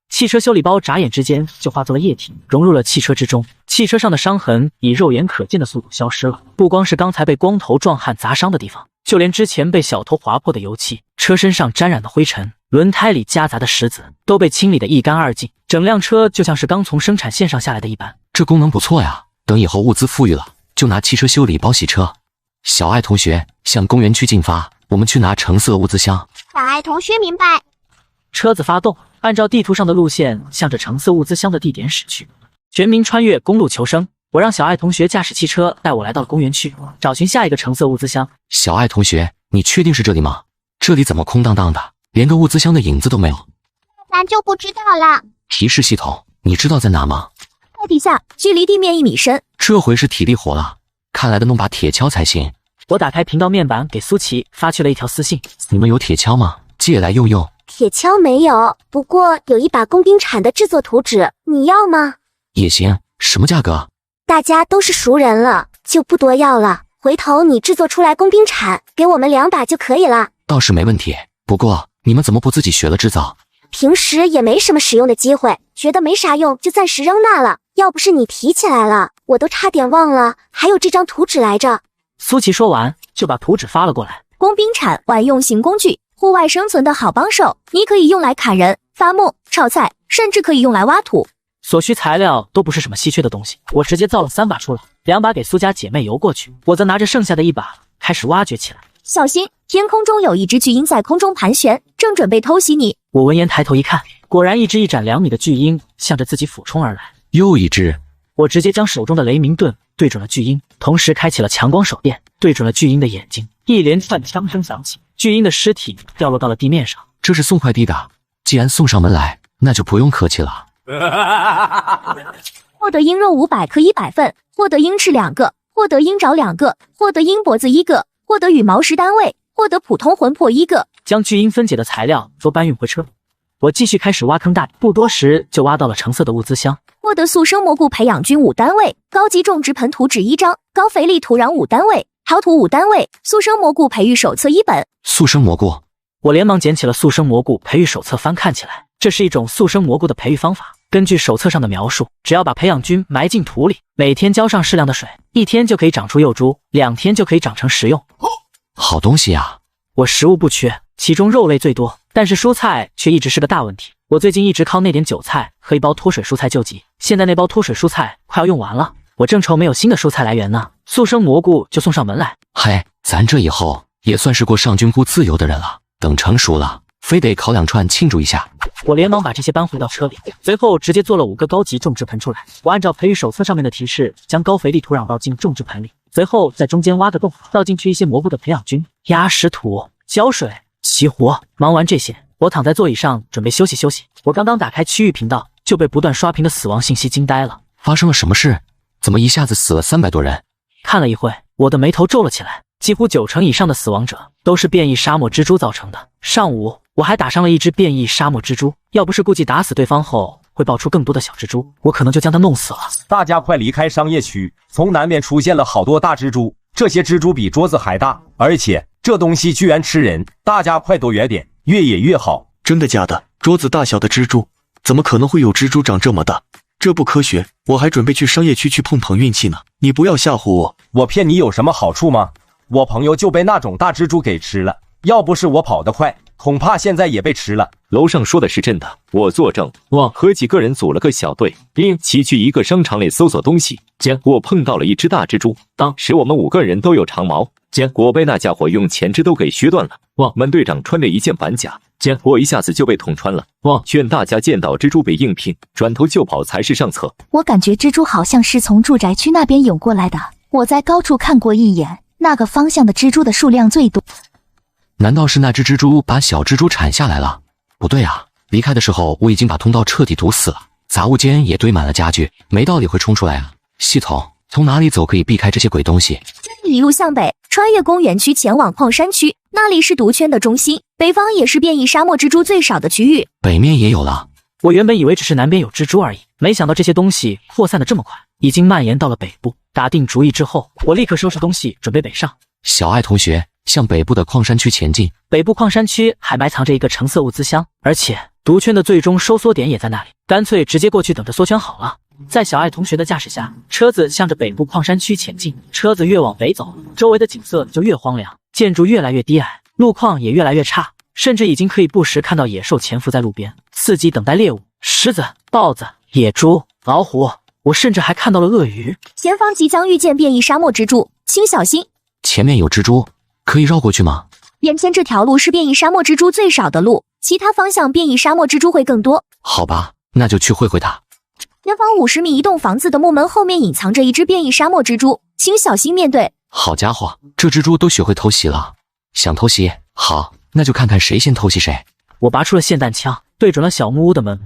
汽车修理包眨眼之间就化作了液体，融入了汽车之中。汽车上的伤痕以肉眼可见的速度消失了，不光是刚才被光头壮汉砸伤的地方，就连之前被小偷划破的油漆、车身上沾染的灰尘、轮胎里夹杂的石子都被清理得一干二净。整辆车就像是刚从生产线上下来的一般。这功能不错呀，等以后物资富裕了，就拿汽车修理包洗车。小爱同学向公园区进发，我们去拿橙色物资箱。小爱同学明白。车子发动，按照地图上的路线向着橙色物资箱的地点驶去。全民穿越公路求生，我让小爱同学驾驶汽车带我来到了公园区，找寻下一个橙色物资箱。小爱同学，你确定是这里吗？这里怎么空荡荡的，连个物资箱的影子都没有？咱就不知道了。提示系统，你知道在哪吗？在地下，距离地面1米深。这回是体力活了，看来得弄把铁锹才行。我打开频道面板，给苏琪发去了一条私信：你们有铁锹吗？借来用用。铁锹没有，不过有一把工兵铲的制作图纸，你要吗？也行，什么价格？大家都是熟人了，就不多要了。回头你制作出来工兵铲，给我们2把就可以了。倒是没问题，不过你们怎么不自己学了制造？平时也没什么使用的机会，觉得没啥用就暂时扔那了。要不是你提起来了，我都差点忘了还有这张图纸来着。苏琪说完就把图纸发了过来。工兵铲，万用型工具，户外生存的好帮手。你可以用来砍人、伐木、炒菜，甚至可以用来挖土。所需材料都不是什么稀缺的东西，我直接造了3把出来，2把给苏家姐妹邮过去，我则拿着剩下的1把开始挖掘起来。小心，天空中有一只巨鹰在空中盘旋，正准备偷袭你。我闻言抬头一看，果然一只一展2米的巨鹰向着自己俯冲而来。又一只！我直接将手中的雷明盾对准了巨鹰，同时开启了强光手电，对准了巨鹰的眼睛。一连串枪声响起，巨鹰的尸体掉落到了地面上。这是送快递的，既然送上门来，那就不用客气了。获得鹰肉500克100份，获得鹰翅2个，获得鹰爪2个，获得鹰脖子1个，获得羽毛10单位，获得普通魂魄1个。将巨鹰分解的材料都搬运回车，我继续开始挖坑大，不多时就挖到了橙色的物资箱。获得速生蘑菇培养菌5单位，高级种植盆图纸1张，高肥力土壤5单位，陶土5单位，速生蘑菇培育手册1本。速生蘑菇，我连忙捡起了速生蘑菇培育手册翻看起来。这是一种速生蘑菇的培育方法，根据手册上的描述，只要把培养菌埋进土里，每天浇上适量的水，1天就可以长出幼株，2天就可以长成食用。好东西啊！我食物不缺，其中肉类最多，但是蔬菜却一直是个大问题。我最近一直靠那点韭菜和1包脱水蔬菜救急，现在那包脱水蔬菜快要用完了，我正愁没有新的蔬菜来源呢，速生蘑菇就送上门来。嗨，咱这以后也算是过上军部自由的人了，等成熟了，非得烤2串庆祝一下。我连忙把这些搬回到车里，随后直接做了5个高级种植盆出来。我按照培育手册上面的提示，将高肥力土壤倒进种植盆里，随后在中间挖个洞，倒进去一些蘑菇的培养菌，压实土，浇水，起火。忙完这些，我躺在座椅上准备休息休息。我刚刚打开区域频道，就被不断刷屏的死亡信息惊呆了。发生了什么事？怎么一下子死了300多人？看了一会，我的眉头皱了起来。几乎90%以上的死亡者都是变异沙漠蜘蛛造成的。上午我还打伤了一只变异沙漠蜘蛛，要不是估计打死对方后会爆出更多的小蜘蛛，我可能就将它弄死了。大家快离开商业区，从南面出现了好多大蜘蛛，这些蜘蛛比桌子还大，而且这东西居然吃人，大家快躲远点，越野越好。真的假的？桌子大小的蜘蛛，怎么可能会有蜘蛛长这么大？这不科学，我还准备去商业区去碰碰运气呢。你不要吓唬我。我骗你有什么好处吗？我朋友就被那种大蜘蛛给吃了，要不是我跑得快，恐怕现在也被吃了。楼上说的是真的，我作证。我和几个人组了个小队，一起去一个商场里搜索东西，结果碰到了一只大蜘蛛。当时我们5个人都有长矛，结果被那家伙用前肢都给削断了。我们队长穿着一件板甲，结果一下子就被捅穿了。我劝大家见到蜘蛛被硬拼，转头就跑才是上策。我感觉蜘蛛好像是从住宅区那边涌过来的，我在高处看过一眼，那个方向的蜘蛛的数量最多。难道是那只蜘蛛把小蜘蛛铲下来了？不对啊，离开的时候我已经把通道彻底堵死了，杂物间也堆满了家具，没道理会冲出来啊。系统，从哪里走可以避开这些鬼东西？一路向北，穿越公园区前往矿山区，那里是毒圈的中心，北方也是变异沙漠蜘蛛最少的区域。北面也有了。我原本以为只是南边有蜘蛛而已，没想到这些东西扩散的这么快，已经蔓延到了北部。打定主意之后，我立刻收拾东西准备北上。小爱同学，向北部的矿山区前进。北部矿山区还埋藏着一个橙色物资箱，而且毒圈的最终收缩点也在那里，干脆直接过去等着缩圈好了。在小爱同学的驾驶下，车子向着北部矿山区前进。车子越往北走，周围的景色就越荒凉，建筑越来越低矮，路况也越来越差，甚至已经可以不时看到野兽潜伏在路边，伺机等待猎物。狮子、豹子、野猪、老虎，我甚至还看到了鳄鱼。前方即将遇见变异沙漠蜘蛛，请小心。前面有蜘蛛，可以绕过去吗？眼前这条路是变异沙漠蜘蛛最少的路，其他方向变异沙漠蜘蛛会更多。好吧，那就去会会它。前方50米，一栋房子的木门后面隐藏着一只变异沙漠蜘蛛，请小心面对。好家伙，这蜘蛛都学会偷袭了。想偷袭？好，那就看看谁先偷袭谁。我拔出了霰弹枪，对准了小木屋的门。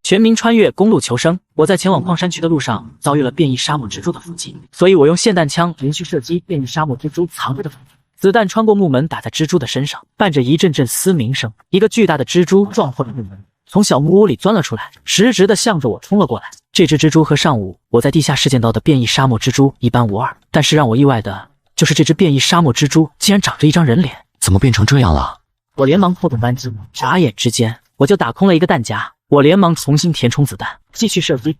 全民穿越公路求生，我在前往矿山区的路上遭遇了变异沙漠蜘蛛的伏击，所以我用霰弹枪连续射击变异沙漠蜘蛛藏着的房子。子弹穿过木门打在蜘蛛的身上，伴着一阵阵嘶鸣声，一个巨大的蜘蛛撞破了木门，从小木屋里钻了出来，直直的向着我冲了过来。这只蜘蛛和上午我在地下室见到的变异沙漠蜘蛛一般无二，但是让我意外的就是这只变异沙漠蜘蛛竟然长着一张人脸。怎么变成这样了？我连忙扣动扳机，眨眼之间我就打空了一个弹夹。我连忙重新填充子弹，继续射击。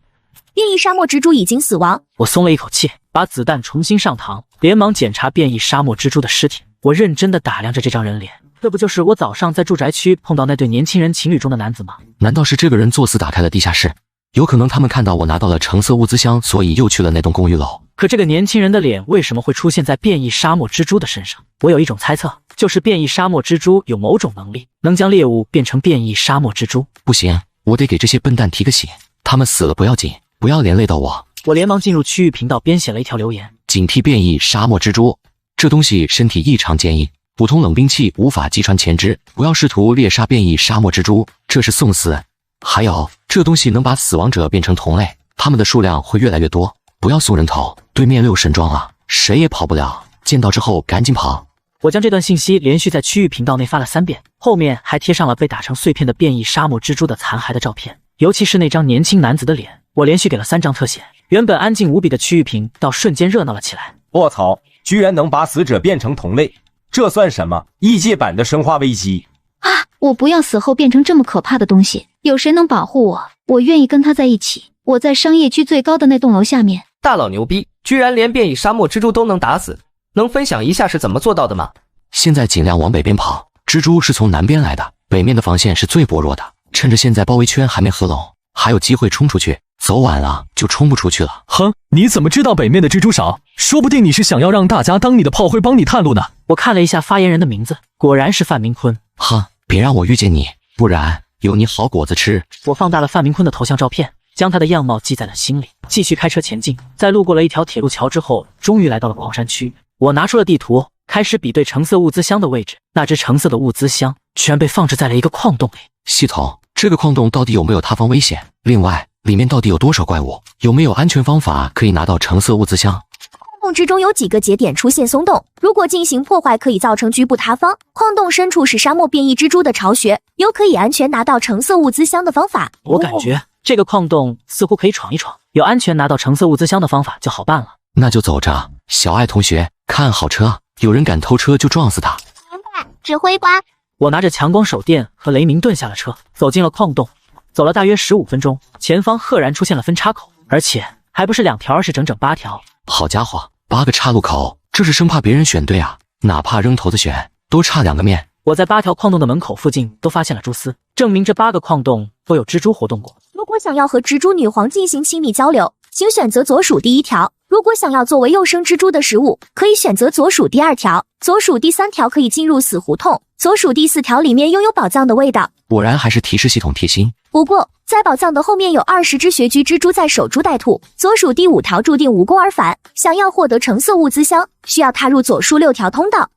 变异沙漠蜘蛛已经死亡，我松了一口气，把子弹重新上膛，连忙检查变异沙漠蜘蛛的尸体。我认真地打量着这张人脸，这不就是我早上在住宅区碰到那对年轻人情侣中的男子吗？难道是这个人作死打开了地下室？有可能他们看到我拿到了橙色物资箱，所以又去了那栋公寓楼。可这个年轻人的脸为什么会出现在变异沙漠蜘蛛的身上？我有一种猜测，就是变异沙漠蜘蛛有某种能力，能将猎物变成变异沙漠蜘蛛。不行，我得给这些笨蛋提个醒，他们死了不要紧，不要连累到我。我连忙进入区域频道，编写了一条留言：警惕变异沙漠蜘蛛，这东西身体异常坚硬，普通冷兵器无法击穿前肢，不要试图猎杀变异沙漠蜘蛛，这是送死。还有，这东西能把死亡者变成同类，他们的数量会越来越多，不要送人头。对面6神装啊，谁也跑不了，见到之后赶紧跑。我将这段信息连续在区域频道内发了3遍，后面还贴上了被打成碎片的变异沙漠蜘蛛的残骸的照片，尤其是那张年轻男子的脸，我连续给了3张特写。原本安静无比的区域频道瞬间热闹了起来。卧槽，居然能把死者变成同类，这算什么？异界版的生化危机啊！我不要死后变成这么可怕的东西，有谁能保护我？我愿意跟他在一起。我在商业区最高的那栋楼下面。大佬牛逼，居然连变异沙漠蜘蛛都能打死，能分享一下是怎么做到的吗？现在尽量往北边跑，蜘蛛是从南边来的，北面的防线是最薄弱的，趁着现在包围圈还没合拢，还有机会冲出去。走晚了就冲不出去了。哼，你怎么知道北面的蜘蛛少？说不定你是想要让大家当你的炮灰帮你探路呢。我看了一下发言人的名字，果然是范明坤。哼，别让我遇见你，不然有你好果子吃。我放大了范明坤的头像照片，将他的样貌记在了心里，继续开车前进。在路过了一条铁路桥之后，终于来到了矿山区。我拿出了地图，开始比对橙色物资箱的位置。那只橙色的物资箱居然被放置在了一个矿洞里。系统，这个矿洞到底有没有塌方危险？另外，里面到底有多少怪物？有没有安全方法可以拿到橙色物资箱？矿洞之中有几个节点出现松动，如果进行破坏，可以造成局部塌方。矿洞深处是沙漠变异蜘蛛的巢穴，有可以安全拿到橙色物资箱的方法。我感觉这个矿洞似乎可以闯一闯，有安全拿到橙色物资箱的方法就好办了。那就走着，小爱同学，看好车，有人敢偷车就撞死他。明白，指挥官。我拿着强光手电和雷明盾下了车，走进了矿洞。走了大约15分钟，前方赫然出现了分叉口，而且还不是2条，而是整整8条。好家伙，8个岔路口，这是生怕别人选对啊，哪怕扔骰子选，都差2个面。我在8条矿洞的门口附近都发现了蛛丝，证明这8个矿洞都有蜘蛛活动过。如果想要和蜘蛛女皇进行亲密交流，请选择左鼠第1条。如果想要作为幼生蜘蛛的食物，可以选择左鼠第2条。左鼠第3条可以进入死胡同，左鼠第4条里面拥有宝藏的味道。果然还是提示系统贴心。不过，在宝藏的后面有20只穴居蜘蛛在守株待兔。左鼠第5条注定无功而返。想要获得橙色物资箱，需要踏入左数6条通道。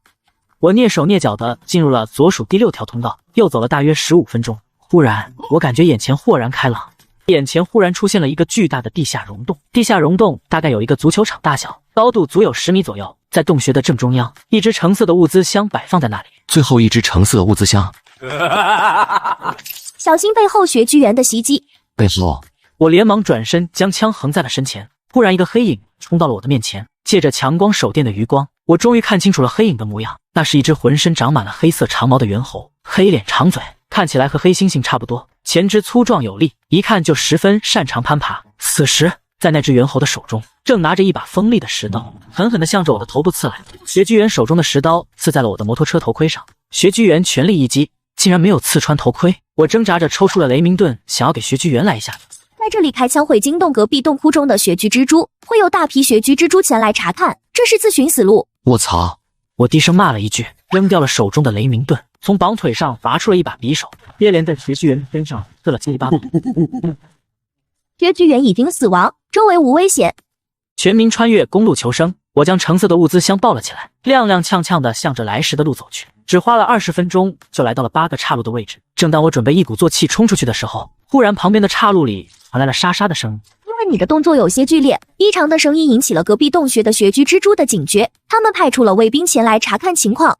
我蹑手蹑脚地进入了左数第6条通道，又走了大约15分钟。忽然，我感觉眼前豁然开朗，眼前忽然出现了一个巨大的地下溶洞。地下溶洞大概有一个足球场大小，高度足有10米左右。在洞穴的正中央，一只橙色的物资箱摆放在那里。最后一只橙色物资箱。小心背后穴居员的袭击。背后，我连忙转身将枪横在了身前。忽然一个黑影冲到了我的面前，借着强光手电的余光，我终于看清楚了黑影的模样。那是一只浑身长满了黑色长毛的猿猴，黑脸长嘴，看起来和黑猩猩差不多，前肢粗壮有力，一看就十分擅长攀爬。此时在那只猿猴的手中正拿着一把锋利的石刀，狠狠地向着我的头部刺来。穴居员手中的石刀刺在了我的摩托车头盔上，穴居员全力一击，竟然没有刺穿头盔。我挣扎着抽出了雷明盾，想要给穴居员来一下子。在这里开枪会惊动隔壁洞窟中的穴居蜘蛛，会有大批穴居蜘蛛前来查看，这是自寻死路。我操！我低声骂了一句，扔掉了手中的雷明盾，从绑腿上拔出了一把匕首，接连在穴居员身上刺了7、8把。穴居员已经死亡，周围无危险。全民穿越公路求生，我将橙色的物资箱抱了起来，踉踉跄跄地向着来时的路走去。只花了20分钟就来到了8个岔路的位置。正当我准备一鼓作气冲出去的时候，忽然旁边的岔路里传来了沙沙的声音。因为你的动作有些剧烈，异常的声音引起了隔壁洞穴的穴居蜘蛛的警觉，他们派出了卫兵前来查看情况。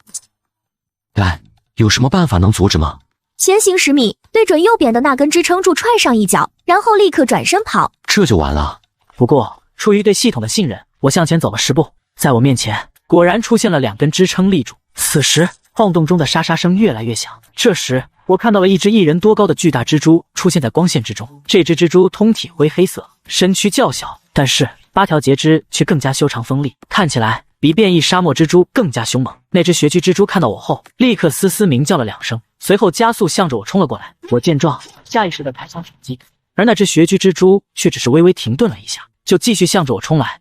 干，有什么办法能阻止吗？前行10米，对准右边的那根支撑柱踹上一脚，然后立刻转身跑。这就完了。不过出于对系统的信任，我向前走了10步，在我面前果然出现了2根支撑立柱。此时矿洞中的沙沙声越来越响，这时我看到了一只1人多高的巨大蜘蛛出现在光线之中。这只蜘蛛通体灰黑色，身躯较小，但是8条节肢却更加修长锋利，看起来比变异沙漠蜘蛛更加凶猛。那只穴居蜘蛛看到我后，立刻嘶嘶鸣叫了2声，随后加速向着我冲了过来。我见状，下意识地开枪反击，而那只穴居蜘蛛却只是微微停顿了一下，就继续向着我冲来。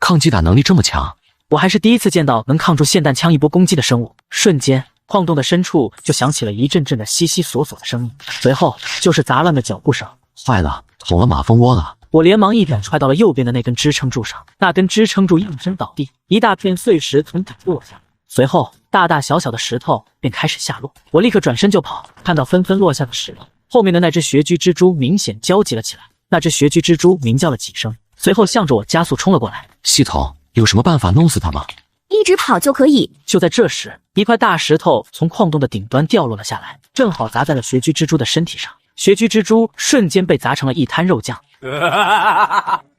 抗击打能力这么强，我还是第一次见到能抗住霰弹枪一波攻击的生物。瞬间，矿洞的深处就响起了一阵阵的悉悉索索的声音，随后就是杂乱的脚步声。坏了，捅了马蜂窝了！我连忙一脚踹到了右边的那根支撑柱上，那根支撑柱应声倒地，一大片碎石从底部落下，随后大大小小的石头便开始下落。我立刻转身就跑，看到纷纷落下的石头，后面的那只穴居蜘蛛明显焦急了起来。那只穴居蜘蛛鸣叫了几声，随后向着我加速冲了过来。系统有什么办法弄死它吗？一直跑就可以。就在这时，一块大石头从矿洞的顶端掉落了下来，正好砸在了穴居蜘蛛的身体上。穴居蜘蛛瞬间被砸成了一滩肉酱。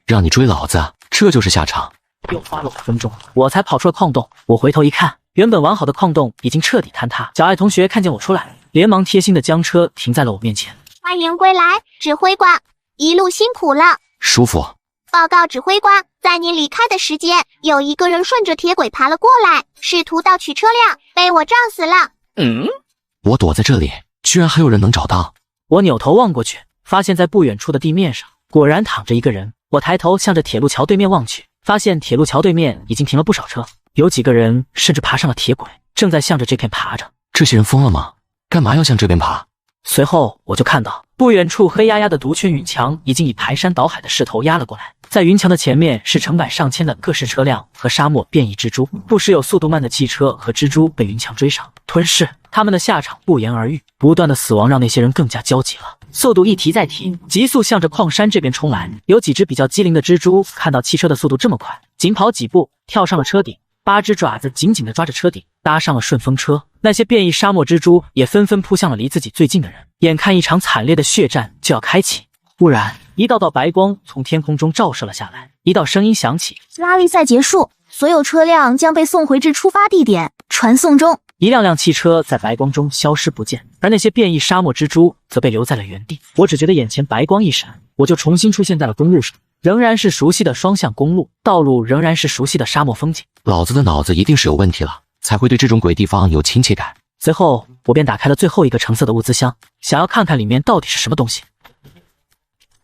让你追老子，这就是下场。又花了5分钟，我才跑出了矿洞。我回头一看，原本完好的矿洞已经彻底坍塌。小爱同学看见我出来，连忙贴心的将车停在了我面前。欢迎归来，指挥官，一路辛苦了。舒服。报告指挥官，在您离开的时间，有一个人顺着铁轨爬了过来，试图盗取车辆，被我撞死了。我躲在这里，居然还有人能找到。我扭头望过去，发现在不远处的地面上果然躺着一个人。我抬头向着铁路桥对面望去，发现铁路桥对面已经停了不少车，有几个人甚至爬上了铁轨，正在向着这片爬着。这些人疯了吗？干嘛要向这边爬？随后我就看到不远处黑压压的独圈云墙已经以排山倒海的势头压了过来，在云墙的前面是成百上千的各式车辆和沙漠变异蜘蛛，不时有速度慢的汽车和蜘蛛被云墙追上吞噬，他们的下场不言而喻，不断的死亡让那些人更加焦急了，速度一提再提，急速向着矿山这边冲来。有几只比较机灵的蜘蛛看到汽车的速度这么快，紧跑几步跳上了车顶，8只爪子紧紧地抓着车顶，搭上了顺风车。那些变异沙漠蜘蛛也纷纷扑向了离自己最近的人，眼看一场惨烈的血战就要开启。忽然，一道道白光从天空中照射了下来，一道声音响起：拉力赛结束，所有车辆将被送回至出发地点，传送中。一辆辆汽车在白光中消失不见，而那些变异沙漠蜘蛛则被留在了原地。我只觉得眼前白光一闪，我就重新出现在了公路上，仍然是熟悉的双向公路，道路仍然是熟悉的沙漠风景。老子的脑子一定是有问题了，才会对这种鬼地方有亲切感。随后我便打开了最后一个橙色的物资箱，想要看看里面到底是什么东西。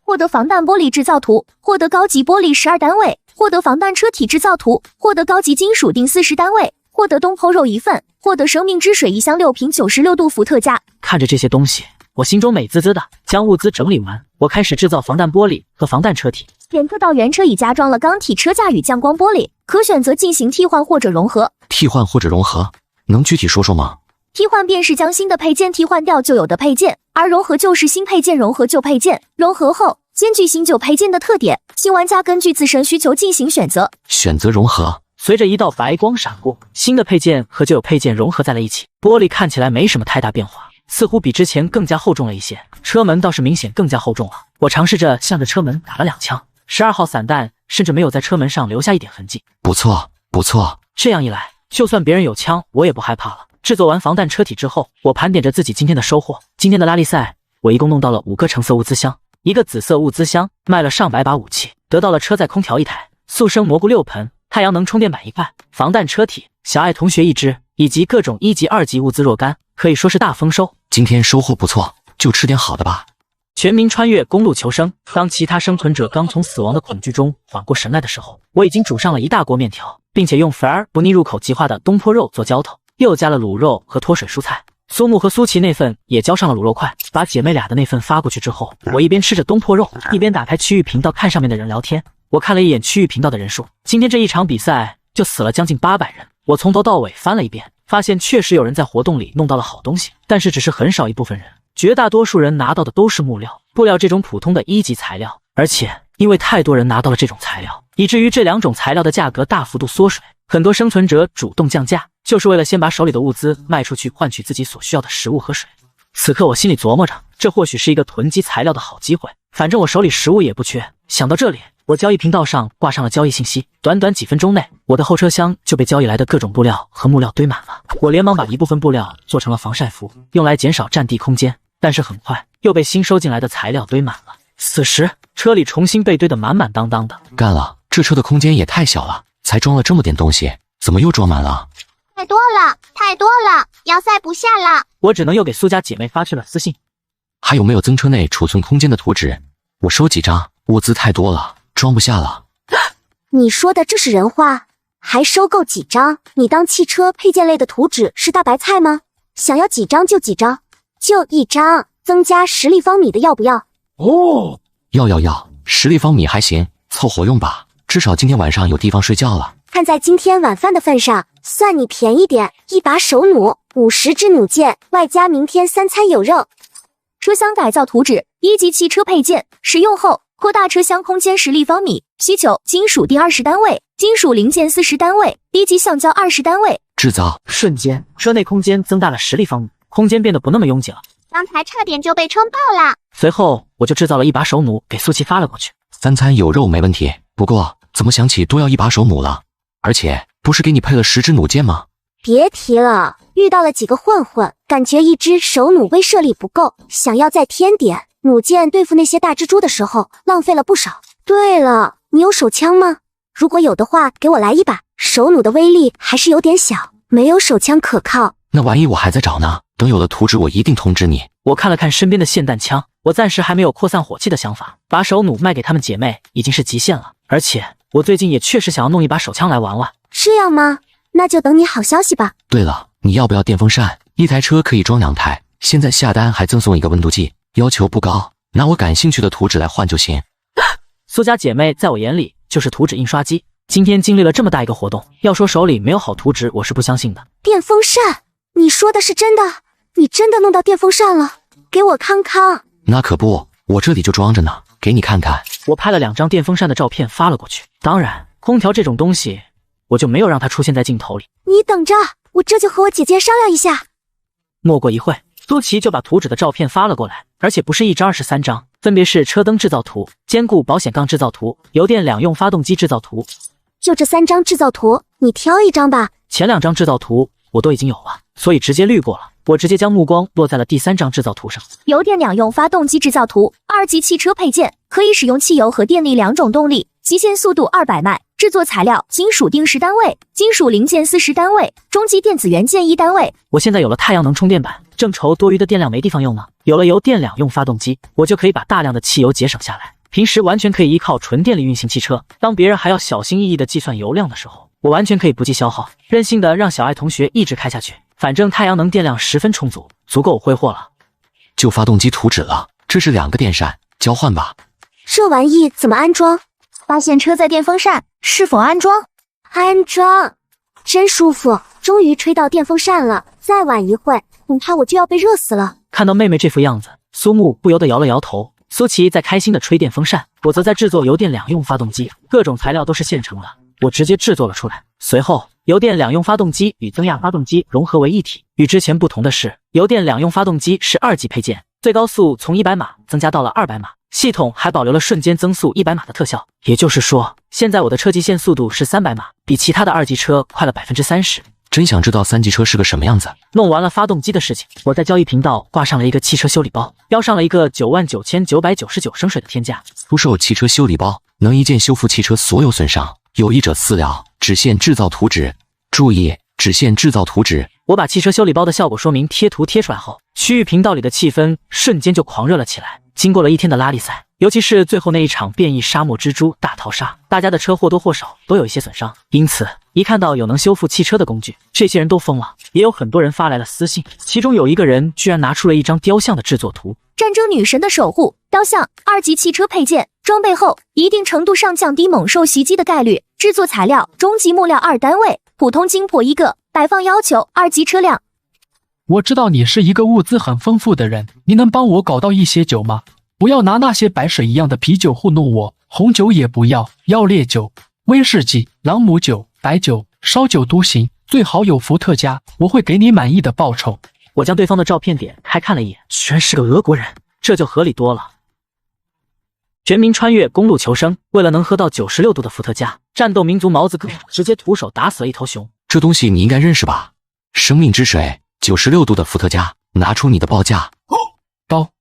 获得防弹玻璃制造图，获得高级玻璃12单位，获得防弹车体制造图，获得高级金属锭40单位，获得东坡肉1份，获得生命之水1箱6瓶96度伏特加。看着这些东西，我心中美滋滋的。将物资整理完，我开始制造防弹玻璃和防弹车体。检测到原车已加装了钢体车架与降光玻璃，可选择进行替换或者融合。替换或者融合，能具体说说吗？替换便是将新的配件替换掉旧有的配件，而融合就是新配件融合旧配件，融合后兼具新旧配件的特点，新玩家根据自身需求进行选择。选择融合。随着一道白光闪过，新的配件和旧有配件融合在了一起，玻璃看起来没什么太大变化，似乎比之前更加厚重了一些，车门倒是明显更加厚重了。我尝试着向着车门打了2枪，12号散弹甚至没有在车门上留下一点痕迹。不错不错，这样一来，就算别人有枪，我也不害怕了。制作完防弹车体之后，我盘点着自己今天的收获。今天的拉力赛，我一共弄到了5个橙色物资箱，1个紫色物资箱，卖了上百把武器，得到了车载空调1台，速生蘑菇6盆，太阳能充电板1块，防弹车体，小爱同学1只，以及各种1级、2级物资若干，可以说是大丰收。今天收获不错，就吃点好的吧。全民穿越公路求生。当其他生存者刚从死亡的恐惧中缓过神来的时候，我已经煮上了1大锅面条，并且用肥而不腻入口即化的东坡肉做浇头，又加了卤肉和脱水蔬菜。苏木和苏琪那份也浇上了卤肉块。把姐妹俩的那份发过去之后，我一边吃着东坡肉，一边打开区域频道看上面的人聊天。我看了一眼区域频道的人数，今天这一场比赛就死了将近800人。我从头到尾翻了一遍，发现确实有人在活动里弄到了好东西，但是只是很少一部分人，绝大多数人拿到的都是木料、布料这种普通的1级材料，而且因为太多人拿到了这种材料，以至于这2种材料的价格大幅度缩水。很多生存者主动降价，就是为了先把手里的物资卖出去，换取自己所需要的食物和水。此刻我心里琢磨着，这或许是一个囤积材料的好机会，反正我手里食物也不缺。想到这里，我交易频道上挂上了交易信息，短短几分钟内，我的后车厢就被交易来的各种布料和木料堆满了。我连忙把一部分布料做成了防晒服，用来减少占地空间，但是很快又被新收进来的材料堆满了。此时车里重新被堆得满满当当的。干了，这车的空间也太小了，才装了这么点东西，怎么又装满了？太多了，太多了，要塞不下了。我只能又给苏家姐妹发去了私信。还有没有增车内储存空间的图纸？我收几张，物资太多了，装不下了。你说的这是人话？还收购几张？你当汽车配件类的图纸是大白菜吗？想要几张就几张，就1张，增加10立方米的要不要？哦，要，10立方米还行，凑合用吧，至少今天晚上有地方睡觉了。看在今天晚饭的份上，算你便宜点，1把手弩，50支弩箭，外加明天3餐有肉。车厢改造图纸，1级汽车配件，使用后扩大车厢空间10立方米，需求金属锭20单位，金属零件40单位，1级橡胶20单位。制造瞬间，车内空间增大了10立方米，空间变得不那么拥挤了。刚才差点就被撑爆了。随后我就制造了1把手弩给苏琪发了过去。3餐有肉没问题，不过怎么想起多要1把手弩了？而且不是给你配了10支弩箭吗？别提了，遇到了几个混混，感觉1支手弩威慑力不够，想要再添点。弩箭对付那些大蜘蛛的时候浪费了不少。对了，你有手枪吗？如果有的话，给我来1把。手弩的威力还是有点小，没有手枪可靠。那玩意我还在找呢，等有了图纸，我一定通知你。我看了看身边的霰弹枪，我暂时还没有扩散火器的想法，把手弩卖给他们姐妹已经是极限了。而且我最近也确实想要弄一把手枪来玩玩。这样吗？那就等你好消息吧。对了，你要不要电风扇？一台车可以装2台，现在下单还赠送一个温度计，要求不高，拿我感兴趣的图纸来换就行。苏家姐妹在我眼里就是图纸印刷机。今天经历了这么大一个活动，要说手里没有好图纸，我是不相信的。电风扇？你说的是真的？你真的弄到电风扇了？给我看看。那可不，我这里就装着呢，给你看看。我拍了2张电风扇的照片发了过去。当然，空调这种东西，我就没有让它出现在镜头里。你等着，我这就和我姐姐商量一下。没过一会，苏琪就把图纸的照片发了过来，而且不是1张，而是3张，分别是车灯制造图、坚固保险杠制造图、油电两用发动机制造图。就这3张制造图，你挑1张吧。前2张制造图我都已经有了，所以直接滤过了。我直接将目光落在了第3张制造图上。油电两用发动机制造图，2级汽车配件，可以使用汽油和电力2种动力，极限速度200迈，制作材料金属定时单位，金属零件40单位，中级电子元件1单位。我现在有了太阳能充电板，正愁多余的电量没地方用呢。有了油电两用发动机，我就可以把大量的汽油节省下来，平时完全可以依靠纯电力运行汽车。当别人还要小心翼翼地计算油量的时候，我完全可以不计消耗，任性的让小爱同学一直开下去。反正太阳能电量十分充足，足够我挥霍了。就发动机图纸了，这是2个电扇，交换吧。这玩意怎么安装？发现车载电风扇，是否安装？安装，真舒服，终于吹到电风扇了。再晚一会，恐怕我就要被热死了。看到妹妹这副样子，苏木不由得摇了摇头。苏琪在开心的吹电风扇，我则在制作油电两用发动机，各种材料都是现成的，我直接制作了出来。随后，油电两用发动机与增压发动机融合为一体。与之前不同的是，油电两用发动机是2级配件，最高速从100码增加到了200码，系统还保留了瞬间增速100码的特效。也就是说，现在我的车极限速度是300码，比其他的2级车快了30%。真想知道3级车是个什么样子。弄完了发动机的事情，我在交易频道挂上了一个汽车修理包，标上了一个99999升水的天价。出售汽车修理包，能一键修复汽车所有损伤，有意者私聊，只限制造图纸。注意，只限制造图纸。我把汽车修理包的效果说明贴图贴出来后，区域频道里的气氛瞬间就狂热了起来。经过了1天的拉力赛，尤其是最后那一场变异沙漠蜘蛛大逃杀，大家的车或多或少都有一些损伤，因此一看到有能修复汽车的工具，这些人都疯了。也有很多人发来了私信，其中有一个人居然拿出了一张雕像的制作图。战争女神的守护雕像，2级汽车配件，装备后一定程度上降低猛兽袭击的概率。制作材料中级木料2单位，普通精魄1个，摆放要求2级车辆。我知道你是一个物资很丰富的人，你能帮我搞到一些酒吗？不要拿那些白水一样的啤酒糊弄我，红酒也不要，要烈酒、威士忌、朗姆酒、白酒、烧酒都行，最好有伏特加，我会给你满意的报酬。我将对方的照片点开看了一眼，居然是个俄国人，这就合理多了。全民穿越公路求生，为了能喝到96度的伏特加，战斗民族毛子哥直接徒手打死了一头熊。这东西你应该认识吧？生命之水，96度的伏特加，拿出你的报价。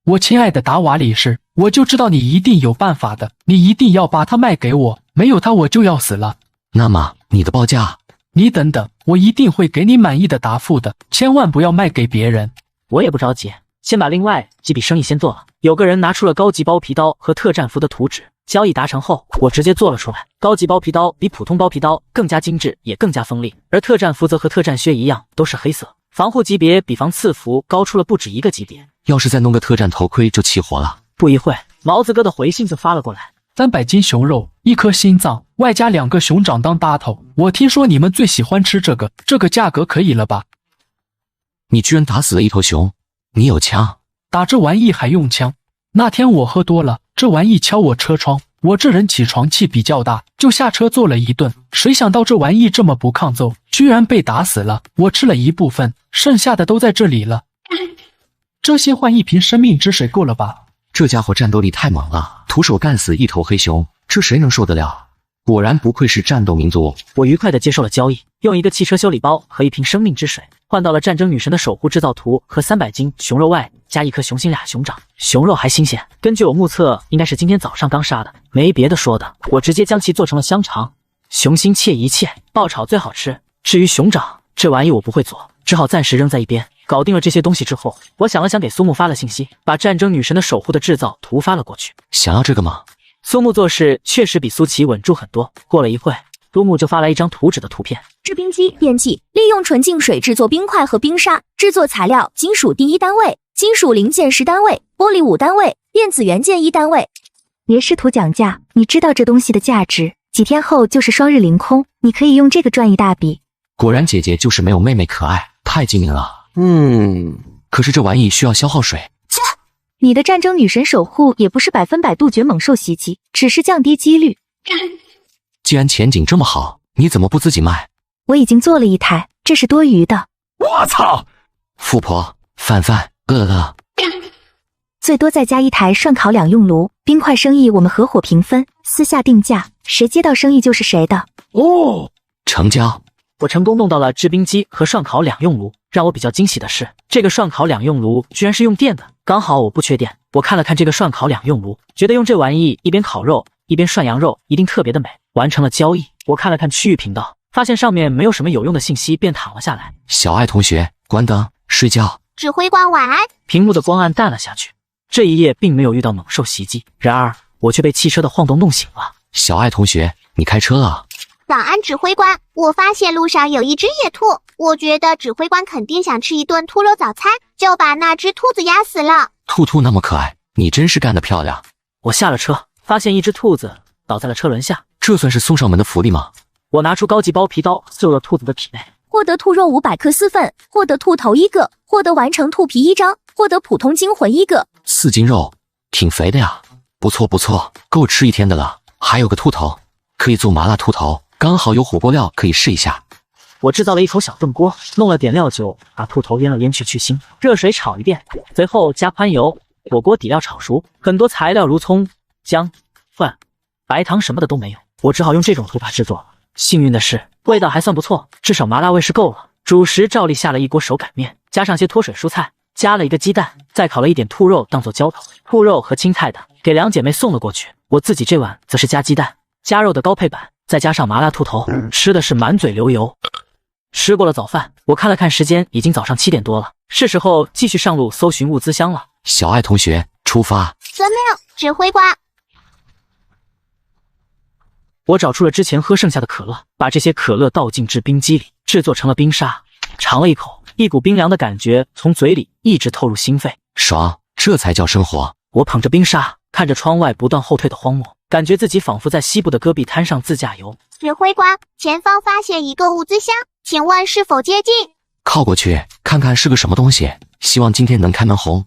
我亲爱的达瓦里士，我就知道你一定有办法的，你一定要把它卖给我，没有它我就要死了。那么你的报价？你等等，我一定会给你满意的答复的，千万不要卖给别人。我也不着急，先把另外几笔生意先做了。有个人拿出了高级包皮刀和特战服的图纸，交易达成后，我直接做了出来。高级包皮刀比普通包皮刀更加精致，也更加锋利，而特战服则和特战靴一样，都是黑色，防护级别比防刺服高出了不止1个级别。要是再弄个特战头盔就齐活了。不一会，毛子哥的回信就发了过来，300斤熊肉，1颗心脏，外加2个熊掌当搭头。我听说你们最喜欢吃这个，这个价格可以了吧？你居然打死了一头熊，你有枪？打这玩意还用枪？那天我喝多了，这玩意敲我车窗，我这人起床气比较大，就下车揍了一顿。谁想到这玩意这么不抗揍，居然被打死了。我吃了一部分，剩下的都在这里了。这些换1瓶生命之水够了吧？这家伙战斗力太猛了，徒手干死一头黑熊，这谁能受得了？果然不愧是战斗民族。我愉快地接受了交易，用1个汽车修理包和1瓶生命之水换到了战争女神的守护制造图和300斤熊肉外加1颗熊心俩熊掌。熊肉还新鲜，根据我目测应该是今天早上刚杀的，没别的说的，我直接将其做成了香肠。熊心切一切，爆炒最好吃。至于熊掌这玩意我不会做，只好暂时扔在一边。搞定了这些东西之后，我想了想，给苏木发了信息，把战争女神的守护的制造图发了过去。想要这个吗？苏木做事确实比苏琪稳重很多。过了一会，苏木就发来一张图纸的图片。制冰机电器利用纯净水制作冰块和冰沙，制作材料金属第1单位，金属零件10单位，玻璃5单位，电子元件1单位。别试图讲价，你知道这东西的价值。几天后就是双日凌空，你可以用这个赚一大笔。果然姐姐就是没有妹妹可爱，太精明了。可是这玩意需要消耗水。你的战争女神守护也不是100%杜绝猛兽袭击，只是降低几率。既然前景这么好，你怎么不自己卖？我已经做了1台，这是多余的。我操！富婆，范，最多再加1台涮烤2用炉，冰块生意我们合伙平分，私下定价，谁接到生意就是谁的。哦，成交。我成功弄到了制冰机和涮烤2用炉，让我比较惊喜的是，这个涮烤2用炉居然是用电的，刚好我不缺电。我看了看这个涮烤2用炉，觉得用这玩意一边烤肉一边涮羊肉一定特别的美。完成了交易，我看了看区域频道，发现上面没有什么有用的信息，便躺了下来。小爱同学，关灯睡觉。指挥官晚安。屏幕的光暗淡了下去，这一夜并没有遇到猛兽袭击，然而我却被汽车的晃动弄醒了。小爱同学，你开车啊？早安，指挥官。我发现路上有一只野兔，我觉得指挥官肯定想吃一顿兔肉早餐，就把那只兔子压死了。兔那么可爱，你真是干得漂亮。我下了车，发现一只兔子倒在了车轮下，这算是送上门的福利吗？我拿出高级包皮刀，刺入了兔子的体内，获得兔肉500克4份，获得兔头1个，获得完成兔皮1张，获得普通惊魂1个。4斤肉，挺肥的呀。不错，够吃1天的了。还有个兔头，可以做麻辣兔头，刚好有火锅料可以试一下。我制造了一口小炖锅，弄了点料酒，把兔头腌了腌去去腥，热水炒一遍，随后加宽油，火锅底料炒熟，很多材料如葱、姜、蒜、白糖什么的都没有，我只好用这种thủ法制作了。幸运的是，味道还算不错，至少麻辣味是够了。主食照例下了一锅手擀面，加上些脱水蔬菜，加了一个鸡蛋，再烤了一点兔肉当做浇头。兔肉和青菜的给2姐妹送了过去，我自己这碗则是加鸡蛋、加肉的高配版，再加上麻辣兔头，吃的是满嘴流油。吃过了早饭，我看了看时间，已经早上7点多了，是时候继续上路搜寻物资箱了。小爱同学，出发。遵命，指挥官。我找出了之前喝剩下的可乐，把这些可乐倒进制冰机里，制作成了冰沙。尝了一口，一股冰凉的感觉从嘴里一直透入心肺，爽，这才叫生活。我捧着冰沙，看着窗外不断后退的荒漠，感觉自己仿佛在西部的戈壁滩上自驾游。指挥官，前方发现一个物资箱，请问是否接近？靠过去看看是个什么东西，希望今天能开门红。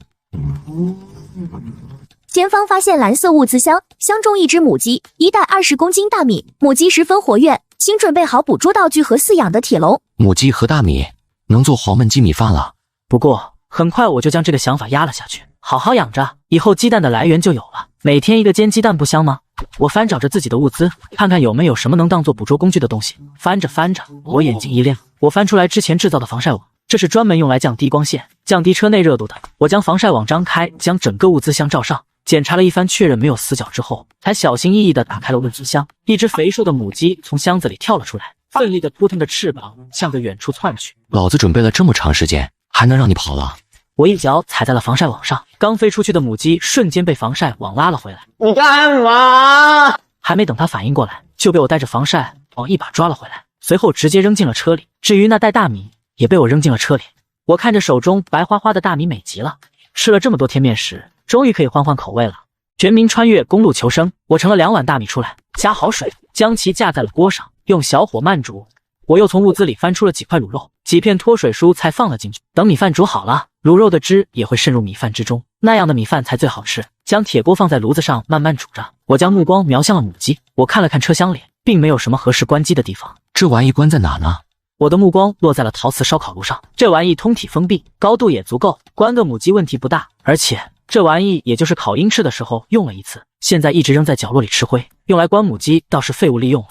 前方发现蓝色物资箱，箱中一只母鸡，一袋20公斤大米，母鸡十分活跃，请准备好捕捉道具和饲养的铁笼。母鸡和大米能做黄焖鸡米饭了。不过很快我就将这个想法压了下去，好好养着，以后鸡蛋的来源就有了，每天一个煎鸡蛋不香吗？我翻找着自己的物资，看看有没有什么能当做捕捉工具的东西。翻着翻着，我眼睛一亮，我翻出来之前制造的防晒网，这是专门用来降低光线、降低车内热度的。我将防晒网张开，将整个物资箱罩上，检查了一番，确认没有死角之后，才小心翼翼地打开了物资箱。一只肥硕的母鸡从箱子里跳了出来，奋力地扑腾着翅膀，向着远处窜去。老子准备了这么长时间，还能让你跑了？我一脚踩在了防晒网上，刚飞出去的母鸡瞬间被防晒网拉了回来。你干嘛？还没等它反应过来，就被我带着防晒网一把抓了回来，随后直接扔进了车里。至于那袋大米，也被我扔进了车里。我看着手中白花花的大米，美极了。吃了这么多天面食，终于可以换换口味了。全民穿越公路求生，我盛了2碗大米出来，加好水，将其架在了锅上，用小火慢煮。我又从物资里翻出了几块卤肉，几片脱水蔬菜放了进去。等米饭煮好了，卤肉的汁也会渗入米饭之中，那样的米饭才最好吃。将铁锅放在炉子上慢慢煮着，我将目光瞄向了母鸡。我看了看车厢里，并没有什么合适关机的地方。这玩意关在哪呢？我的目光落在了陶瓷烧烤炉上，这玩意通体封闭，高度也足够，关个母鸡问题不大。而且这玩意也就是烤鹰翅的时候用了一次，现在一直扔在角落里吃灰，用来关母鸡倒是废物利用了。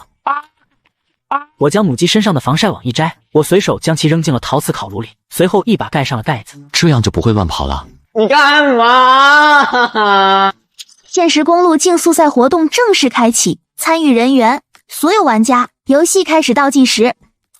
我将母鸡身上的防晒网一摘，我随手将其扔进了陶瓷烤炉里，随后一把盖上了盖子，这样就不会乱跑了。你干嘛？限时公路竞速赛活动正式开启，参与人员所有玩家，游戏开始倒计时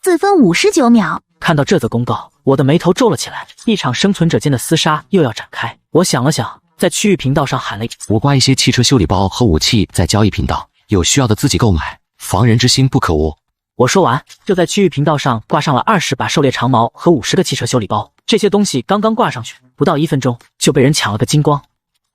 ，4分59秒。看到这则公告，我的眉头皱了起来。一场生存者间的厮杀又要展开。我想了想，在区域频道上喊了一句：“我挂一些汽车修理包和武器在交易频道，有需要的自己购买，防人之心不可无。”我说完，就在区域频道上挂上了20把狩猎长矛和50个汽车修理包。这些东西刚刚挂上去，不到1分钟就被人抢了个精光。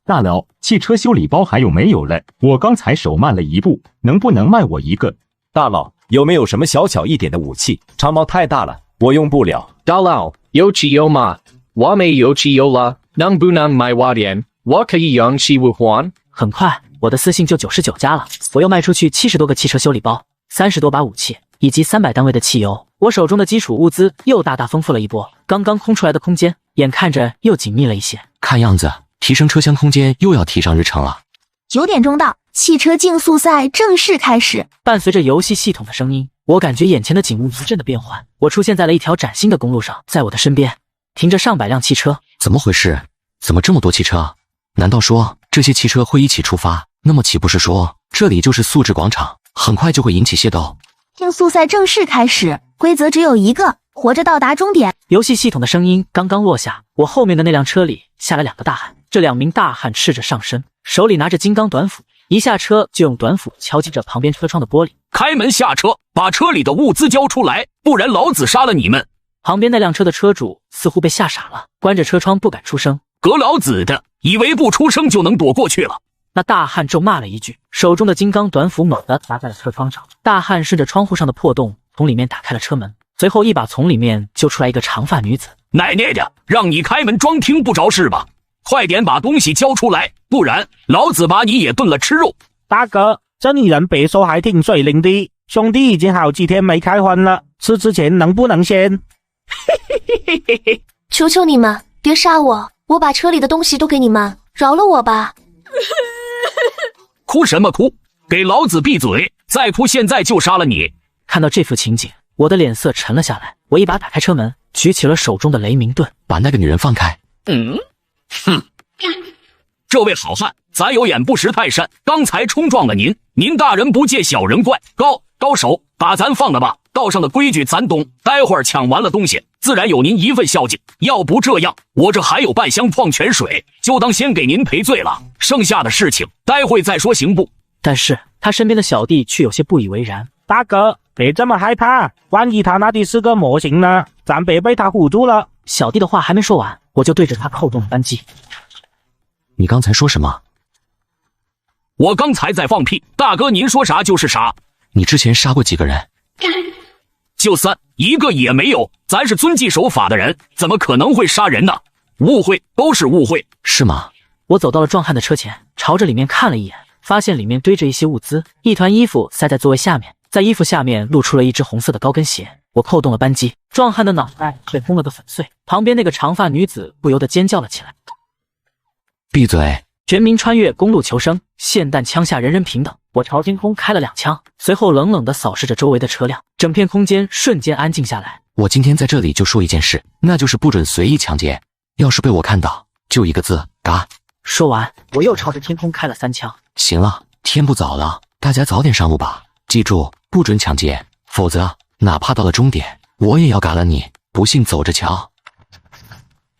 大佬，汽车修理包还有没有了？我刚才手慢了一步，能不能卖我一个？大佬，有没有什么小巧一点的武器？长矛太大了，我用不了。大佬，有汽油吗？我没有汽油了，能不能卖我点？我可以用汽物换。很快，我的私信就99加了，我又卖出去70多个汽车修理包，30多把武器，以及300单位的汽油。我手中的基础物资又大大丰富了一波，刚刚空出来的空间眼看着又紧密了一些。看样子，提升车厢空间又要提上日程了。9点钟到，汽车竞速赛正式开始。伴随着游戏系统的声音，我感觉眼前的景物一阵的变换。我出现在了一条崭新的公路上，在我的身边停着上百辆汽车。怎么回事？怎么这么多汽车？难道说这些汽车会一起出发？那么岂不是说这里就是素质广场，很快就会引起械斗？竞速赛正式开始，规则只有一个，活着到达终点。游戏系统的声音刚刚落下，我后面的那辆车里下来2个大汉。这2名大汉赤着上身，手里拿着金刚短斧，一下车就用短斧敲击着旁边车窗的玻璃。开门下车，把车里的物资交出来，不然老子杀了你们！旁边那辆车的车主似乎被吓傻了，关着车窗不敢出声。隔老子的，以为不出声就能躲过去了。那大汉咒骂了一句，手中的金刚短斧猛地砸在了车窗上。大汉顺着窗户上的破洞从里面打开了车门，随后一把从里面揪出来一个长发女子。奶奶的，让你开门装听不着是吧？快点把东西交出来，不然老子把你也炖了吃肉！大哥，这女人别说还挺水灵的，兄弟已经好几天没开荤了，吃之前能不能先？求求你们别杀我，我把车里的东西都给你们，饶了我吧！哭什么哭？给老子闭嘴！再哭现在就杀了你！看到这幅情景，我的脸色沉了下来。我一把打开车门，举起了手中的雷明盾，把那个女人放开。哼，这位好汉，咱有眼不识泰山，刚才冲撞了您，您大人不借小人怪，高手，把咱放了吧。道上的规矩咱懂，待会儿抢完了东西，自然有您一份孝敬。要不这样，我这还有半箱矿泉水，就当先给您赔罪了。剩下的事情待会再说，行不？但是他身边的小弟却有些不以为然。大哥，别这么害怕，万一他那里是个模型呢？咱别被他唬住了。小弟的话还没说完，我就对着他扣动了扳机。你刚才说什么？我刚才在放屁，大哥您说啥就是啥。你之前杀过几个人？就3，一个也没有。咱是遵纪守法的人，怎么可能会杀人呢？误会，都是误会。是吗？我走到了壮汉的车前，朝着里面看了一眼，发现里面堆着一些物资，一团衣服塞在座位下面，在衣服下面露出了一只红色的高跟鞋。我扣动了扳机，壮汉的脑袋被轰了个粉碎，旁边那个长发女子不由得尖叫了起来。闭嘴！全民穿越公路求生，霰弹枪下人人平等。我朝天空开了2枪，随后冷冷地扫视着周围的车辆，整片空间瞬间安静下来。我今天在这里就说一件事，那就是不准随意抢劫，要是被我看到，就一个字，嘎！说完，我又朝着天空开了3枪。行了，天不早了，大家早点上路吧。记住，不准抢劫，否则哪怕到了终点，我也要嘎了你。不信走着瞧。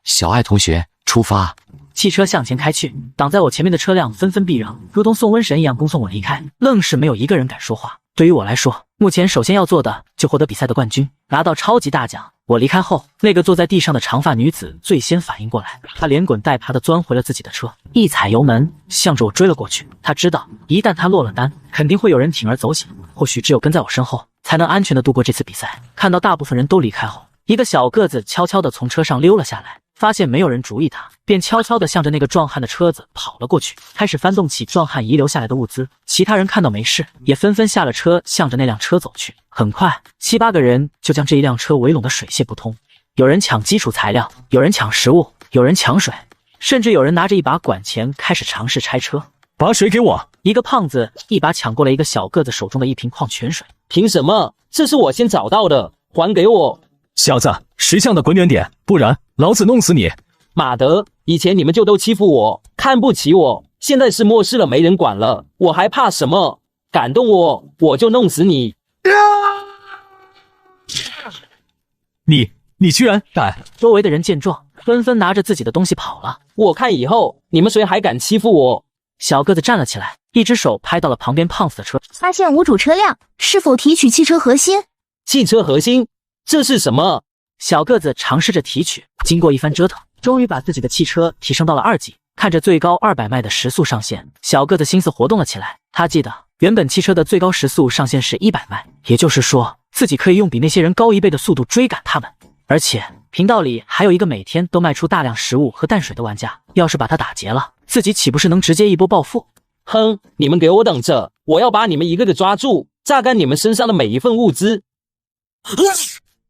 小爱同学，出发！汽车向前开去，挡在我前面的车辆纷纷避让，如同送瘟神一样恭送我离开，愣是没有一个人敢说话。对于我来说，目前首先要做的就获得比赛的冠军，拿到超级大奖。我离开后，那个坐在地上的长发女子最先反应过来，她连滚带爬地钻回了自己的车，一踩油门，向着我追了过去。她知道，一旦她落了单，肯定会有人铤而走险，或许只有跟在我身后，才能安全地度过这次比赛。看到大部分人都离开后，一个小个子悄悄地从车上溜了下来。发现没有人注意他，便悄悄地向着那个壮汉的车子跑了过去，开始翻动起壮汉遗留下来的物资。其他人看到没事，也纷纷下了车，向着那辆车走去。很快，7、8个人就将这一辆车围拢得水泄不通。有人抢基础材料，有人抢食物，有人抢水，甚至有人拿着一把管钳开始尝试拆车。把水给我！一个胖子一把抢过了一个小个子手中的一瓶矿泉水。凭什么？这是我先找到的，还给我！小子，识相的滚远点，不然老子弄死你！马德，以前你们就都欺负我，看不起我，现在是末世了，没人管了，我还怕什么？敢动我，我就弄死你！你居然敢！周围的人见状，纷纷拿着自己的东西跑了。我看以后你们谁还敢欺负我！小个子站了起来，一只手拍到了旁边胖子的车。发现无主车辆，是否提取汽车核心？汽车核心？这是什么？小个子尝试着提取，经过一番折腾，终于把自己的汽车提升到了2级。看着最高200迈的时速上限，小个子心思活动了起来。他记得原本汽车的最高时速上限是100迈，也就是说自己可以用比那些人高1倍的速度追赶他们。而且频道里还有一个每天都卖出大量食物和淡水的玩家，要是把他打劫了，自己岂不是能直接一波暴富？哼，你们给我等着，我要把你们一个个抓住，榨干你们身上的每一份物资。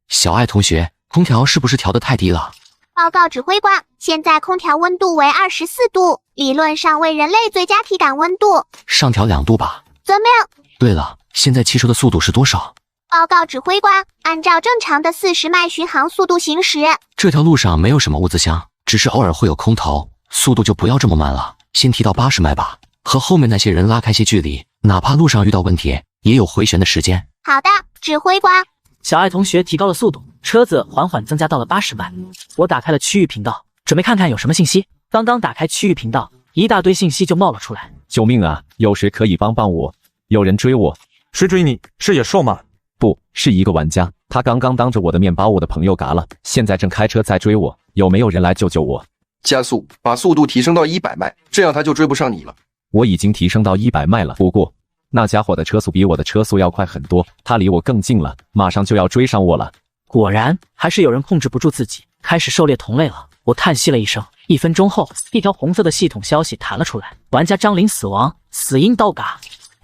小爱同学，空调是不是调得太低了？报告指挥官，现在空调温度为24度，理论上为人类最佳体感温度。上调2度吧。遵命。对了，现在汽车的速度是多少？报告指挥官，按照正常的40迈巡航速度行驶。这条路上没有什么物资箱，只是偶尔会有空投，速度就不要这么慢了，先提到80迈吧，和后面那些人拉开些距离，哪怕路上遇到问题，也有回旋的时间。好的，指挥官。小爱同学提高了速度，车子缓缓增加到了80迈。我打开了区域频道，准备看看有什么信息。刚刚打开区域频道，一大堆信息就冒了出来。救命啊！有谁可以帮帮我？有人追我。谁追你？是野兽吗？不是一个玩家，他刚刚当着我的面把我的朋友嘎了，现在正开车在追我。有没有人来救救我？加速，把速度提升到100迈，这样他就追不上你了。我已经提升到100迈了，不过那家伙的车速比我的车速要快很多，他离我更近了，马上就要追上我了。果然，还是有人控制不住自己，开始狩猎同类了。我叹息了一声。1分钟后，一条红色的系统消息弹了出来：玩家张林死亡，死因刀嘎。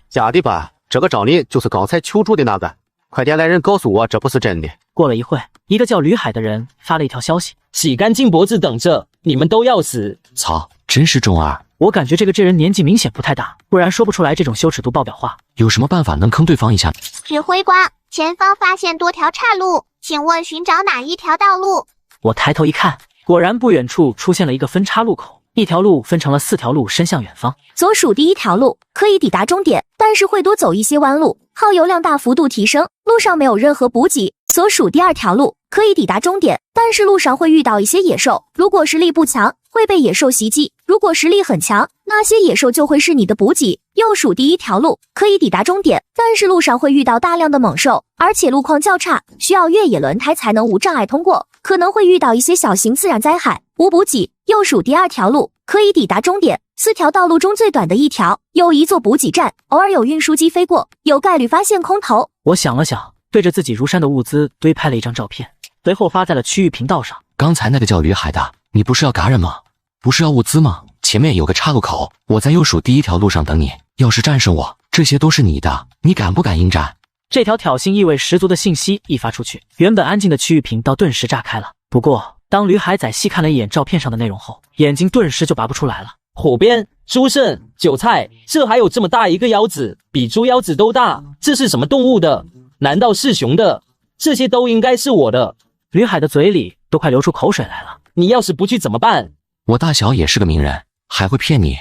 假的吧？这个张林就是刚才求助的那个。快点来人告诉我，这不是真的。过了一会，一个叫吕海的人发了一条消息：洗干净脖子等着，你们都要死。操，真是中二。我感觉这人年纪明显不太大，不然说不出来这种羞耻度爆表话。有什么办法能坑对方一下？指挥官，前方发现多条岔路，请问寻找哪一条道路？我抬头一看，果然不远处出现了一个分岔路口，一条路分成了4条路伸向远方。左属第1条路，可以抵达终点，但是会多走一些弯路，耗油量大幅度提升，路上没有任何补给。所属第2条路，可以抵达终点，但是路上会遇到一些野兽，如果实力不强，会被野兽袭击；如果实力很强，那些野兽就会是你的补给。右属第1条路，可以抵达终点，但是路上会遇到大量的猛兽，而且路况较差，需要越野轮胎才能无障碍通过，可能会遇到一些小型自然灾害，无补给。右属第2条路，可以抵达终点，4条道路中最短的一条，有一座补给站，偶尔有运输机飞过，有概率发现空投。我想了想，对着自己如山的物资堆拍了一张照片，随后发在了区域频道上。刚才那个叫吕海的，你不是要嘎人吗？不是要物资吗？前面有个岔路口，我在右属第1条路上等你，要是战胜我，这些都是你的，你敢不敢应战？这条挑衅意味十足的信息一发出去，原本安静的区域频道顿时炸开了。不过当吕海仔细看了一眼照片上的内容后，眼睛顿时就拔不出来了。火边、猪肾、韭菜，这还有这么大一个腰子，比猪腰子都大，这是什么动物的？难道是熊的？这些都应该是我的。吕海的嘴里都快流出口水来了。你要是不去怎么办？我大小也是个名人，还会骗你？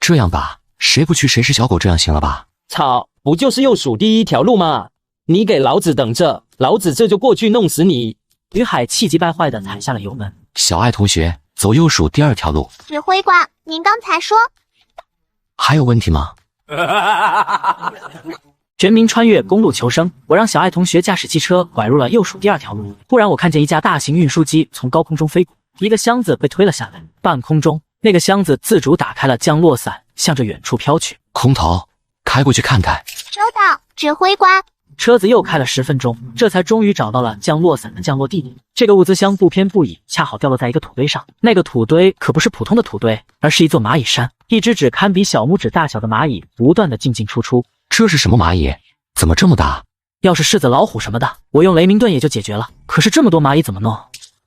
这样吧，谁不去谁是小狗，这样行了吧？操，不就是右属第1条路吗？你给老子等着，老子这就过去弄死你！吕海气急败坏地踩下了油门。小爱同学，走右属第2条路。指挥官，您刚才说还有问题吗？全民穿越公路求生，我让小爱同学驾驶汽车拐入了右属第2条路。忽然我看见一架大型运输机从高空中飞过，一个箱子被推了下来，半空中那个箱子自主打开了降落伞，向着远处飘去。空投，开过去看看。收到，指挥官。车子又开了10分钟，这才终于找到了降落伞的降落地点。这个物资箱不偏不倚，恰好掉落在一个土堆上。那个土堆可不是普通的土堆，而是一座蚂蚁山。一只只堪比小拇指大小的蚂蚁不断的进进出出。这是什么蚂蚁？怎么这么大？要是狮子、老虎什么的，我用雷鸣盾也就解决了。可是这么多蚂蚁怎么弄？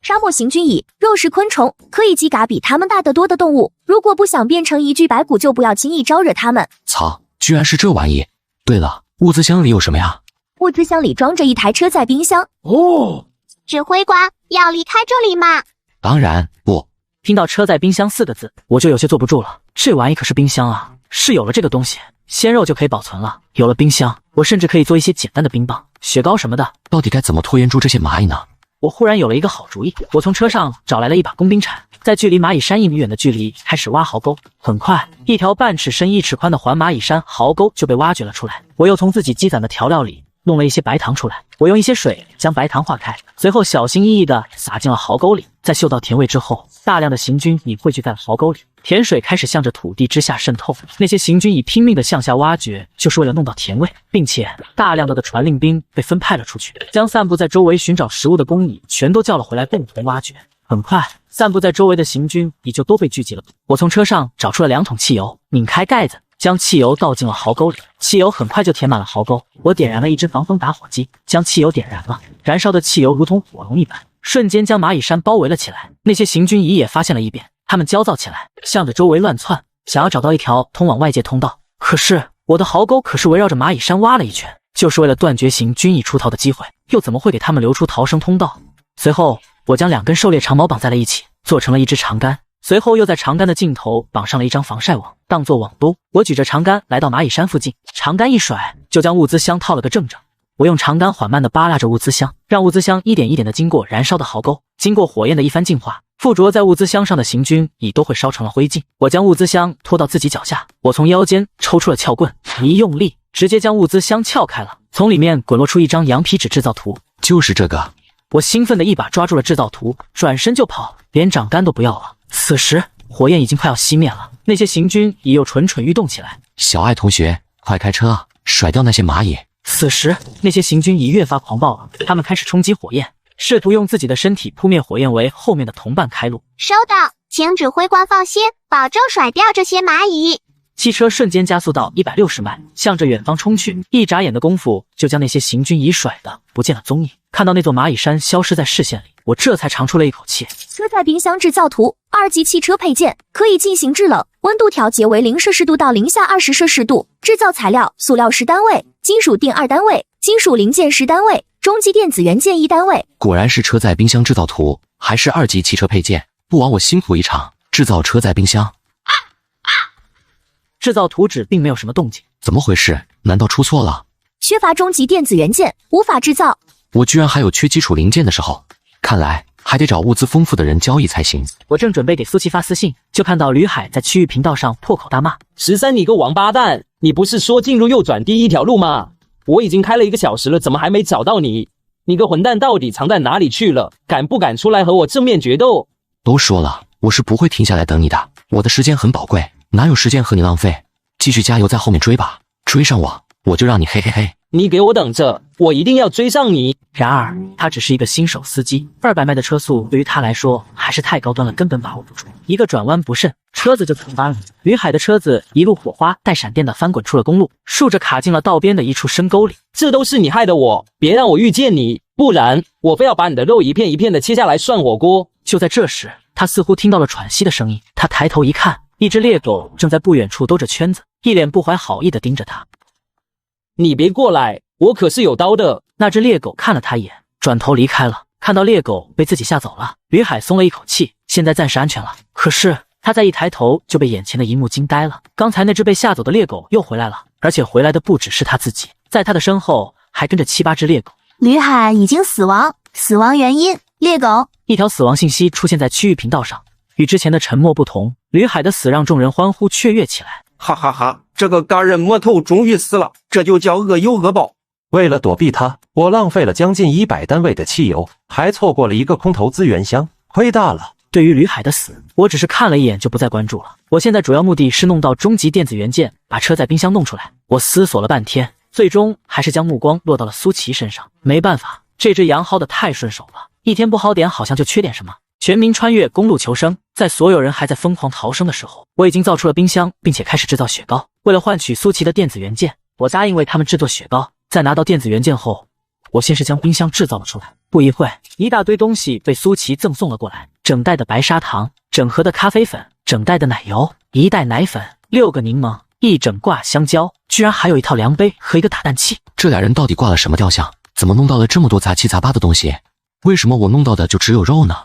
沙漠行军蚁，肉食昆虫，可以击嘎比它们大得多的动物。如果不想变成一具白骨，就不要轻易招惹它们。操，居然是这玩意！对了，物资箱里有什么呀？物资箱里装着一台车载冰箱。哦，指挥官，要离开这里吗？当然不。听到车载冰箱4个字，我就有些坐不住了。这玩意可是冰箱啊！是有了这个东西，鲜肉就可以保存了。有了冰箱，我甚至可以做一些简单的冰棒、雪糕什么的。到底该怎么拖延住这些蚂蚁呢？我忽然有了一个好主意，我从车上找来了一把工兵铲，在距离蚂蚁山1米远的距离开始挖壕沟。很快，一条半尺深1尺宽的环蚂蚁山壕沟就被挖掘了出来。我又从自己积攒的调料里弄了一些白糖出来，我用一些水将白糖化开，随后小心翼翼地撒进了壕沟里。在嗅到甜味之后，大量的行军已汇聚在了壕沟里，甜水开始向着土地之下渗透。那些行军已拼命地向下挖掘，就是为了弄到甜味，并且大量的传令兵被分派了出去，将散布在周围寻找食物的工蚁全都叫了回来，共同挖掘。很快，散布在周围的行军蚁就都被聚集了。我从车上找出了2桶汽油，拧开盖子，将汽油倒进了壕沟里，汽油很快就填满了壕沟。我点燃了一只防风打火机，将汽油点燃了，燃烧的汽油如同火龙一般，瞬间将蚂蚁山包围了起来。那些行军蚁也发现了异变，他们焦躁起来，向着周围乱窜，想要找到一条通往外界通道。可是我的壕沟可是围绕着蚂蚁山挖了一圈，就是为了断绝行军蚁出逃的机会，又怎么会给他们留出逃生通道？随后我将2根狩猎长矛绑在了一起，做成了一支长杆，随后又在长杆的尽头绑上了一张防晒网，当作网兜。我举着长杆来到蚂蚁山附近，长杆一甩，就将物资箱套了个正着。我用长杆缓慢地扒拉着物资箱，让物资箱一点一点地经过燃烧的壕沟，经过火焰的一番净化，附着在物资箱上的行军蚁都会烧成了灰烬。我将物资箱拖到自己脚下，我从腰间抽出了撬棍，一用力，直接将物资箱撬开了，从里面滚落出一张羊皮纸制造图。就是这个。我兴奋地一把抓住了制造图，转身就跑，连长杆都不要了。此时火焰已经快要熄灭了，那些行军蚁又蠢蠢欲动起来。小爱同学，快开车，甩掉那些蚂蚁。此时那些行军蚁越发狂暴了，他们开始冲击火焰，试图用自己的身体扑灭火焰，为后面的同伴开路。收到，请指挥官放心，保证甩掉这些蚂蚁。汽车瞬间加速到160迈，向着远方冲去，一眨眼的功夫就将那些行军蚁甩得不见了踪影。看到那座蚂蚁山消失在视线里，我这才长出了一口气。车载冰箱制造图，2级汽车配件，可以进行制冷，温度调节为0摄氏度到零下20摄氏度。制造材料：塑料10单位，金属锭2单位，金属零件10单位，中级电子元件1单位。果然是车载冰箱制造图，还是2级汽车配件，不枉我辛苦一场，制造车载冰箱。制造图纸并没有什么动静，怎么回事？难道出错了？缺乏中级电子元件，无法制造。我居然还有缺基础零件的时候，看来还得找物资丰富的人交易才行。我正准备给苏琪发私信，就看到吕海在区域频道上破口大骂：13你个王八蛋，你不是说进入右转第一条路吗？我已经开了1个小时了，怎么还没找到你？你个混蛋到底藏在哪里去了？敢不敢出来和我正面决斗？都说了，我是不会停下来等你的，我的时间很宝贵，哪有时间和你浪费？继续加油，在后面追吧，追上我就让你嘿嘿嘿。你给我等着，我一定要追上你。然而他只是一个新手司机，200迈的车速对于他来说还是太高端了，根本把握不住。一个转弯不慎，车子就蹭翻了。吕海的车子一路火花带闪电的翻滚出了公路，竖着卡进了道边的一处深沟里。这都是你害的我，别让我遇见你，不然我非要把你的肉一片一片的切下来涮火锅。就在这时，他似乎听到了喘息的声音，他抬头一看，一只猎狗正在不远处兜着圈子，一脸不怀好意地盯着他。你别过来，我可是有刀的。那只猎狗看了他一眼，转头离开了。看到猎狗被自己吓走了，吕海松了一口气，现在暂时安全了。可是他再一抬头，就被眼前的一幕惊呆了。刚才那只被吓走的猎狗又回来了，而且回来的不只是他自己，在他的身后还跟着7、8只猎狗。吕海已经死亡，死亡原因：猎狗。一条死亡信息出现在区域频道上，与之前的沉默不同，吕海的死让众人欢呼雀跃起来。哈哈哈，这个嘎人魔头终于死了，这就叫恶有恶报。为了躲避他，我浪费了将近100单位的汽油，还错过了一个空投资源箱，亏大了。对于吕海的死，我只是看了一眼就不再关注了。我现在主要目的是弄到中级电子元件，把车载冰箱弄出来。我思索了半天，最终还是将目光落到了苏琪身上。没办法，这只羊薅得太顺手了，一天不薅点好像就缺点什么。全民穿越公路求生，在所有人还在疯狂逃生的时候，我已经造出了冰箱，并且开始制造雪糕。为了换取苏琪的电子元件，我答应为他们制作雪糕。在拿到电子元件后，我先是将冰箱制造了出来。不一会，一大堆东西被苏琪赠送了过来：整袋的白砂糖，整盒的咖啡粉，整袋的奶油，1袋奶粉，6个柠檬，1整挂香蕉，居然还有一套量杯和一个打蛋器。这俩人到底挂了什么雕像？怎么弄到了这么多杂七杂八的东西？为什么我弄到的就只有肉呢？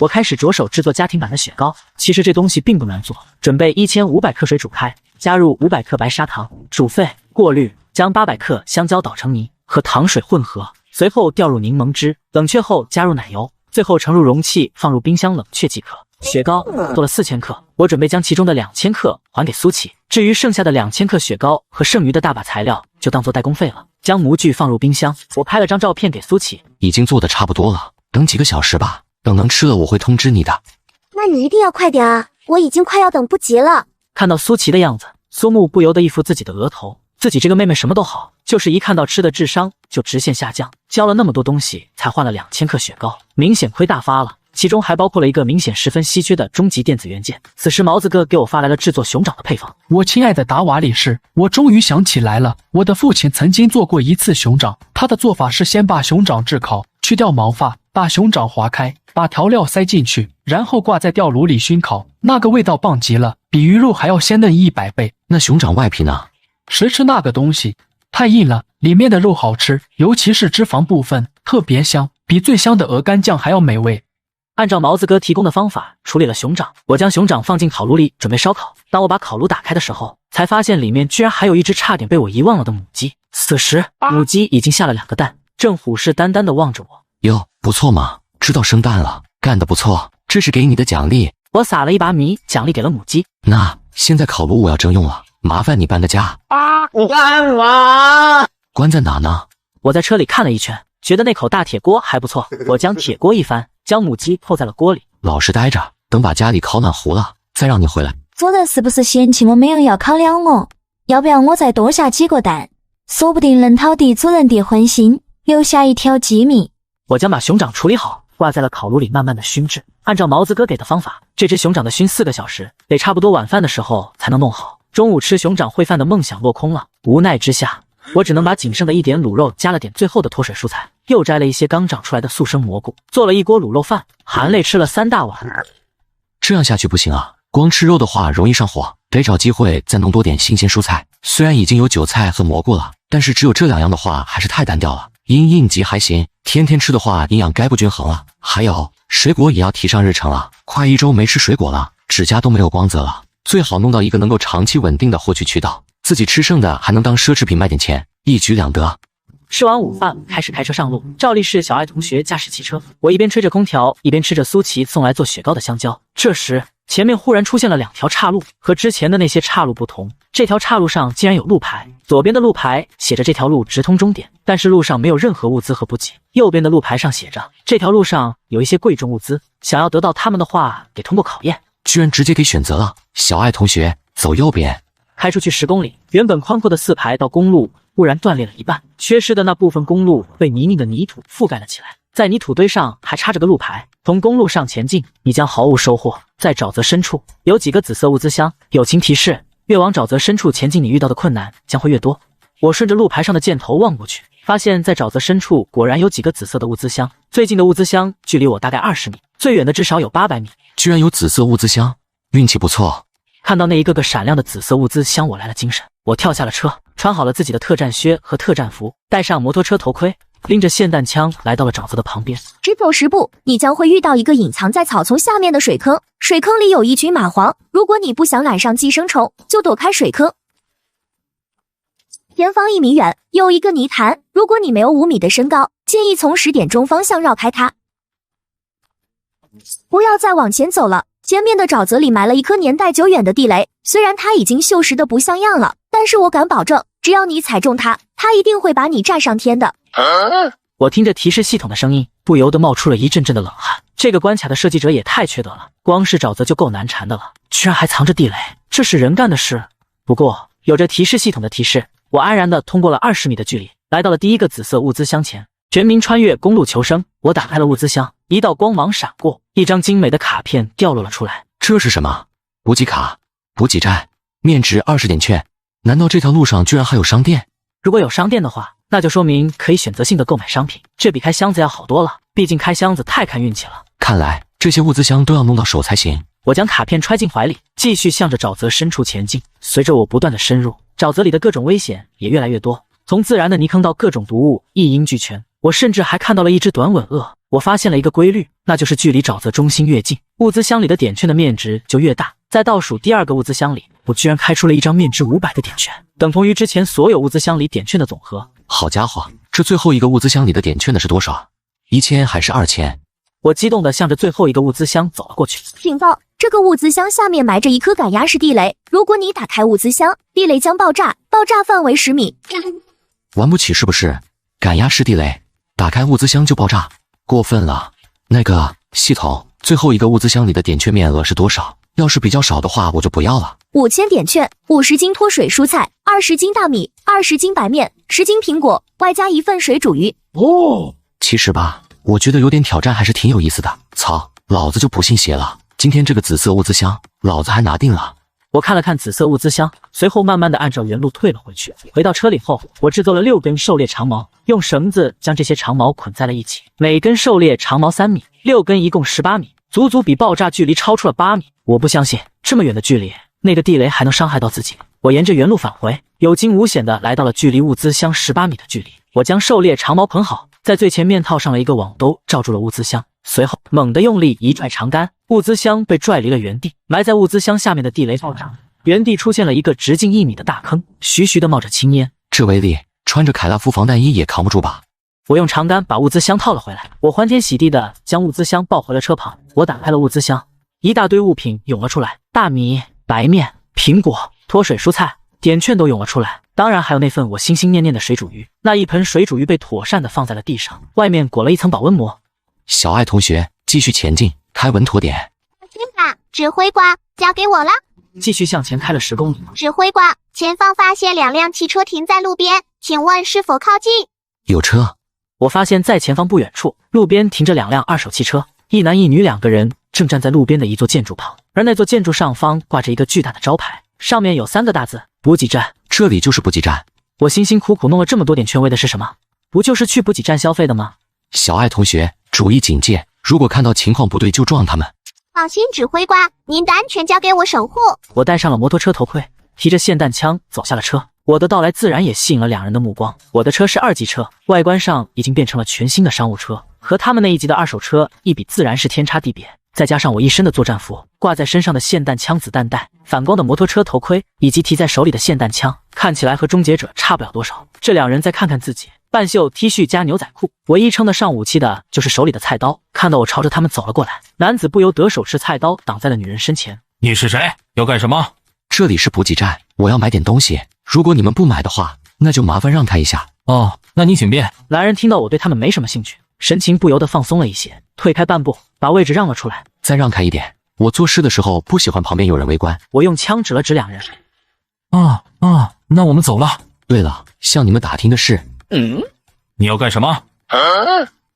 我开始着手制作家庭版的雪糕。其实这东西并不难做，准备1500克水煮开，加入500克白砂糖，煮沸过滤，将800克香蕉捣成泥，和糖水混合，随后调入柠檬汁，冷却后加入奶油，最后盛入容器，放入冰箱冷却即可。雪糕做了4000克，我准备将其中的2000克还给苏琪，至于剩下的2000克雪糕和剩余的大把材料就当做代工费了。将模具放入冰箱，我拍了张照片给苏琪，已经做的差不多了，等几个小时吧，等能吃了我会通知你的。那你一定要快点啊，我已经快要等不及了。看到苏琪的样子，苏木不由得一副自己的额头，自己这个妹妹什么都好，就是一看到吃的智商就直线下降，教了那么多东西才换了2000克雪糕，明显亏大发了。其中还包括了一个明显十分稀缺的终极电子元件。此时毛子哥给我发来了制作熊掌的配方。我亲爱的达瓦里士，我终于想起来了，我的父亲曾经做过一次熊掌，他的做法是先把熊掌炙烤，去掉毛发，把熊掌划开，把调料塞进去，然后挂在吊炉里熏烤，那个味道棒极了，比鱼肉还要鲜嫩100倍。那熊掌外皮呢？谁吃那个东西？太硬了，里面的肉好吃，尤其是脂肪部分，特别香，比最香的鹅肝酱还要美味。按照毛子哥提供的方法处理了熊掌，我将熊掌放进烤炉里准备烧烤。当我把烤炉打开的时候，才发现里面居然还有一只差点被我遗忘了的母鸡。此时母鸡已经下了2个蛋，正虎视眈眈地望着我。哟，不错嘛，知道生蛋了，干得不错，这是给你的奖励。我撒了一把米，奖励给了母鸡。那现在烤炉我要征用了，麻烦你搬个家。干嘛？关在哪呢？我在车里看了一圈，觉得那口大铁锅还不错，我将铁锅一翻，将母鸡扣在了锅里。老实待着，等把家里烤暖糊了，再让你回来。主人是不是嫌弃我没有要烤了我？要不要我再多下几个蛋？说不定能讨得主人的欢心，留下一条机密。我将把熊掌处理好，挂在了烤炉里慢慢的熏制。按照毛子哥给的方法，这只熊掌的熏4个小时，得差不多晚饭的时候才能弄好。中午吃熊掌烩饭的梦想落空了，无奈之下，我只能把仅剩的一点卤肉加了点最后的脱水蔬菜，又摘了一些刚长出来的速生蘑菇，做了一锅卤肉饭，含泪吃了3大碗。这样下去不行啊，光吃肉的话容易上火，得找机会再弄多点新鲜蔬菜。虽然已经有韭菜和蘑菇了，但是只有这2样的话还是太单调了。应急还行，天天吃的话营养该不均衡了。还有水果也要提上日程了，快1周没吃水果了，指甲都没有光泽了。最好弄到一个能够长期稳定的获取渠道，自己吃剩的还能当奢侈品卖点钱，一举两得。吃完午饭，开始开车上路。照例是小爱同学驾驶汽车，我一边吹着空调，一边吃着苏琪送来做雪糕的香蕉。这时，前面忽然出现了2条岔路，和之前的那些岔路不同，这条岔路上竟然有路牌。左边的路牌写着这条路直通终点，但是路上没有任何物资和补给。右边的路牌上写着这条路上有一些贵重物资，想要得到它们的话，得通过考验。居然直接给选择了，小爱同学走右边。开出去10公里，原本宽阔的4排道公路忽然断裂了一半，缺失的那部分公路被泥泞的泥土覆盖了起来，在泥土堆上还插着个路牌，从公路上前进，你将毫无收获。在沼泽深处有几个紫色物资箱，友情提示：越往沼泽深处前进，你遇到的困难将会越多。我顺着路牌上的箭头望过去，发现在沼泽深处果然有几个紫色的物资箱，最近的物资箱距离我大概20米，最远的至少有800米。居然有紫色物资箱，运气不错。看到那一个个闪亮的紫色物资箱，我来了精神。我跳下了车，穿好了自己的特战靴和特战服，戴上摩托车头盔，拎着霰弹枪来到了沼泽的旁边。只走10步，你将会遇到一个隐藏在草丛下面的水坑，水坑里有一群蚂蟥，如果你不想染上寄生虫，就躲开水坑。前方1米远有一个泥潭，如果你没有5米的身高，建议从10点钟方向绕开它。不要再往前走了，前面的沼泽里埋了一颗年代久远的地雷，虽然它已经锈蚀的不像样了，但是我敢保证，只要你踩中它，它一定会把你炸上天的。我听着提示系统的声音，不由得冒出了一阵阵的冷汗。这个关卡的设计者也太缺德了，光是沼泽就够难缠的了，居然还藏着地雷，这是人干的事。不过有着提示系统的提示，我安然地通过了20米的距离，来到了第一个紫色物资箱前。全民穿越公路求生，我打开了物资箱，一道光芒闪过，一张精美的卡片掉落了出来。这是什么？补给卡、补给站、面值20点券。难道这条路上居然还有商店？如果有商店的话，那就说明可以选择性的购买商品，这比开箱子要好多了，毕竟开箱子太看运气了。看来这些物资箱都要弄到手才行。我将卡片揣进怀里，继续向着沼泽深处前进。随着我不断的深入，沼泽里的各种危险也越来越多，从自然的泥坑到各种毒物，一应俱全。我甚至还看到了一只短吻鳄。我发现了一个规律，那就是距离沼泽中心越近，物资箱里的点券的面值就越大。在倒数第2个物资箱里，我居然开出了一张面值500的点券，等同于之前所有物资箱里点券的总和。好家伙，这最后一个物资箱里的点券的是多少？1000还是2000？我激动地向着最后一个物资箱走了过去。警告！这个物资箱下面埋着一颗赶压式地雷，如果你打开物资箱，地雷将爆炸，爆炸范围10米。玩不起是不是？赶压式地雷，打开物资箱就爆炸，过分了。那个系统，最后一个物资箱里的点券面额是多少？要是比较少的话，我就不要了。5000点券，50斤脱水蔬菜，20斤大米，20斤白面，10斤苹果，外加1份水煮鱼。哦，其实吧，我觉得有点挑战还是挺有意思的。操，老子就不信邪了。今天这个紫色物资箱，老子还拿定了。我看了看紫色物资箱，随后慢慢的按照原路退了回去。回到车里后，我制作了6根狩猎长矛，用绳子将这些长矛捆在了一起，每根狩猎长矛3米，6根一共18米，足足比爆炸距离超出了8米。我不相信这么远的距离，那个地雷还能伤害到自己。我沿着原路返回，有惊无险的来到了距离物资箱18米的距离。我将狩猎长矛捆好，在最前面套上了一个网兜，罩住了物资箱。随后猛地用力一拽长杆，物资箱被拽离了原地，埋在物资箱下面的地雷爆炸，原地出现了一个直径1米的大坑，徐徐的冒着青烟。这威力，穿着凯拉夫防弹衣也扛不住吧？我用长杆把物资箱套了回来，我欢天喜地的将物资箱抱回了车旁。我打开了物资箱，一大堆物品涌了出来，大米、白面、苹果、脱水蔬菜、点券都涌了出来，当然还有那份我心心念念的水煮鱼。那一盆水煮鱼被妥善的放在了地上，外面裹了一层保温膜。小爱同学，继续前进，开稳妥点。听吧，指挥官，交给我了。继续向前开了10公里。指挥官，前方发现2辆汽车停在路边，请问是否靠近？有车。我发现在前方不远处，路边停着2辆二手汽车，一男一女2个人正站在路边的一座建筑旁，而那座建筑上方挂着一个巨大的招牌，上面有3个大字：补给站。这里就是补给站。我辛辛苦苦弄了这么多点券，为的是什么？不就是去补给站消费的吗？小爱同学，注意警戒，如果看到情况不对就撞他们。放心，指挥官，您的安全交给我守护。我戴上了摩托车头盔，提着霰弹枪走下了车。我的到来自然也吸引了2人的目光。我的车是2级车，外观上已经变成了全新的商务车，和他们那一级的二手车一比，自然是天差地别。再加上我一身的作战服，挂在身上的霰弹枪子弹带，反光的摩托车头盔，以及提在手里的霰弹枪，看起来和终结者差不了多少。这2人再看看自己，半袖 T 恤加牛仔裤，唯一称得上武器的就是手里的菜刀。看到我朝着他们走了过来，男子不由得手持菜刀挡在了女人身前。你是谁？要干什么？这里是补给站，我要买点东西，如果你们不买的话，那就麻烦让开一下。哦，那你请便。男人听到我对他们没什么兴趣，神情不由得放松了一些，退开半步，把位置让了出来。再让开一点，我做事的时候不喜欢旁边有人围观。我用枪指了指2人。那我们走了。对了，向你们打听的是，你要干什么？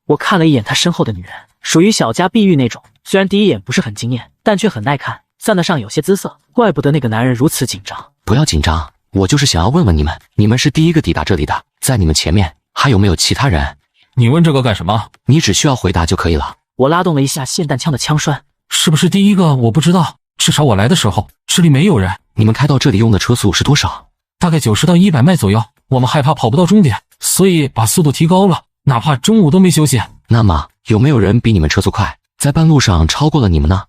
我看了一眼他身后的女人，属于小家碧玉那种，虽然第一眼不是很惊艳，但却很耐看，算得上有些姿色，怪不得那个男人如此紧张。不要紧张，我就是想要问问你们，你们是第一个抵达这里的，在你们前面还有没有其他人？你问这个干什么？你只需要回答就可以了。我拉动了一下霰弹枪的枪栓。是不是第一个？我不知道，至少我来的时候这里没有人。你们开到这里用的车速是多少？大概90到100迈左右。我们害怕跑不到终点，所以把速度提高了，哪怕中午都没休息。那么有没有人比你们车速快，在半路上超过了你们呢？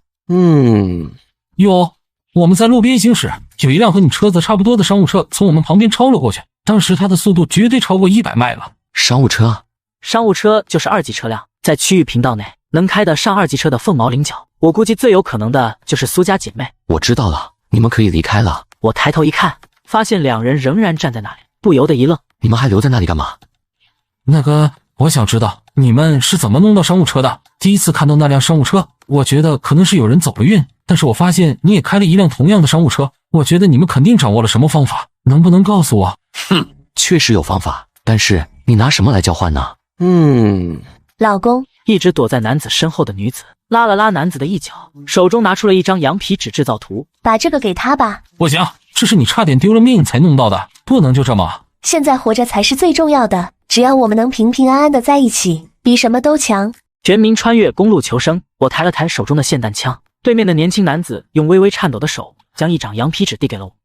有，我们在路边行驶，有一辆和你车子差不多的商务车从我们旁边超了过去，当时它的速度绝对超过100迈了。商务车？商务车就是2级车辆，在区域频道内能开得上2级车的凤毛麟角，我估计最有可能的就是苏家姐妹。我知道了，你们可以离开了。我抬头一看，发现2人仍然站在那里，不由得一愣。你们还留在那里干嘛？那个，我想知道你们是怎么弄到商务车的。第一次看到那辆商务车，我觉得可能是有人走了运，但是我发现你也开了一辆同样的商务车，我觉得你们肯定掌握了什么方法，能不能告诉我？确实有方法，但是你拿什么来交换呢？老公。一直躲在男子身后的女子拉了拉男子的一角，手中拿出了一张羊皮纸制造图。把这个给他吧。不行，这是你差点丢了命才弄到的，不能就这么。现在活着才是最重要的，只要我们能平平安安的在一起，比什么都强。全民穿越公路求生。我抬了抬手中的霰弹枪，对面的年轻男子用微微颤抖的手将一张羊皮纸递给了我。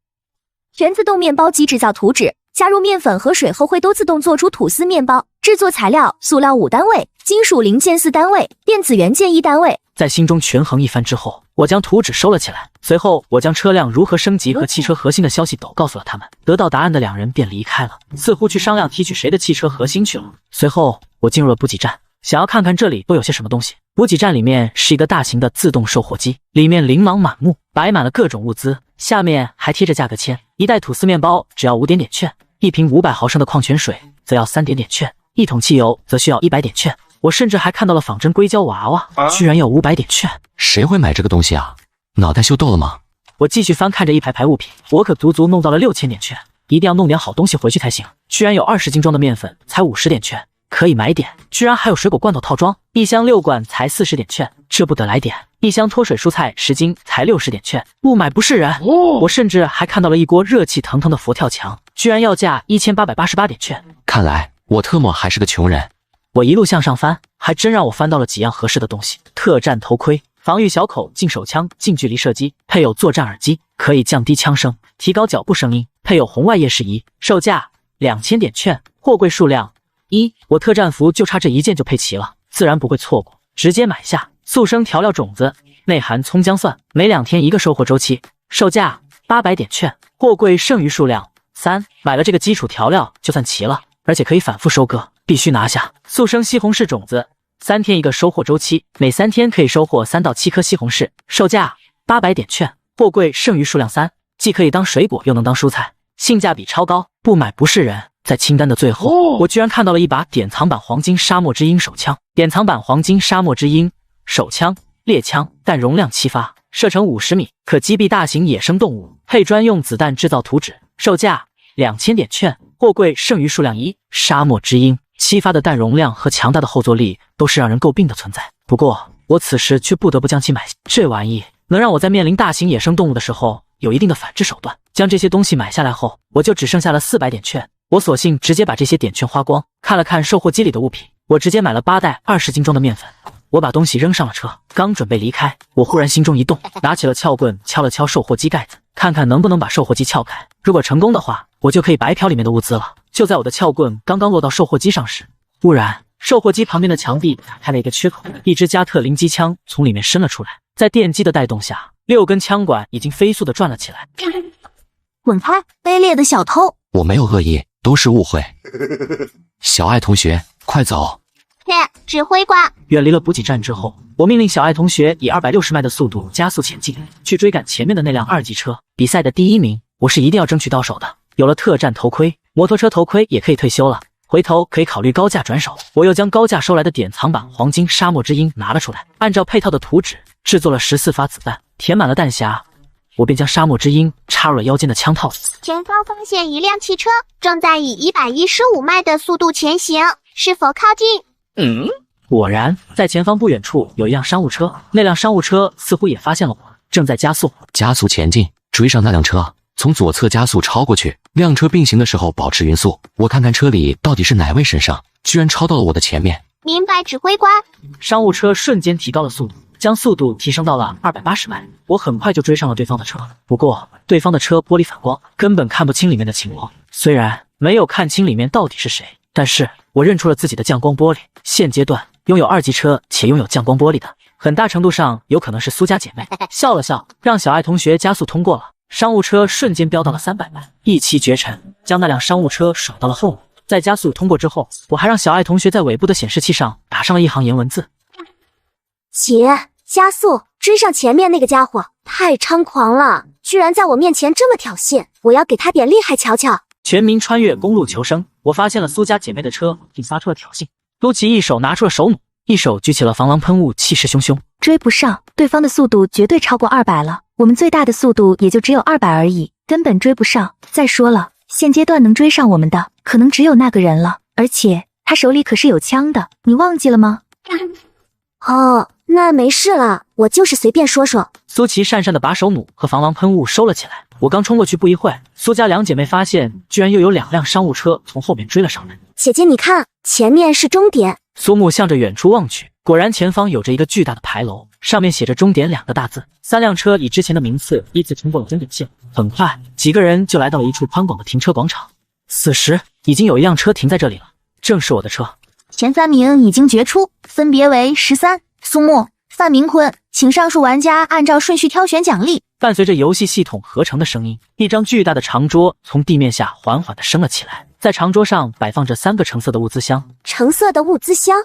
全自动面包机制造图纸，加入面粉和水后会都自动做出吐司面包。制作材料：塑料5单位，金属零件4单位，电子元件1单位。在心中权衡一番之后，我将图纸收了起来。随后，我将车辆如何升级和汽车核心的消息都告诉了他们。得到答案的两人便离开了，似乎去商量提取谁的汽车核心去了。随后，我进入了补给站，想要看看这里都有些什么东西。补给站里面是一个大型的自动售货机，里面琳琅满目，摆满了各种物资，下面还贴着价格签。一袋吐司面包只要5点点券，一瓶500毫升的矿泉水则要3点点券，一桶汽油则需要100点券。我甚至还看到了仿真硅胶娃娃，居然要500点券。谁会买这个东西啊？脑袋秀逗了吗？我继续翻看着一排排物品，我可足足弄到了6000点券，一定要弄点好东西回去才行。居然有20斤装的面粉才50点券，可以买点。居然还有水果罐头套装，一箱6罐才40点券，这不得来点。一箱脱水蔬菜10斤才60点券，不买不是人。我甚至还看到了一锅热气腾腾的佛跳墙，居然要价1888点券。看来我特么还是个穷人。我一路向上翻，还真让我翻到了几样合适的东西。特战头盔，防御小口径手枪近距离射击，配有作战耳机，可以降低枪声，提高脚步声音，配有红外夜视仪，售价2000点券，货柜数量1。我特战服就差这一件就配齐了，自然不会错过，直接买下。速生调料种子，内含葱姜蒜，每2天一个收获周期，售价800点券，货柜剩余数量3。买了这个基础调料就算齐了，而且可以反复收割，必须拿下。速生西红柿种子，3天一个收获周期，每3天可以收获3到7颗西红柿，售价800点券，货柜剩余数量3，既可以当水果又能当蔬菜，性价比超高，不买不是人。在清单的最后，我居然看到了一把典藏版黄金沙漠之鹰手枪。典藏版黄金沙漠之鹰手枪，猎枪，弹容量7发，射程50米，可击毙大型野生动物，配专用子弹制造图纸，售价2000点券，货柜剩余数量1。沙漠之鹰7发的弹容量和强大的后坐力都是让人诟病的存在，不过我此时却不得不将其买下。这玩意能让我在面临大型野生动物的时候有一定的反制手段。将这些东西买下来后，我就只剩下了400点券，我索性直接把这些点券花光。看了看售货机里的物品，我直接买了8袋20斤装的面粉。我把东西扔上了车，刚准备离开，我忽然心中一动，拿起了撬棍敲了敲售货机盖子，看看能不能把售货机撬开。如果成功的话，我就可以白嫖里面的物资了。就在我的撬棍刚刚落到售货机上时，忽然售货机旁边的墙壁打开了一个缺口，一支加特林机枪从里面伸了出来。在电机的带动下，6根枪管已经飞速的转了起来。滚开，卑劣的小偷！我没有恶意，都是误会。小爱同学，快走！指挥官，远离了补给站之后，我命令小爱同学以260迈的速度加速前进，去追赶前面的那辆2级车。比赛的第1名，我是一定要争取到手的。有了特战头盔，摩托车头盔也可以退休了，回头可以考虑高价转手。我又将高价收来的典藏版黄金沙漠之鹰拿了出来，按照配套的图纸制作了14发子弹，填满了弹匣，我便将沙漠之鹰插入了腰间的枪套里。前方发现一辆汽车，正在以115迈的速度前行，是否靠近？果然，在前方不远处有一辆商务车，那辆商务车似乎也发现了我，正在加速。加速前进，追上那辆车，从左侧加速超过去。辆车并行的时候保持匀速，我看看车里到底是哪位神圣，居然超到了我的前面。明白，指挥官。商务车瞬间提高了速度，将速度提升到了280迈。我很快就追上了对方的车，不过对方的车玻璃反光，根本看不清里面的情况。虽然没有看清里面到底是谁，但是我认出了自己的降光玻璃。现阶段拥有2级车且拥有降光玻璃的，很大程度上有可能是苏家姐妹。笑了笑，让小爱同学加速通过了。商务车瞬间飙到了300迈，一骑绝尘，将那辆商务车甩到了后面。在加速通过之后，我还让小爱同学在尾部的显示器上打上了一行颜文字：姐，加速追上前面那个家伙，太猖狂了，居然在我面前这么挑衅，我要给他点厉害瞧瞧。全民穿越公路求生，我发现了苏家姐妹的车，并发出了挑衅。陆琪一手拿出了手弩，一手举起了防狼喷雾，气势汹汹。追不上，对方的速度绝对超过200了，我们最大的速度也就只有200而已，根本追不上。再说了，现阶段能追上我们的可能只有那个人了，而且他手里可是有枪的，你忘记了吗？哦，那没事了，我就是随便说说。苏琪讪讪的把手弩和防狼喷雾收了起来。我刚冲过去不一会，苏家两姐妹发现居然又有2辆商务车从后面追了上来。姐姐你看，前面是终点。苏木向着远处望去，果然前方有着一个巨大的牌楼，上面写着终点2个大字。3辆车以之前的名次依次通过了终点线，很快几个人就来到了一处宽广的停车广场。此时已经有一辆车停在这里了，正是我的车。前3名已经决出，分别为13、苏木、范明坤，请上述玩家按照顺序挑选奖励。伴随着游戏系统合成的声音，一张巨大的长桌从地面下缓缓地升了起来，在长桌上摆放着3个橙色的物资箱。橙色的物资箱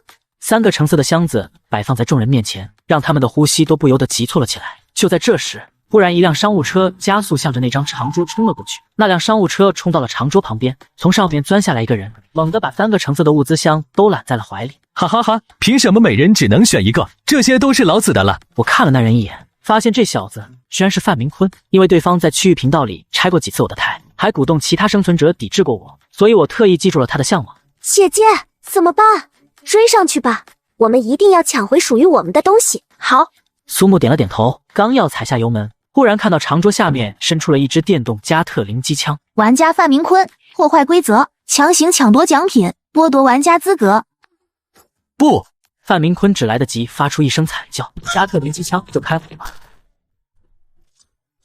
，3个橙色的箱子摆放在众人面前，让他们的呼吸都不由得急促了起来。就在这时，忽然一辆商务车加速向着那张长桌冲了过去。那辆商务车冲到了长桌旁边，从上面钻下来一个人，猛地把3个橙色的物资箱都揽在了怀里。哈哈哈！凭什么每人只能选一个？这些都是老子的了。我看了那人一眼，发现这小子居然是范明坤。因为对方在区域频道里拆过几次我的台，还鼓动其他生存者抵制过我，所以我特意记住了他的相貌。姐姐，怎么办？追上去吧，我们一定要抢回属于我们的东西。好。苏木点了点头，刚要踩下油门，忽然看到长桌下面伸出了一支电动加特林机枪。玩家范明坤破坏规则，强行抢夺奖品，剥夺玩家资格。不！范明坤只来得及发出一声惨叫，加特林机枪就开火了。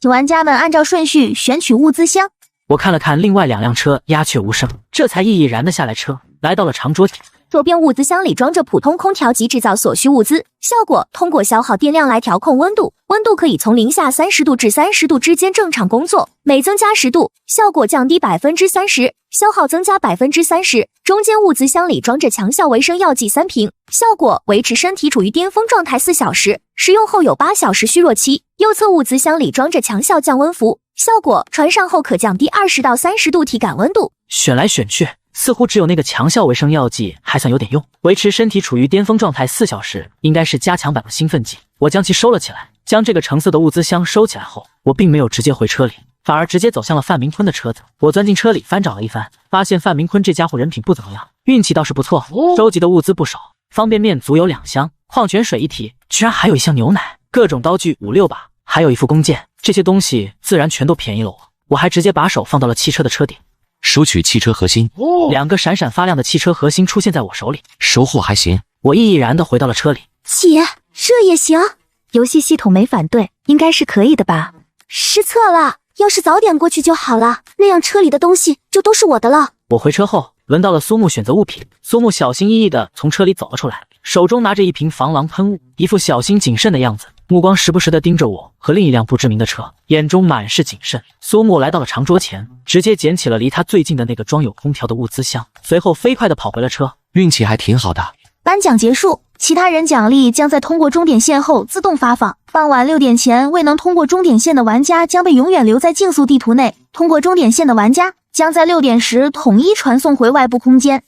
请玩家们按照顺序选取物资箱。我看了看另外2辆车，鸦雀无声，这才毅然地下来车，来到了长桌前。周边物资箱里装着普通空调及制造所需物资，效果通过消耗电量来调控温度，温度可以从零下30度至30度之间正常工作，每增加10度，效果降低30%，消耗增加30%。中间物资箱里装着强效维生药剂3瓶，效果维持身体处于巅峰状态4小时，食用后有8小时虚弱期。右侧物资箱里装着强效降温服，效果穿上后可降低20到30度体感温度。选来选去，似乎只有那个强效维生药剂还算有点用，维持身体处于巅峰状态4小时，应该是加强版的兴奋剂。我将其收了起来，将这个橙色的物资箱收起来后，我并没有直接回车里，反而直接走向了范明坤的车子。我钻进车里翻找了一番，发现范明坤这家伙人品不怎么样，运气倒是不错，收集的物资不少，方便面足有2箱，矿泉水1提，居然还有1箱牛奶，各种刀具5、6把，还有一副弓箭，这些东西自然全都便宜了我。我还直接把手放到了汽车的车顶，收取汽车核心。2个闪闪发亮的汽车核心出现在我手里，收获还行。我毅然地回到了车里。姐，这也行？游戏系统没反对，应该是可以的吧？失策了，要是早点过去就好了，那样车里的东西就都是我的了。我回车后，轮到了苏木选择物品。苏木小心翼翼地从车里走了出来，手中拿着一瓶防狼喷雾，一副小心谨慎的样子，目光时不时地盯着我和另一辆不知名的车，眼中满是谨慎。苏木来到了长桌前，直接捡起了离他最近的那个装有空调的物资箱，随后飞快地跑回了车。运气还挺好的。颁奖结束，其他人奖励将在通过终点线后自动发放。傍晚6点前未能通过终点线的玩家将被永远留在竞速地图内，通过终点线的玩家将在6点时统一传送回外部空间。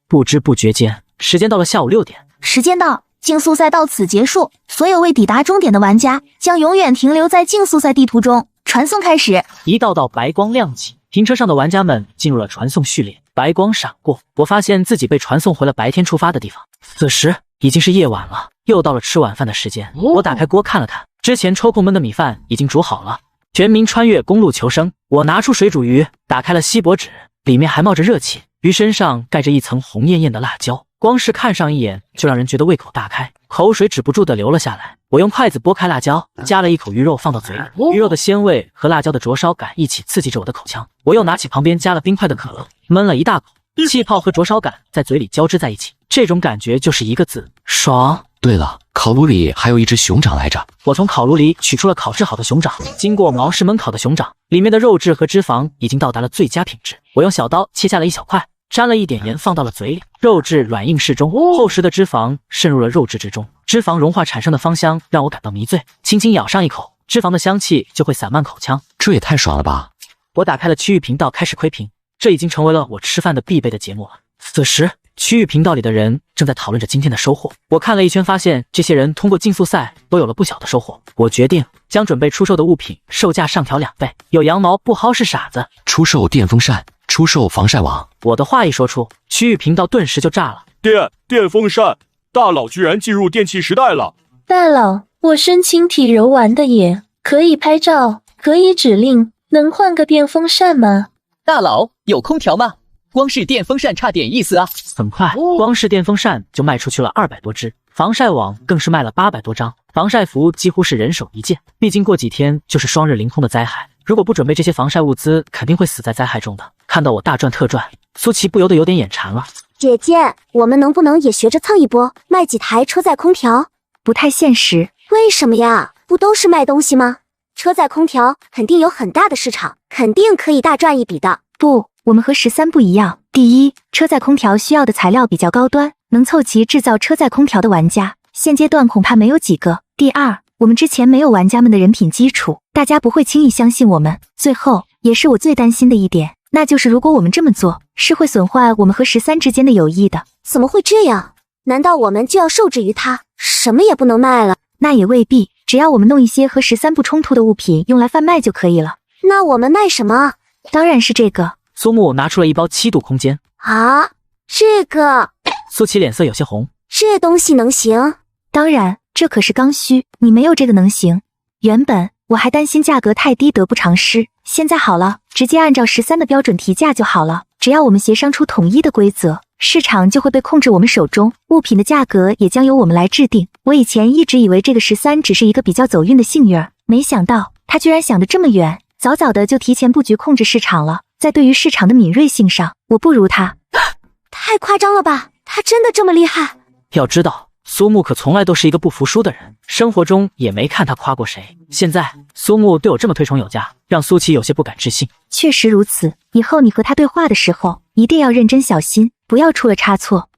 不知不觉间，时间到了下午6点。时间到，竞速赛到此结束，所有未抵达终点的玩家将永远停留在竞速赛地图中。传送开始，一道道白光亮起，停车上的玩家们进入了传送序列。白光闪过，我发现自己被传送回了白天出发的地方。此时已经是夜晚了，又到了吃晚饭的时间。我打开锅看了看，之前抽空焖的米饭已经煮好了。全民穿越公路求生，我拿出水煮鱼，打开了锡箔纸，里面还冒着热气，鱼身上盖着一层红艳艳的辣椒，光是看上一眼就让人觉得胃口大开，口水止不住的流了下来。我用筷子剥开辣椒，夹了一口鱼肉放到嘴里，鱼肉的鲜味和辣椒的灼烧感一起刺激着我的口腔。我又拿起旁边加了冰块的可乐，闷了一大口，气泡和灼烧感在嘴里交织在一起，这种感觉就是一个字：爽。对了，烤炉里还有一只熊掌来着。我从烤炉里取出了烤制好的熊掌，经过毛氏焖烤的熊掌，里面的肉质和脂肪已经到达了最佳品质。我用小刀切下了一小块，沾了一点盐放到了嘴里，肉质软硬适中，厚实的脂肪渗入了肉质之中，脂肪融化产生的芳香让我感到迷醉，轻轻咬上一口，脂肪的香气就会散漫口腔。这也太爽了吧！我打开了区域频道开始窥屏，这已经成为了我吃饭的必备的节目了。此时区域频道里的人正在讨论着今天的收获，我看了一圈，发现这些人通过竞速赛都有了不小的收获。我决定将准备出售的物品售价上调2倍，有羊毛不薅是傻子。出售电风扇，出售防晒网。我的话一说出，区域频道顿时就炸了。电风扇，大佬居然进入电器时代了！大佬，我身轻体柔玩的也可以拍照，可以指令，能换个电风扇吗？大佬，有空调吗？光是电风扇差点意思啊！很快，光是电风扇就卖出去了200多只，防晒网更是卖了800多张，防晒服几乎是人手一件。毕竟过几天就是双日凌空的灾害，如果不准备这些防晒物资，肯定会死在灾害中的。看到我大赚特赚，苏琪不由得有点眼馋了。姐姐，我们能不能也学着蹭一波，卖几台车载空调？不太现实。为什么呀？不都是卖东西吗？车载空调肯定有很大的市场，肯定可以大赚一笔的。不，我们和13不一样。第一，车载空调需要的材料比较高端，能凑齐制造车载空调的玩家，现阶段恐怕没有几个。第二，我们之前没有玩家们的人品基础，大家不会轻易相信我们。最后，也是我最担心的一点，那就是如果我们这么做，是会损坏我们和13之间的友谊的。怎么会这样？难道我们就要受制于他，什么也不能卖了？那也未必，只要我们弄一些和13不冲突的物品用来贩卖就可以了。那我们卖什么？当然是这个。苏木拿出了一包7度空间。啊，这个。苏琪脸色有些红。这东西能行？当然，这可是刚需，你没有这个能行。原本我还担心价格太低得不偿失，现在好了，直接按照13的标准提价就好了。只要我们协商出统一的规则，市场就会被控制我们手中，物品的价格也将由我们来制定。我以前一直以为这个13只是一个比较走运的幸运儿，没想到他居然想得这么远，早早的就提前布局控制市场了。在对于市场的敏锐性上，我不如他。太夸张了吧？他真的这么厉害？要知道，苏木可从来都是一个不服输的人，生活中也没看他夸过谁。现在苏木对我这么推崇有加，让苏琪有些不敢置信。确实如此，以后你和他对话的时候，一定要认真小心，不要出了差错。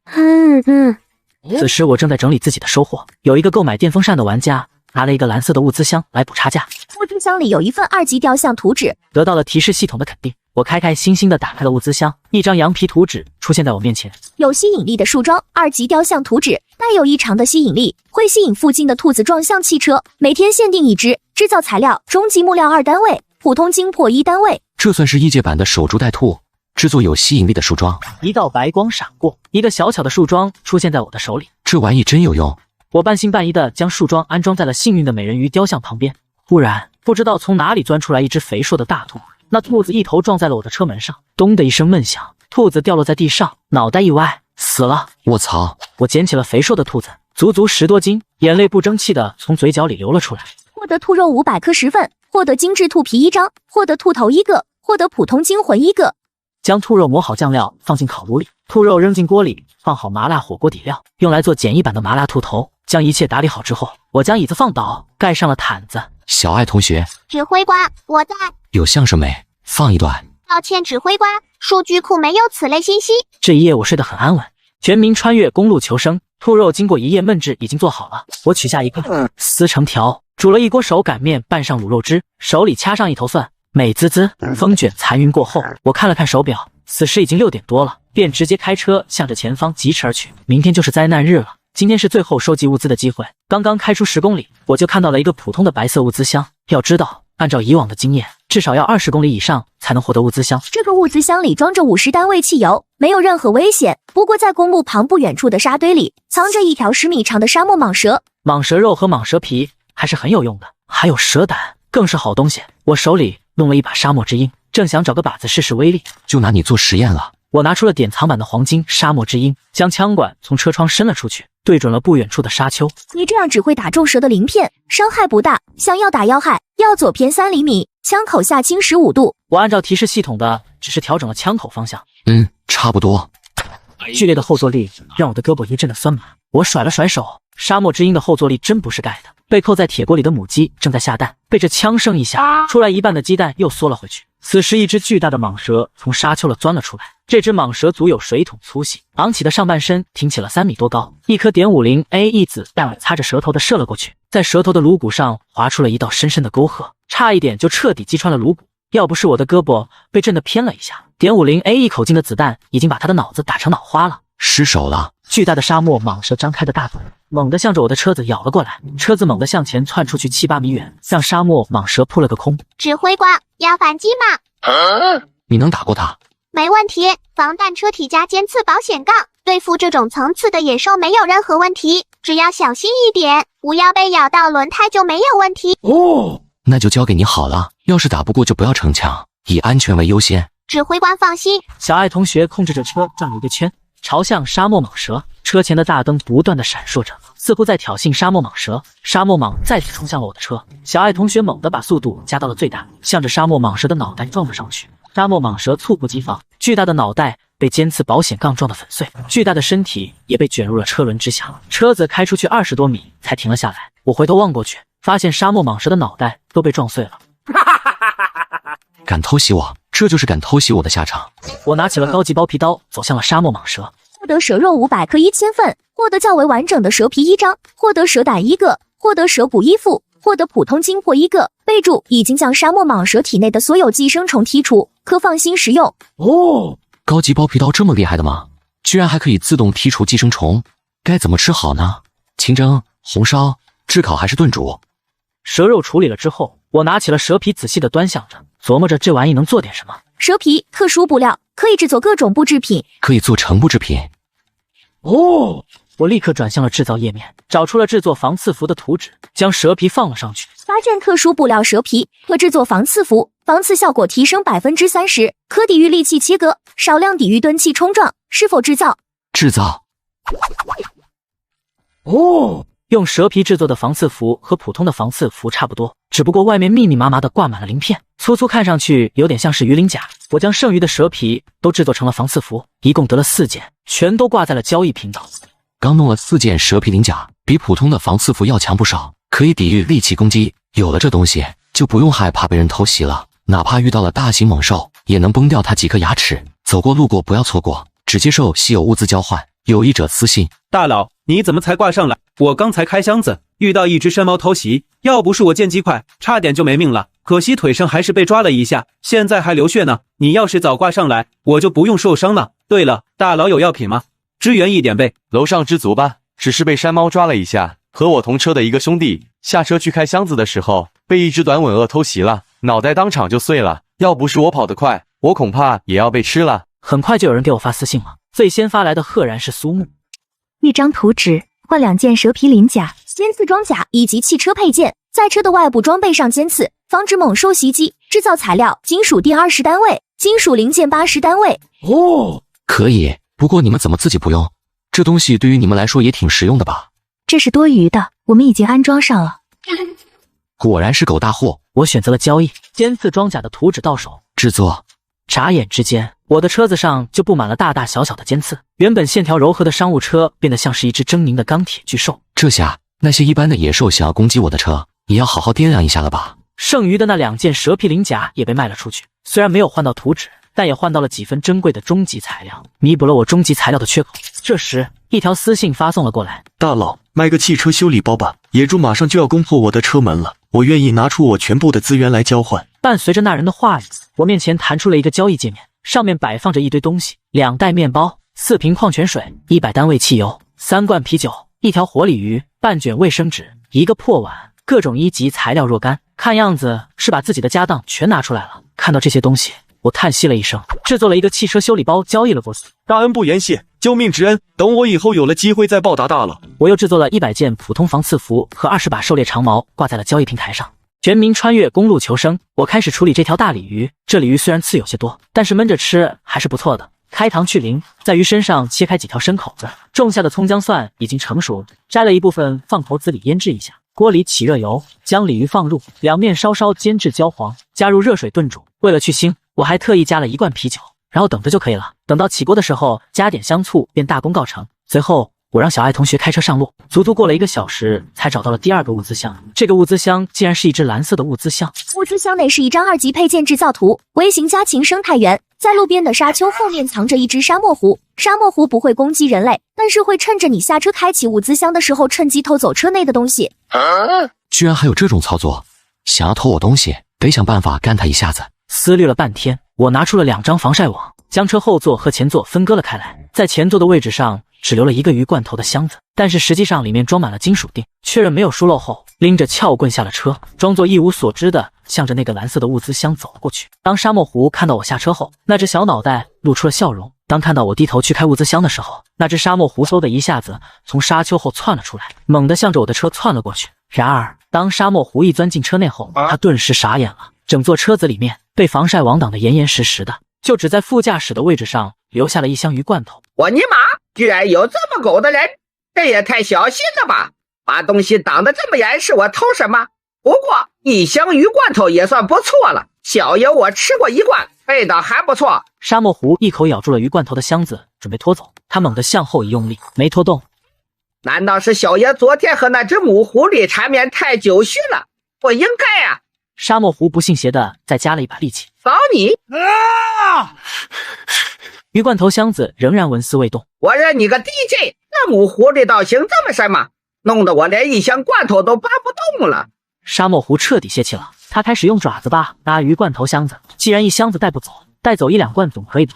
此时我正在整理自己的收获，有一个购买电风扇的玩家拿了一个蓝色的物资箱来补差价。物资箱里有一份2级雕像图纸，得到了提示系统的肯定，我开开心心的打开了物资箱，一张羊皮图纸出现在我面前。有吸引力的树桩2级雕像图纸，带有异常的吸引力，会吸引附近的兔子撞向汽车，每天限定1只，制造材料终极木料2单位，普通精魄1单位。这算是异界版的守株待兔，制作有吸引力的树桩。一道白光闪过，一个小巧的树桩出现在我的手里。这玩意真有用。我半信半疑的将树桩安装在了幸运的美人鱼雕像旁边。忽然，不知道从哪里钻出来一只肥硕的大兔，那兔子一头撞在了我的车门上，咚的一声闷响，兔子掉落在地上，脑袋一歪，死了。我操！我捡起了肥瘦的兔子，足足10多斤，眼泪不争气的从嘴角里流了出来。获得兔肉500颗10份，获得精致兔皮1张，获得兔头1个，获得普通惊魂1个。将兔肉抹好酱料放进烤炉里，兔肉扔进锅里，放好麻辣火锅底料，用来做简易版的麻辣兔头。将一切打理好之后，我将椅子放倒，盖上了毯子。小爱同学，指挥官，我在。有相声没？放一段。抱歉，指挥官，数据库没有此类信息。这一夜我睡得很安稳。全民穿越公路求生，兔肉经过一夜焖制已经做好了。我取下一个，撕成条，煮了一锅手擀面，拌上卤肉汁，手里掐上一头蒜，美滋滋。风卷残云过后，我看了看手表，此时已经6点多了，便直接开车向着前方疾驰而去。明天就是灾难日了。今天是最后收集物资的机会。刚刚开出10公里，我就看到了一个普通的白色物资箱。要知道，按照以往的经验，至少要20公里以上才能获得物资箱。这个物资箱里装着50单位汽油，没有任何危险。不过在公路旁不远处的沙堆里，藏着一条10米长的沙漠蟒蛇。蟒蛇肉和蟒蛇皮还是很有用的，还有蛇胆更是好东西。我手里弄了一把沙漠之鹰，正想找个靶子试试威力，就拿你做实验了。我拿出了典藏版的黄金沙漠之鹰，将枪管从车窗伸了出去，对准了不远处的沙丘。你这样只会打中蛇的鳞片，伤害不大。想要打要害，要左偏3厘米，枪口下倾15度。我按照提示系统的只是调整了枪口方向。差不多。剧烈的后坐力让我的胳膊一阵的酸麻，我甩了甩手。沙漠之鹰的后坐力真不是盖的，被扣在铁锅里的母鸡正在下蛋，被这枪声一下，出来一半的鸡蛋又缩了回去。此时，一只巨大的蟒蛇从沙丘了钻了出来。这只蟒蛇足有水桶粗细，昂起的上半身挺起了3米多高，一颗.50A 子弹擦着舌头的射了过去，在舌头的颅骨上划出了一道深深的沟壑，差一点就彻底击穿了颅骨。要不是我的胳膊被震得偏了一下，.50A 一口径的子弹已经把他的脑子打成脑花了。失手了！巨大的沙漠蟒蛇张开的大嘴，猛地向着我的车子咬了过来，车子猛地向前窜出去7、8米远，向沙漠蟒蛇扑了个空。指挥官，要反击吗？你能打过他？没问题，防弹车体加尖刺保险杠，对付这种层次的野兽没有任何问题，只要小心一点，不要被咬到轮胎就没有问题。那就交给你好了，要是打不过就不要逞强，以安全为优先。指挥官放心。小爱同学控制着车转了一个圈，朝向沙漠蟒蛇，车前的大灯不断的闪烁着，似乎在挑衅沙漠蟒蛇。沙漠蟒再次冲向了我的车，小爱同学猛地把速度加到了最大，向着沙漠蟒蛇的脑袋撞了上去。沙漠蟒蛇猝不及防，巨大的脑袋被尖刺保险杠撞得粉碎，巨大的身体也被卷入了车轮之下。车子开出去20多米才停了下来。我回头望过去，发现沙漠蟒蛇的脑袋都被撞碎了。敢偷袭我，这就是敢偷袭我的下场。我拿起了高级包皮刀，走向了沙漠蟒蛇。获得蛇肉500克1000份，获得较为完整的蛇皮1张，获得蛇胆1个，获得蛇骨1副，获得普通精魄1个。备注：已经将沙漠蟒蛇体内的所有寄生虫剔除，可放心食用。哦，高级包皮刀这么厉害的吗？居然还可以自动剔除寄生虫，该怎么吃好呢？清蒸、红烧、炙烤还是炖煮？蛇肉处理了之后，我拿起了蛇皮，仔细的端详着，琢磨着这玩意能做点什么。蛇皮特殊布料，可以制作各种布制品，可以做成布制品。哦，我立刻转向了制造页面，找出了制作防刺服的图纸，将蛇皮放了上去。发现特殊布料蛇皮可制作防刺服，防刺效果提升30%，可抵御利器切割，少量抵御钝器冲撞。是否制造？制造。哦，用蛇皮制作的防刺服和普通的防刺服差不多，只不过外面密密麻麻的挂满了鳞片，粗粗看上去有点像是鱼鳞甲。我将剩余的蛇皮都制作成了防刺服，一共得了4件，全都挂在了交易频道。刚弄了4件蛇皮鳞甲，比普通的防刺服要强不少，可以抵御利器攻击。有了这东西，就不用害怕被人偷袭了，哪怕遇到了大型猛兽，也能崩掉它几颗牙齿。走过路过不要错过，只接受稀有物资交换，有意者私信。大佬，你怎么才挂上来？我刚才开箱子，遇到一只山猫偷袭，要不是我剑技快，差点就没命了。可惜腿上还是被抓了一下，现在还流血呢。你要是早挂上来，我就不用受伤了。对了，大佬有药品吗？支援一点呗。楼上知足吧，只是被山猫抓了一下。和我同车的一个兄弟下车去开箱子的时候，被一只短吻鳄偷袭了，脑袋当场就碎了。要不是我跑得快，我恐怕也要被吃了。很快就有人给我发私信了，最先发来的赫然是苏木。一张图纸换2件蛇皮鳞甲、尖刺装甲以及汽车配件，在车的外部装备上尖刺，防止猛兽袭击。制造材料：金属锭20单位，金属零件80单位。哦，可以。不过你们怎么自己不用？这东西对于你们来说也挺实用的吧？这是多余的，我们已经安装上了。果然是狗大货。我选择了交易，尖刺装甲的图纸到手，制作。眨眼之间，我的车子上就布满了大大小小的尖刺，原本线条柔和的商务车变得像是一只狰狞的钢铁巨兽。这下那些一般的野兽想要攻击我的车，也要好好掂量一下了吧？剩余的那2件蛇皮鳞甲也被卖了出去，虽然没有换到图纸，但也换到了几分珍贵的终极材料，弥补了我终极材料的缺口。这时，一条私信发送了过来：大佬，卖个汽车修理包吧，野猪马上就要攻破我的车门了，我愿意拿出我全部的资源来交换。伴随着那人的话语，我面前弹出了一个交易界面，上面摆放着一堆东西：2袋面包、4瓶矿泉水、100单位汽油、3罐啤酒、1条活鲤鱼、半卷卫生纸、1个破碗，各种1级材料若干。看样子是把自己的家当全拿出来了。看到这些东西，我叹息了一声，制作了一个汽车修理包交易了过去。大恩不言谢，救命之恩，等我以后有了机会再报答大佬。我又制作了100件普通防刺服和20把狩猎长矛，挂在了交易平台上。全民穿越公路求生，我开始处理这条大鲤鱼。这鲤鱼虽然刺有些多，但是焖着吃还是不错的。开膛去鳞，在鱼身上切开几条深口子。种下的葱姜蒜已经成熟，摘了一部分放口子里腌制一下。锅里起热油，将鲤鱼放入，两面稍稍煎至焦黄，加入热水炖煮。为了去腥，我还特意加了1罐啤酒，然后等着就可以了。等到起锅的时候，加点香醋，便大功告成。随后我让小爱同学开车上路，足足过了1个小时才找到了第2个物资箱。这个物资箱竟然是一只蓝色的物资箱。物资箱内是一张2级配件制造图，微型家禽生态园。在路边的沙丘后面藏着一只沙漠狐，沙漠狐不会攻击人类，但是会趁着你下车开启物资箱的时候，趁机偷走车内的东西。居然还有这种操作！想要偷我东西，得想办法干他一下子。思虑了半天，我拿出了2张防晒网，将车后座和前座分割了开来。在前座的位置上只留了1个鱼罐头的箱子，但是实际上里面装满了金属锭。确认没有疏漏后，拎着撬棍下了车，装作一无所知的向着那个蓝色的物资箱走了过去。当沙漠狐看到我下车后，那只小脑袋露出了笑容。当看到我低头去开物资箱的时候，那只沙漠狐嗖的一下子从沙丘后窜了出来，猛地向着我的车窜了过去。然而当沙漠狐一钻进车内后，他顿时傻眼了，整座车子里面被防晒网挡得严严实实的，就只在副驾驶的位置上留下了1箱鱼罐头。我尼玛，居然有这么狗的人，这也太小心了吧！把东西挡得这么严实，我偷什么？不过1箱鱼罐头也算不错了，小爷我吃过1罐，味道还不错。沙漠狐一口咬住了鱼罐头的箱子，准备拖走。他猛地向后一用力，没拖动。难道是小爷昨天和那只母狐狸缠绵太久虚了？不应该啊！沙漠狐不信邪的再加了一把力气，搞你！啊！鱼罐头箱子仍然纹丝未动。我认你个 DJ， 那母狐狸道行这么深吗？弄得我连一箱罐头都搬不动了。沙漠狐彻底泄气了，他开始用爪子吧拉鱼罐头箱子。既然一箱子带不走，带走1-2罐总可以的。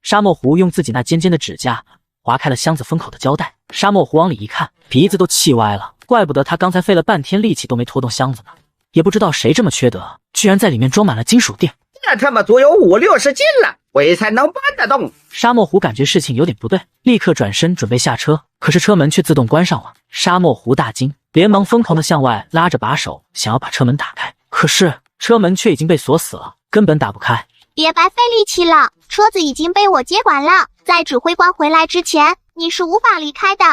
沙漠狐用自己那尖尖的指甲划开了箱子封口的胶带。沙漠狐往里一看，鼻子都气歪了，怪不得他刚才费了半天力气都没拖动箱子呢。也不知道谁这么缺德，居然在里面装满了金属锭。这他妈足有50-60斤了，鬼才能搬得动。沙漠狐感觉事情有点不对，立刻转身准备下车，可是车门却自动关上了。沙漠狐大惊，连忙疯狂地向外拉着把手，想要把车门打开，可是车门却已经被锁死了，根本打不开。别白费力气了，车子已经被我接管了，在指挥官回来之前，你是无法离开的。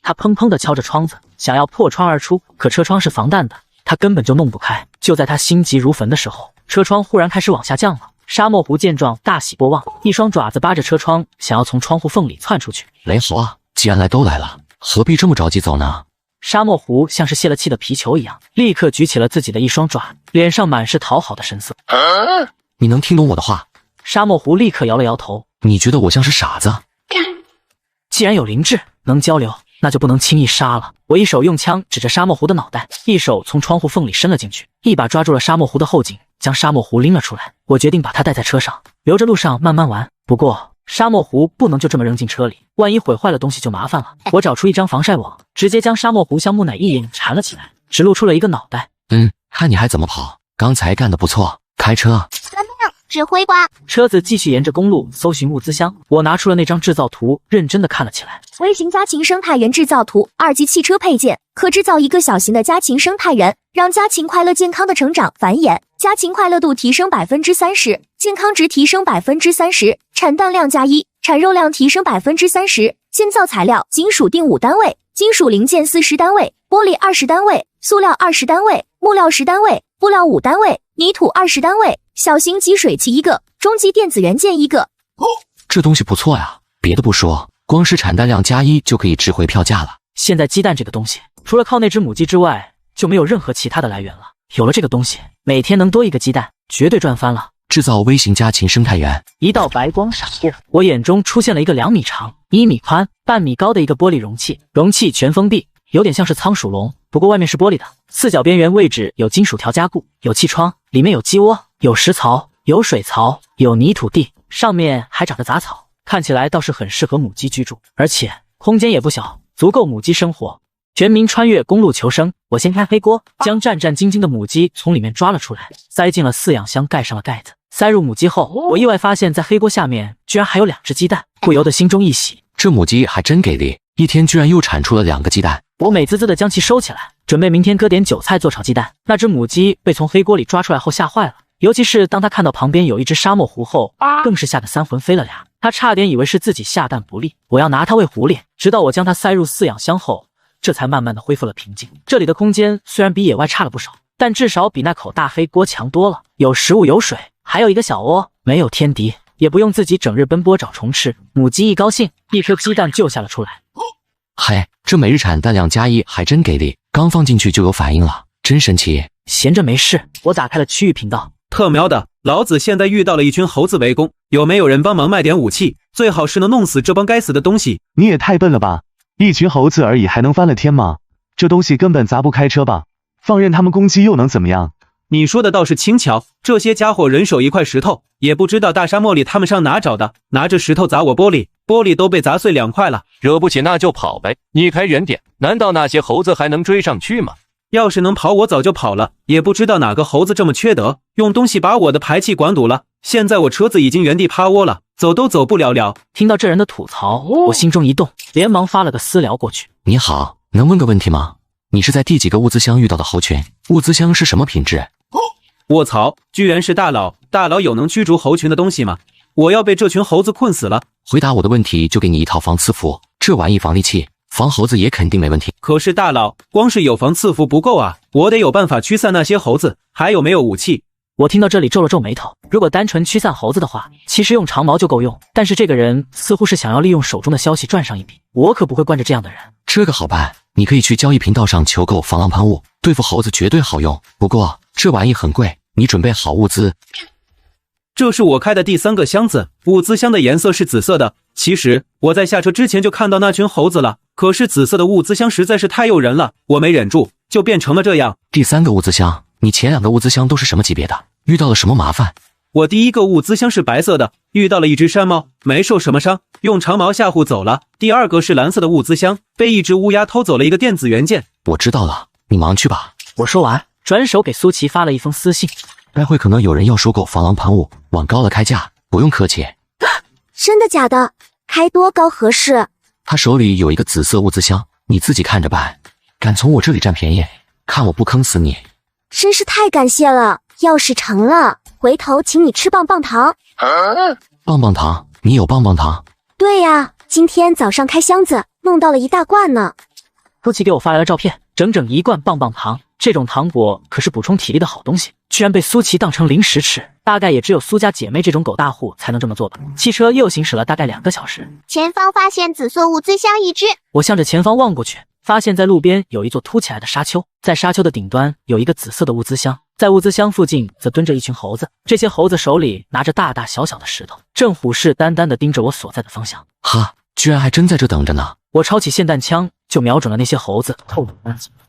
他砰砰地敲着窗子，想要破窗而出，可车窗是防弹的，他根本就弄不开。就在他心急如焚的时候，车窗忽然开始往下降了。沙漠狐见状大喜过望，一双爪子扒着车窗，想要从窗户缝里窜出去。雷猴啊，既然来都来了，何必这么着急走呢？沙漠狐像是泄了气的皮球一样，立刻举起了自己的一双爪，脸上满是讨好的神色。你能听懂我的话？沙漠狐立刻摇了摇头。你觉得我像是傻子？既然有灵智，能交流，那就不能轻易杀了。我一手用枪指着沙漠狐的脑袋，一手从窗户缝里伸了进去，一把抓住了沙漠狐的后颈，将沙漠狐拎了出来。我决定把它带在车上，留着路上慢慢玩。不过沙漠狐不能就这么扔进车里，万一毁坏了东西就麻烦了。我找出一张防晒网，直接将沙漠狐像木乃伊一样缠了起来，只露出了一个脑袋。看你还怎么跑，刚才干得不错。开车。指挥官，车子继续沿着公路搜寻物资箱。我拿出了那张制造图，认真的看了起来。微型家禽生态园制造图，2级汽车配件，可制造一个小型的家禽生态园，让家禽快乐健康的成长繁衍，家禽快乐度提升30%，健康值提升30%，产蛋量+1，产肉量提升30%。建造材料：金属锭5单位，金属零件40单位，玻璃20单位，塑料20单位，木料10单位，布料5单位，泥土20单位，小型集水器1个，中级电子元件1个。这东西不错呀，别的不说，光是产蛋量+1就可以值回票价了。现在鸡蛋这个东西，除了靠那只母鸡之外，就没有任何其他的来源了。有了这个东西，每天能多1个鸡蛋，绝对赚翻了。制造微型家禽生态园。一道白光闪过，我眼中出现了一个2米长、1米宽、半米高的一个玻璃容器，容器全封闭，有点像是仓鼠笼，不过外面是玻璃的，四角边缘位置有金属条加固，有气窗，里面有鸡窝，有食槽，有水槽，有泥土地，上面还长着杂草，看起来倒是很适合母鸡居住，而且空间也不小，足够母鸡生活。全民穿越公路求生，我先开黑锅，将战战兢兢的母鸡从里面抓了出来，塞进了饲养箱，盖上了盖子。塞入母鸡后，我意外发现在黑锅下面居然还有2只鸡蛋，不由得心中一喜。这母鸡还真给力，一天居然又产出了2个鸡蛋。我美滋滋的将其收起来，准备明天割点韭菜做炒鸡蛋。那只母鸡被从黑锅里抓出来后吓坏了，尤其是当它看到旁边有一只沙漠狐后，更是吓得3魂飞了俩。它差点以为是自己下蛋不利，我要拿它喂狐狸。直到我将它塞入饲养箱后，这才慢慢的恢复了平静。这里的空间虽然比野外差了不少，但至少比那口大黑锅强多了，有食物有水，还有一个小窝，没有天敌，也不用自己整日奔波找虫吃。母鸡一高兴，一颗鸡蛋就下了出来。嘿，这每日产蛋量+1还真给力，刚放进去就有反应了，真神奇。闲着没事，我打开了区域频道。特喵的，老子现在遇到了一群猴子围攻，有没有人帮忙卖点武器？最好是能弄死这帮该死的东西。你也太笨了吧，一群猴子而已还能翻了天吗？这东西根本砸不开车吧，放任他们攻击又能怎么样？你说的倒是轻巧，这些家伙人手一块石头，也不知道大沙漠里他们上哪找的，拿着石头砸我玻璃，玻璃都被砸碎2块了。惹不起那就跑呗，你开远点，难道那些猴子还能追上去吗？要是能跑我早就跑了，也不知道哪个猴子这么缺德，用东西把我的排气管堵了，现在我车子已经原地趴窝了，走都走不了了。听到这人的吐槽，我心中一动，连忙发了个私聊过去。你好，能问个问题吗？你是在第几个物资箱遇到的猴群？物资箱是什么品质？卧槽，居然是大佬！大佬有能驱逐猴群的东西吗？我要被这群猴子困死了。回答我的问题就给你一套防刺服，这玩意防利器，防猴子也肯定没问题。可是大佬，光是有防刺服不够啊，我得有办法驱散那些猴子。还有没有武器？我听到这里皱了皱眉头。如果单纯驱散猴子的话，其实用长矛就够用。但是这个人似乎是想要利用手中的消息赚上一笔，我可不会惯着这样的人。这个好办，你可以去交易频道上求购防狼喷雾，对付猴子绝对好用。不过这玩意很贵，你准备好物资。这是我开的第3个箱子，物资箱的颜色是紫色的。其实我在下车之前就看到那群猴子了，可是紫色的物资箱实在是太诱人了，我没忍住，就变成了这样。第3个物资箱，你前2个物资箱都是什么级别的？遇到了什么麻烦？我第1个物资箱是白色的，遇到了一只山猫，没受什么伤，用长矛吓唬走了。第2个是蓝色的物资箱，被一只乌鸦偷走了一个电子元件。我知道了，你忙去吧。我说完，转手给苏琪发了一封私信。待会可能有人要收购防狼喷雾，往高了开价，不用客气。真的假的？开多高合适？他手里有一个紫色物资箱，你自己看着办。敢从我这里占便宜，看我不坑死你！真是太感谢了，要是成了，回头请你吃棒棒糖。棒棒糖？你有棒棒糖？对呀，今天早上开箱子，弄到了一大罐呢。苏琪给我发来了照片，整整1罐棒棒糖。这种糖果可是补充体力的好东西，居然被苏琪当成零食吃，大概也只有苏家姐妹这种狗大户才能这么做吧。汽车又行驶了大概2个小时，前方发现紫色物资箱一只。我向着前方望过去，发现在路边有一座凸起来的沙丘，在沙丘的顶端有一个紫色的物资箱，在物资箱附近则蹲着一群猴子，这些猴子手里拿着大大小小的石头，正虎视眈眈地盯着我所在的方向。哈，居然还真在这等着呢！我抄起霰弹枪就瞄准了那些猴子，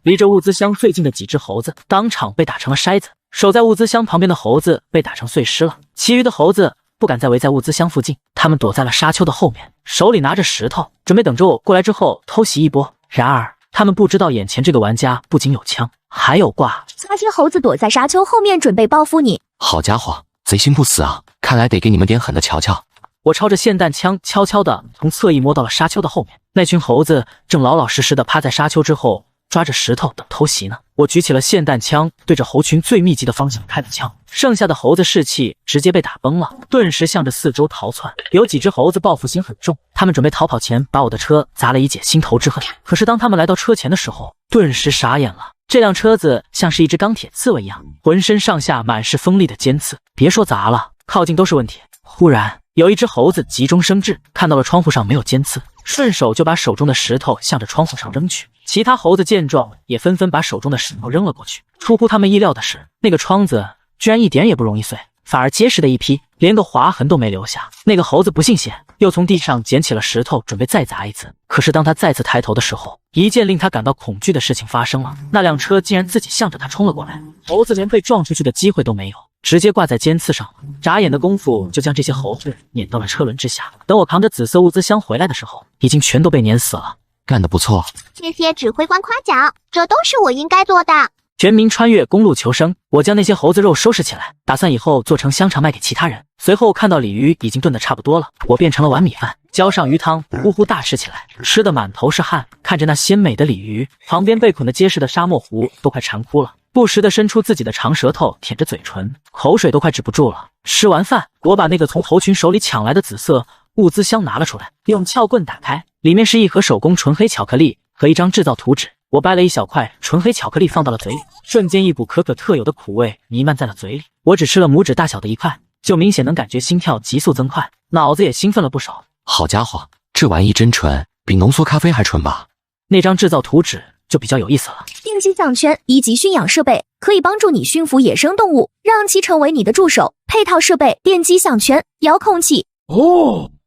离着物资箱最近的几只猴子当场被打成了筛子，守在物资箱旁边的猴子被打成碎尸了，其余的猴子不敢再围在物资箱附近，他们躲在了沙丘的后面，手里拿着石头，准备等着我过来之后偷袭一波。然而他们不知道眼前这个玩家不仅有枪，还有挂。那些猴子躲在沙丘后面准备报复你。好家伙，贼心不死啊！看来得给你们点狠的瞧瞧。我抄着霰弹枪悄悄地从侧翼摸到了沙丘的后面，那群猴子正老老实实地趴在沙丘之后，抓着石头等偷袭呢。我举起了霰弹枪，对着猴群最密集的方向开了枪，剩下的猴子士气直接被打崩了，顿时向着四周逃窜。有几只猴子报复心很重，他们准备逃跑前把我的车砸了以解心头之恨。可是当他们来到车前的时候，顿时傻眼了。这辆车子像是一只钢铁刺猬一样，浑身上下满是锋利的尖刺，别说砸了，靠近都是问题。忽然有一只猴子急中生智，看到了窗户上没有尖刺，顺手就把手中的石头向着窗户上扔去。其他猴子见状也纷纷把手中的石头扔了过去。出乎他们意料的是，那个窗子居然一点也不容易碎，反而结实的一批，连个划痕都没留下。那个猴子不信邪，又从地上捡起了石头，准备再砸一次。可是当他再次抬头的时候，一件令他感到恐惧的事情发生了，那辆车竟然自己向着他冲了过来。猴子连被撞出去的机会都没有，直接挂在尖刺上了，眨眼的功夫就将这些猴子撵到了车轮之下。等我扛着紫色物资箱回来的时候，已经全都被碾死了。干得不错，谢谢指挥官夸奖，这都是我应该做的。全民穿越公路求生，我将那些猴子肉收拾起来，打算以后做成香肠卖给其他人。随后看到鲤鱼已经炖得差不多了，我变成了碗米饭，浇上鱼汤，呼呼大吃起来，吃得满头是汗。看着那鲜美的鲤鱼，旁边被捆得结实的沙漠狐都快馋哭了，不时地伸出自己的长舌头舔着嘴唇，口水都快止不住了。吃完饭，我把那个从猴群手里抢来的紫色物资箱拿了出来，用撬棍打开，里面是一盒手工纯黑巧克力和一张制造图纸。我掰了一小块纯黑巧克力放到了嘴里，瞬间一股可可特有的苦味弥漫在了嘴里。我只吃了拇指大小的一块，就明显能感觉心跳急速增快，脑子也兴奋了不少。好家伙，这玩意真纯，比浓缩咖啡还纯吧？那张制造图纸就比较有意思了。电击项圈1级驯养设备，可以帮助你驯服野生动物，让其成为你的助手。配套设备：电击项圈、遥控器。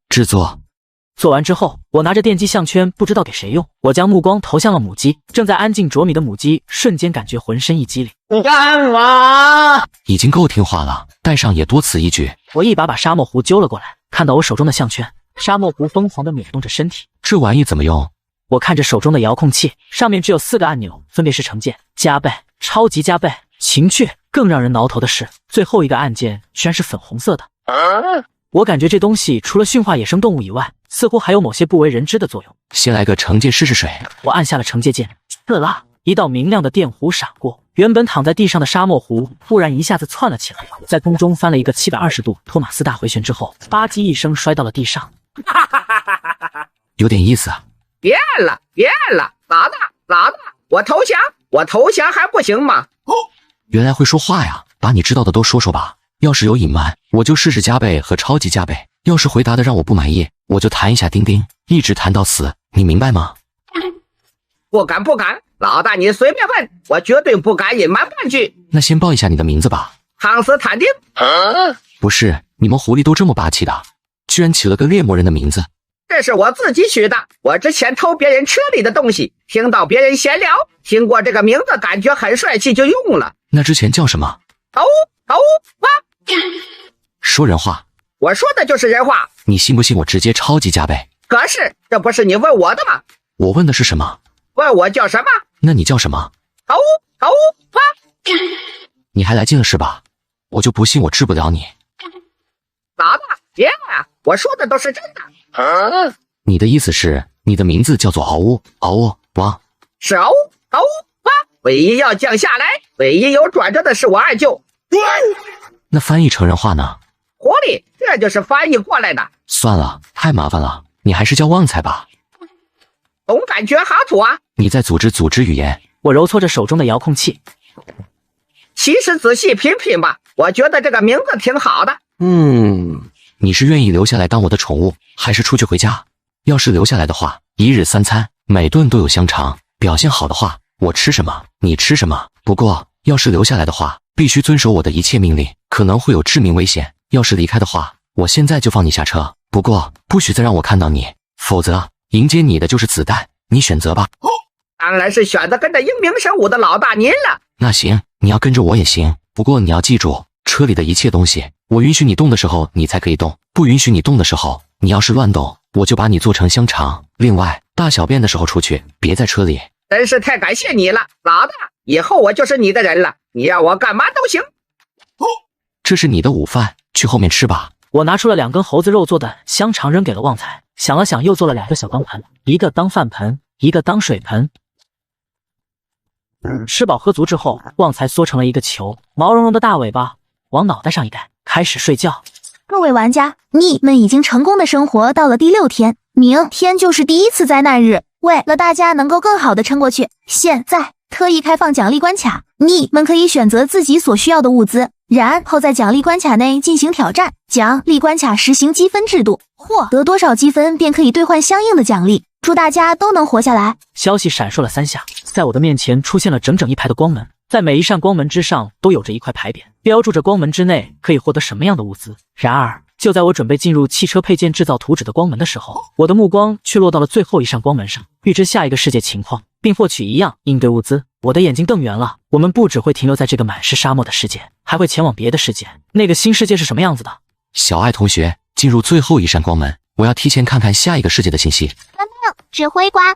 制作。做完之后，我拿着电击项圈不知道给谁用，我将目光投向了母鸡。正在安静啄米的母鸡瞬间感觉浑身一激灵。你干嘛？已经够听话了，带上也多此一举。我一把把沙漠狐揪了过来，看到我手中的项圈，沙漠狐疯狂地扭动着身体。这玩意怎么用？我看着手中的遥控器，上面只有4个按钮，分别是成键、加倍、超级加倍、情趣。更让人挠头的是，最后一个按键居然是粉红色的。我感觉这东西除了驯化野生动物以外，似乎还有某些不为人知的作用。先来个惩戒试试水。我按下了惩戒键，刺啦，一道明亮的电弧闪过，原本躺在地上的沙漠狐忽然一下子窜了起来，在空中翻了一个720度托马斯大回旋之后，吧唧一声摔到了地上。有点意思啊。别按了，老大，我投降还不行吗？原来会说话呀，把你知道的都说说吧。要是有隐瞒，我就试试加倍和超级加倍；要是回答的让我不满意，我就弹一下钉钉，一直弹到死。你明白吗？不敢，老大你随便问，我绝对不敢隐瞒半句。那先报一下你的名字吧。康斯坦丁。不是，你们狐狸都这么霸气的，居然起了个猎魔人的名字。这是我自己取的，我之前偷别人车里的东西，听到别人闲聊，听过这个名字，感觉很帅气，就用了。那之前叫什么？哇！说人话。我说的就是人话。你信不信我直接超级加倍？可是这不是你问我的吗？我问的是什么？问我叫什么？那你叫什么？哇！你还来劲了是吧？我就不信我治不了你。老大，别啊！我说的都是真的。你的意思是你的名字叫做嗷呜王？是嗷呜哇！唯一要降下来，唯一有转折的是我二舅。那翻译成人话呢？狐狸，这就是翻译过来的。算了，太麻烦了，你还是叫旺财吧。总感觉好土啊！你在组织语言。我揉搓着手中的遥控器。其实仔细品品吧，我觉得这个名字挺好的。你是愿意留下来当我的宠物，还是出去回家？要是留下来的话，1日3餐，每顿都有香肠。表现好的话，我吃什么你吃什么。不过要是留下来的话，必须遵守我的一切命令，可能会有致命危险。要是离开的话，我现在就放你下车。不过不许再让我看到你，否则迎接你的就是子弹。你选择吧。当然是选择跟着英明神武的老大您了。那行，你要跟着我也行。不过你要记住，车里的一切东西，我允许你动的时候你才可以动，不允许你动的时候，你要是乱动，我就把你做成香肠。另外，大小便的时候出去，别在车里。真是太感谢你了，老大，以后我就是你的人了，你让我干嘛都行。这是你的午饭，去后面吃吧。我拿出了2根猴子肉做的香肠扔给了旺财，想了想又做了2个小钢盆，一个当饭盆，一个当水盆。吃饱喝足之后，旺财缩成了一个球，毛茸茸的大尾巴往脑袋上一盖，开始睡觉。各位玩家，你们已经成功的生活到了第6天，明天就是第1次灾难日。为了大家能够更好的撑过去，现在特意开放奖励关卡，你们可以选择自己所需要的物资，然后在奖励关卡内进行挑战。奖励关卡实行积分制度，获得多少积分便可以兑换相应的奖励。祝大家都能活下来。消息闪烁了3下，在我的面前出现了整整1排的光门，在每一扇光门之上都有着一块牌匾，标注着光门之内可以获得什么样的物资。然而就在我准备进入汽车配件制造图纸的光门的时候，我的目光却落到了最后一扇光门上，预知下一个世界情况，并获取一样应对物资。我的眼睛瞪圆了，我们不只会停留在这个满是沙漠的世界，还会前往别的世界。那个新世界是什么样子的？小爱同学，进入最后一扇光门，我要提前看看下一个世界的信息。指挥官，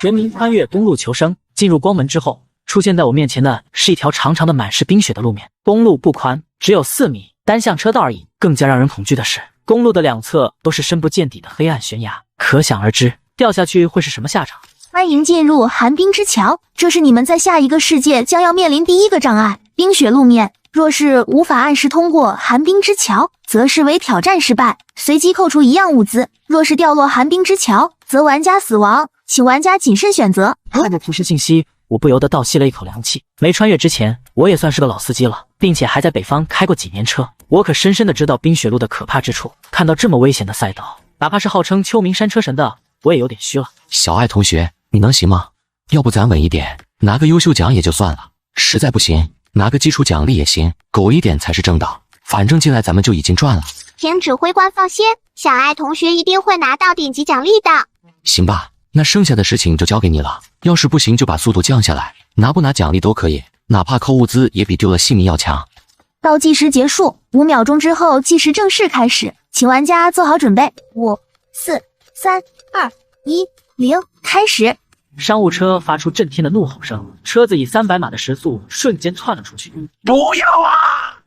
全民穿越公路求生。进入光门之后，出现在我面前的是一条长长的满是冰雪的路面，公路不宽，只有4米，单向车道而已。更加让人恐惧的是，公路的2侧都是深不见底的黑暗悬崖，可想而知，掉下去会是什么下场。欢迎进入寒冰之桥，这是你们在下一个世界将要面临第1个障碍——冰雪路面。若是无法按时通过寒冰之桥，则视为挑战失败，随机扣除1样物资。若是掉落寒冰之桥，则玩家死亡，请玩家谨慎选择。看着提示信息，我不由得倒吸了一口凉气。没穿越之前，我也算是个老司机了，并且还在北方开过几年车，我可深深的知道冰雪路的可怕之处。看到这么危险的赛道，哪怕是号称秋名山车神的，我也有点虚了。小爱同学，你能行吗？要不咱稳一点，拿个优秀奖也就算了，实在不行，拿个基础奖励也行，苟一点才是正道。反正进来咱们就已经赚了。请指挥官放心，小爱同学一定会拿到顶级奖励的。行吧，那剩下的事情就交给你了。要是不行，就把速度降下来，拿不拿奖励都可以，哪怕扣物资也比丢了性命要强。倒计时结束，5秒钟之后计时正式开始，请玩家做好准备。5、4、3、2、1、0，开始。商务车发出震天的怒吼声，车子以300码的时速瞬间窜了出去。不要啊！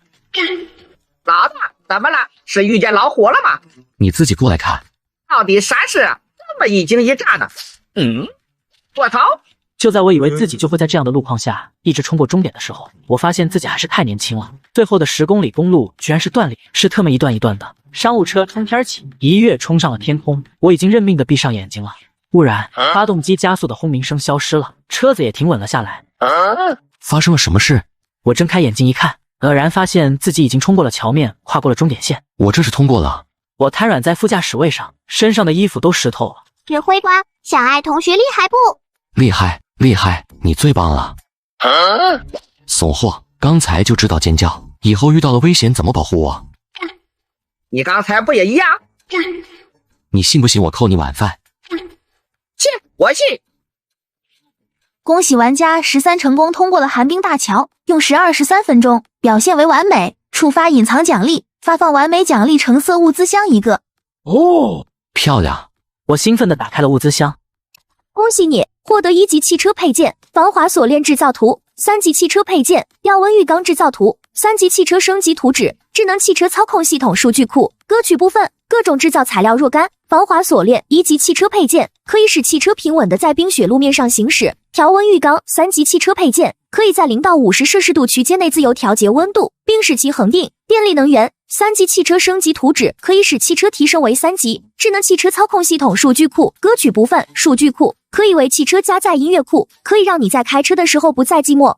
老大，怎么了？是遇见老虎了吗？你自己过来看。到底啥事啊？这么一惊一乍的。我操！就在我以为自己就会在这样的路况下一直冲过终点的时候，我发现自己还是太年轻了。最后的10公里公路居然是断裂，是特么一段一段的。商务车冲天起，一跃冲上了天空。我已经认命的闭上眼睛了。忽然，发动机加速的轰鸣声消失了，车子也停稳了下来。发生了什么事？我睁开眼睛一看，愕然发现自己已经冲过了桥面，跨过了终点线。我这是通过了。我瘫软在副驾驶位上，身上的衣服都湿透了。指挥官，小爱同学厉害不？厉害，厉害，你最棒了！怂货，刚才就知道尖叫，以后遇到了危险怎么保护我？你刚才不也一样？你信不信我扣你晚饭？信，我信。恭喜玩家13成功通过了寒冰大桥，用时23分钟，表现为完美，触发隐藏奖励，发放完美奖励橙色物资箱1个。哦，漂亮！我兴奋地打开了物资箱。恭喜你获得1级汽车配件防滑锁链制造图，3级汽车配件标温浴缸制造图，3级汽车升级图纸，智能汽车操控系统数据库，歌曲部分各种制造材料若干，防滑锁链1级汽车配件可以使汽车平稳地在冰雪路面上行驶，调温浴缸3级汽车配件可以在0到50摄氏度区间内自由调节温度，并使其恒定。电力能源3级汽车升级图纸可以使汽车提升为3级，智能汽车操控系统数据库，歌曲部分数据库可以为汽车加载音乐库，可以让你在开车的时候不再寂寞。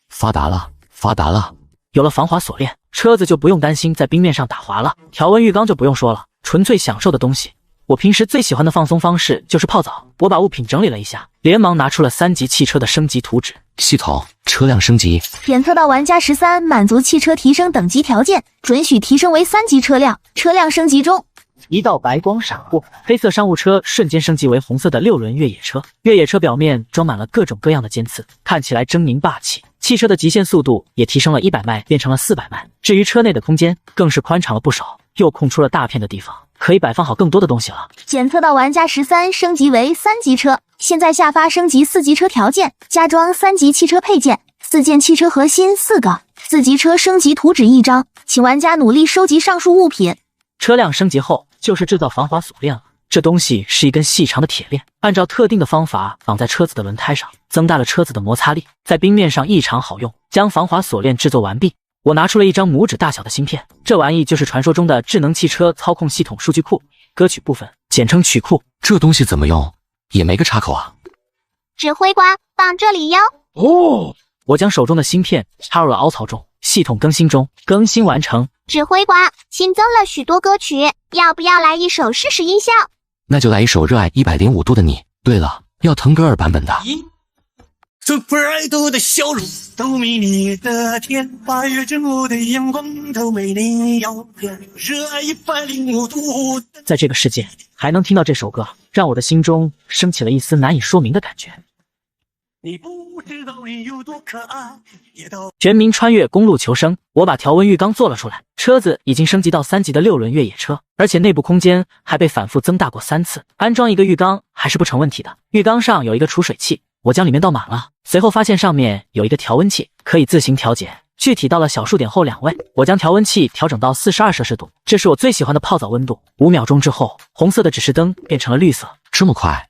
发达了，发达了！有了防滑锁链，车子就不用担心在冰面上打滑了。调温浴缸就不用说了，纯粹享受的东西。我平时最喜欢的放松方式就是泡澡。我把物品整理了一下，连忙拿出了3级汽车的升级图纸。系统车辆升级，检测到玩家13满足汽车提升等级条件，准许提升为3级车辆，车辆升级中。一道白光闪过，黑色商务车瞬间升级为红色的6轮越野车。越野车表面装满了各种各样的尖刺，看起来狰狞霸气。汽车的极限速度也提升了100迈，变成了400迈。至于车内的空间，更是宽敞了不少，又空出了大片的地方，可以摆放好更多的东西了。检测到玩家13升级为3级车，现在下发升级4级车条件，加装3级汽车配件，4件汽车核心4个，4级车升级图纸1张，请玩家努力收集上述物品。车辆升级后就是制造防滑锁链了。这东西是一根细长的铁链，按照特定的方法绑在车子的轮胎上，增大了车子的摩擦力，在冰面上异常好用。将防滑锁链制作完毕，我拿出了一张拇指大小的芯片，这玩意就是传说中的智能汽车操控系统数据库，歌曲部分简称曲库。这东西怎么用？也没个插口啊。指挥官，放这里哟。哦，我将手中的芯片插入了凹槽中，系统更新中，更新完成。指挥官，新增了许多歌曲，要不要来一首试试音效？那就来一首热爱105度的你。对了，要腾格尔版本的。Super Idol 的笑容都没你的甜，8月正午的阳光都没你耀眼，热爱105度。在这个世界还能听到这首歌，让我的心中升起了一丝难以说明的感觉。你不知道你有多可爱。全民穿越公路求生，我把调温浴缸做了出来。车子已经升级到3级的6轮越野车，而且内部空间还被反复增大过3次。安装一个浴缸还是不成问题的。浴缸上有一个储水器，我将里面倒满了，随后发现上面有一个调温器，可以自行调节。具体到了小数点后2位，我将调温器调整到42摄氏度，这是我最喜欢的泡澡温度。5秒钟之后，红色的指示灯变成了绿色。这么快？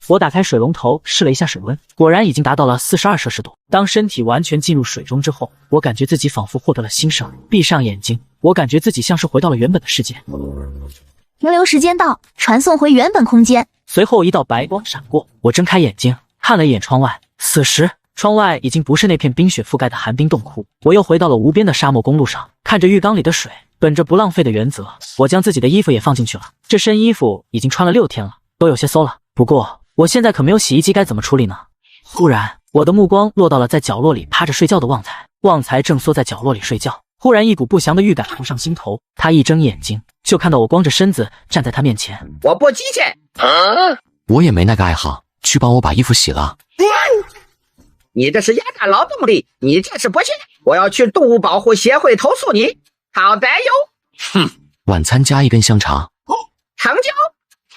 我打开水龙头试了一下水温，果然已经达到了42摄氏度。当身体完全进入水中之后，我感觉自己仿佛获得了新生。闭上眼睛，我感觉自己像是回到了原本的世界。停留时间到，传送回原本空间。随后一道白光闪过，我睁开眼睛看了一眼窗外，此时窗外已经不是那片冰雪覆盖的寒冰洞窟，我又回到了无边的沙漠公路上。看着浴缸里的水，本着不浪费的原则，我将自己的衣服也放进去了。这身衣服已经穿了6天了，都有些馊了。不过我现在可没有洗衣机，该怎么处理呢？忽然我的目光落到了在角落里趴着睡觉的旺财。旺财正缩在角落里睡觉，忽然一股不祥的预感扑上心头。他一睁眼睛就看到我光着身子站在他面前。我不机械，我也没那个爱好，去帮我把衣服洗了。你这是压榨劳动力，你这是不行，我要去动物保护协会投诉你。好歹有，哼，晚餐加1根香肠。成交。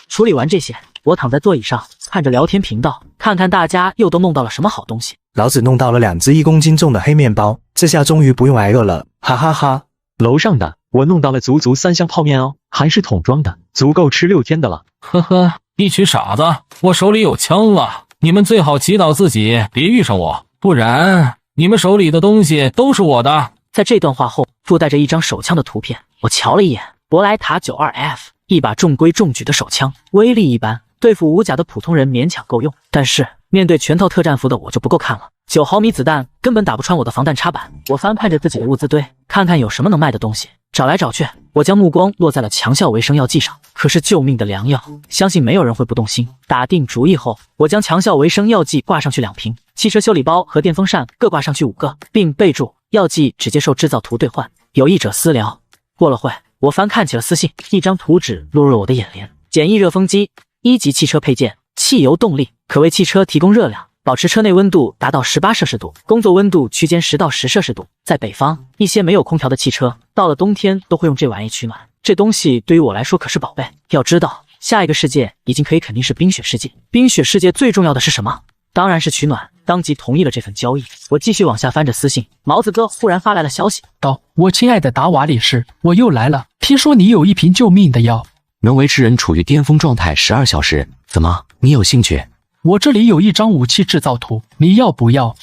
处理完这些，我躺在座椅上看着聊天频道，看看大家又都弄到了什么好东西。老子弄到了2只1公斤重的黑面包，这下终于不用挨饿了，哈哈哈。楼上的我弄到了足3箱泡面哦，还是桶装的，足够吃6天的了。呵呵，一群傻子，我手里有枪了，你们最好祈祷自己别遇上我，不然你们手里的东西都是我的。在这段话后附带着一张手枪的图片，我瞧了一眼，博莱塔 92F， 一把中规中矩的手枪，威力一般，对付无甲的普通人勉强够用，但是面对全套特战服的我就不够看了，9毫米子弹根本打不穿我的防弹插板。我翻看着自己的物资堆，看看有什么能卖的东西。找来找去，我将目光落在了强效维生药剂上。可是救命的良药，相信没有人会不动心。打定主意后，我将强效维生药剂挂上去2瓶，汽车修理包和电风扇各挂上去5个，并备注药剂只接受制造图兑换，有意者私聊。过了会，我翻看起了私信，一张图纸落入了我的眼帘。简易热风机，1级汽车配件，汽油动力，可为汽车提供热量，保持车内温度达到18摄氏度，工作温度区间10到10摄氏度。在北方，一些没有空调的汽车，到了冬天都会用这玩意取暖。这东西对于我来说可是宝贝。要知道，下一个世界已经可以肯定是冰雪世界。冰雪世界最重要的是什么？当然是取暖。当即同意了这份交易。我继续往下翻着私信，毛子哥忽然发来了消息，道：我亲爱的达瓦里士，我又来了。听说你有一瓶救命的药，能维持人处于巅峰状态12小时。怎么，你有兴趣？我这里有一张武器制造图，你要不要？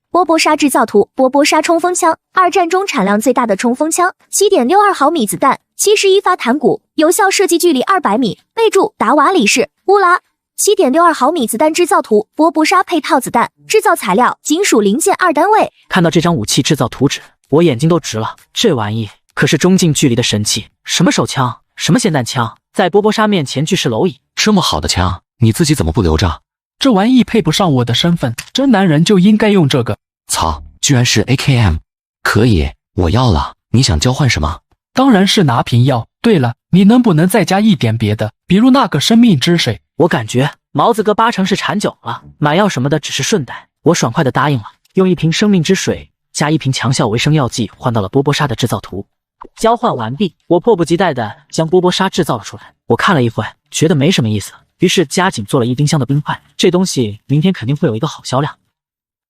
波波沙制造图：波波沙冲锋枪，二战中产量最大的冲锋枪，7.62毫米子弹，71发弹鼓，有效射击距离200米。备注：达瓦里士，乌拉。7.62毫米子弹制造图：波波沙配套子弹，制造材料：金属零件2单位。看到这张武器制造图纸，我眼睛都直了。这玩意可是中近距离的神器，什么手枪，什么霰弹枪，在波波沙面前巨石蝼蚁。这么好的枪，你自己怎么不留着？这玩意配不上我的身份，真男人就应该用这个。操，居然是 AKM， 可以，我要了。你想交换什么？当然是拿瓶药。对了，你能不能再加一点别的，比如那个生命之水？我感觉毛子哥80%是馋酒了，买药什么的只是顺带。我爽快的答应了，用1瓶生命之水加1瓶强效维生药剂换到了波波沙的制造图。交换完毕，我迫不及待的将波波沙制造了出来。我看了一会，觉得没什么意思，于是加紧做了1冰箱的冰块。这东西明天肯定会有一个好销量。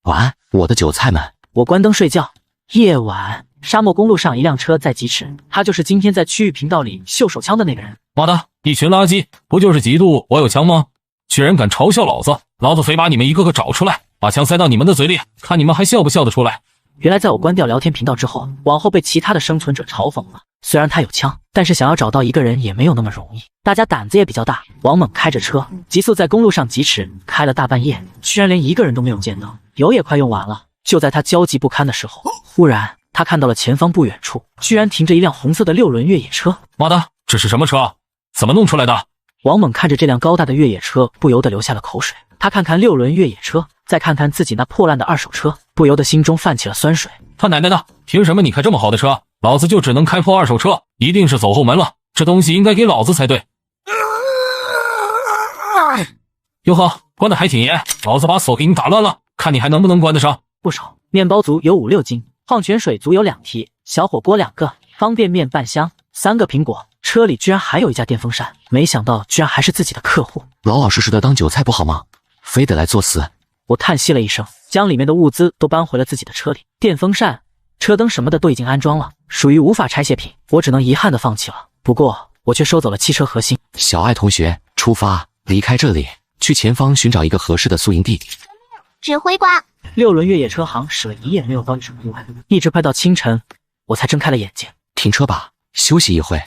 晚安，我的韭菜们。我关灯睡觉。夜晚，沙漠公路上一辆车在疾驰，他就是今天在区域频道里秀手枪的那个人。妈的，一群垃圾，不就是嫉妒我有枪吗？居然敢嘲笑老子，老子非把你们一个个找出来，把枪塞到你们的嘴里，看你们还笑不笑得出来。原来在我关掉聊天频道之后，往后被其他的生存者嘲讽了。虽然他有枪，但是想要找到一个人也没有那么容易，大家胆子也比较大。王猛开着车急速在公路上疾驰，开了大半夜，居然连一个人都没有见到，油也快用完了。就在他焦急不堪的时候，忽然他看到了前方不远处居然停着一辆红色的6轮越野车。妈的，这是什么车？怎么弄出来的？王猛看着这辆高大的越野车，不由得流下了口水。他看看6轮越野车，再看看自己那破烂的2手车，不由得心中泛起了酸水。他奶奶的，凭什么你开这么好的车，老子就只能开破2手车？一定是走后门了，这东西应该给老子才对。哟呵，关得还挺严，老子把锁给你打乱了，看你还能不能关得上。不少，面包足有5、6斤，矿泉水足有2提，小火锅2个，方便面半箱，3个苹果，车里居然还有一架电风扇，没想到居然还是自己的客户。老老实实的当韭菜不好吗？非得来作死。我叹息了一声，将里面的物资都搬回了自己的车里，电风扇、车灯什么的都已经安装了，属于无法拆卸品，我只能遗憾的放弃了。不过我却收走了汽车核心。小爱同学，出发，离开这里，去前方寻找一个合适的宿营地。指挥官，6轮越野车行驶了1夜没有遭遇什么意外，一直快到清晨，我才睁开了眼睛。停车吧，休息一会。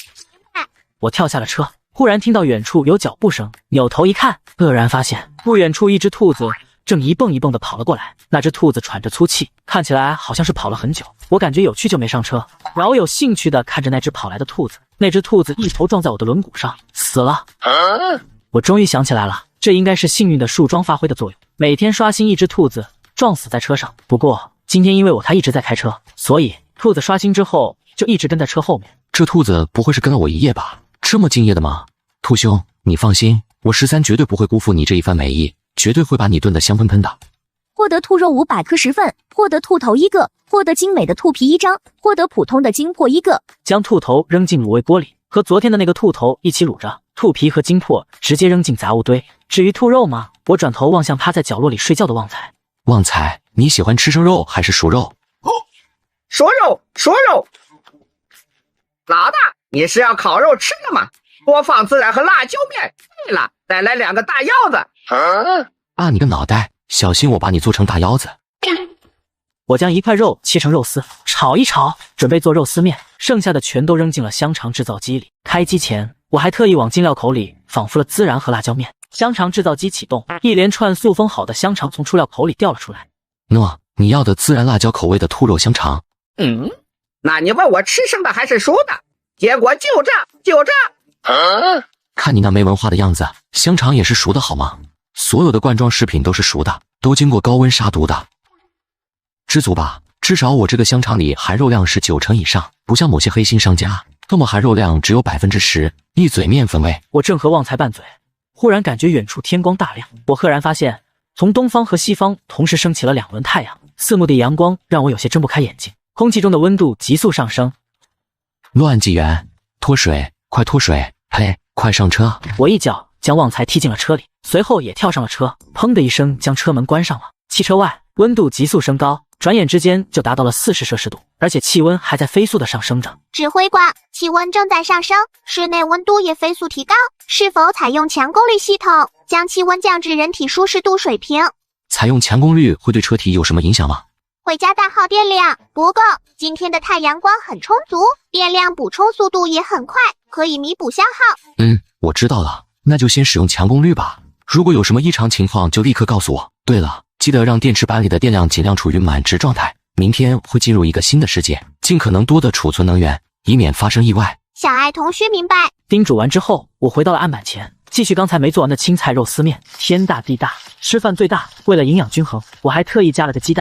我跳下了车，忽然听到远处有脚步声，扭头一看，愕然发现不远处一只兔子正一蹦一蹦的跑了过来。那只兔子喘着粗气，看起来好像是跑了很久。我感觉有趣就没上车，饶有兴趣的看着那只跑来的兔子。那只兔子一头撞在我的轮毂上，死了。我终于想起来了，这应该是幸运的树桩发挥的作用。每天刷新一只兔子撞死在车上，不过今天因为他一直在开车，所以兔子刷新之后就一直跟在车后面。这兔子不会是跟了我1夜吧？这么敬业的吗？兔兄，你放心，我13绝对不会辜负你这一番美意，绝对会把你炖得香喷喷的。获得兔肉500克10份，获得兔头1个，获得精美的兔皮1张，获得普通的精魄1个。将兔头扔进卤味锅里，和昨天的那个兔头一起卤着，兔皮和精魄直接扔进杂物堆。至于兔肉吗？我转头望向趴在角落里睡觉的旺财。旺财，你喜欢吃生肉还是熟肉？熟肉，熟肉。老大，你是要烤肉吃的吗？播放孜然和辣椒面。对了，再来2个大腰子。啊，你个脑袋，小心我把你做成大腰子。我将1块肉切成肉丝，炒一炒，准备做肉丝面，剩下的全都扔进了香肠制造机里。开机前，我还特意往进料口里仿佛了孜然和辣椒面。香肠制造机启动，一连串塑封好的香肠从出料口里掉了出来。诺，你要的孜然辣椒口味的兔肉香肠。那你问我吃生的还是熟的？结果就这。看你那没文化的样子，香肠也是熟的好吗？所有的罐装食品都是熟的，都经过高温杀毒的。知足吧，至少我这个香肠里含肉量是90%以上，不像某些黑心商家，那么含肉量只有10%，一嘴面粉味。我正和旺财拌嘴，忽然感觉远处天光大亮，我赫然发现，从东方和西方同时升起了2轮太阳，四目的阳光让我有些睁不开眼睛，空气中的温度急速上升。乱纪元，脱水，快脱水！嘿，快上车！我一脚将旺财踢进了车里，随后也跳上了车，砰的一声将车门关上了。汽车外温度急速升高，转眼之间就达到了40摄氏度，而且气温还在飞速的上升着。指挥官，气温正在上升，室内温度也飞速提高，是否采用强功率系统，将气温降至人体舒适度水平？采用强功率会对车体有什么影响吗？会加大耗电量，不过今天的太阳光很充足，电量补充速度也很快，可以弥补消耗。我知道了，那就先使用强功率吧。如果有什么异常情况就立刻告诉我。对了，记得让电池板里的电量尽量处于满值状态，明天会进入一个新的世界，尽可能多的储存能源，以免发生意外。小爱同学明白。叮嘱完之后，我回到了案板前，继续刚才没做完的青菜肉丝面。天大地大，吃饭最大，为了营养均衡，我还特意加了个鸡蛋。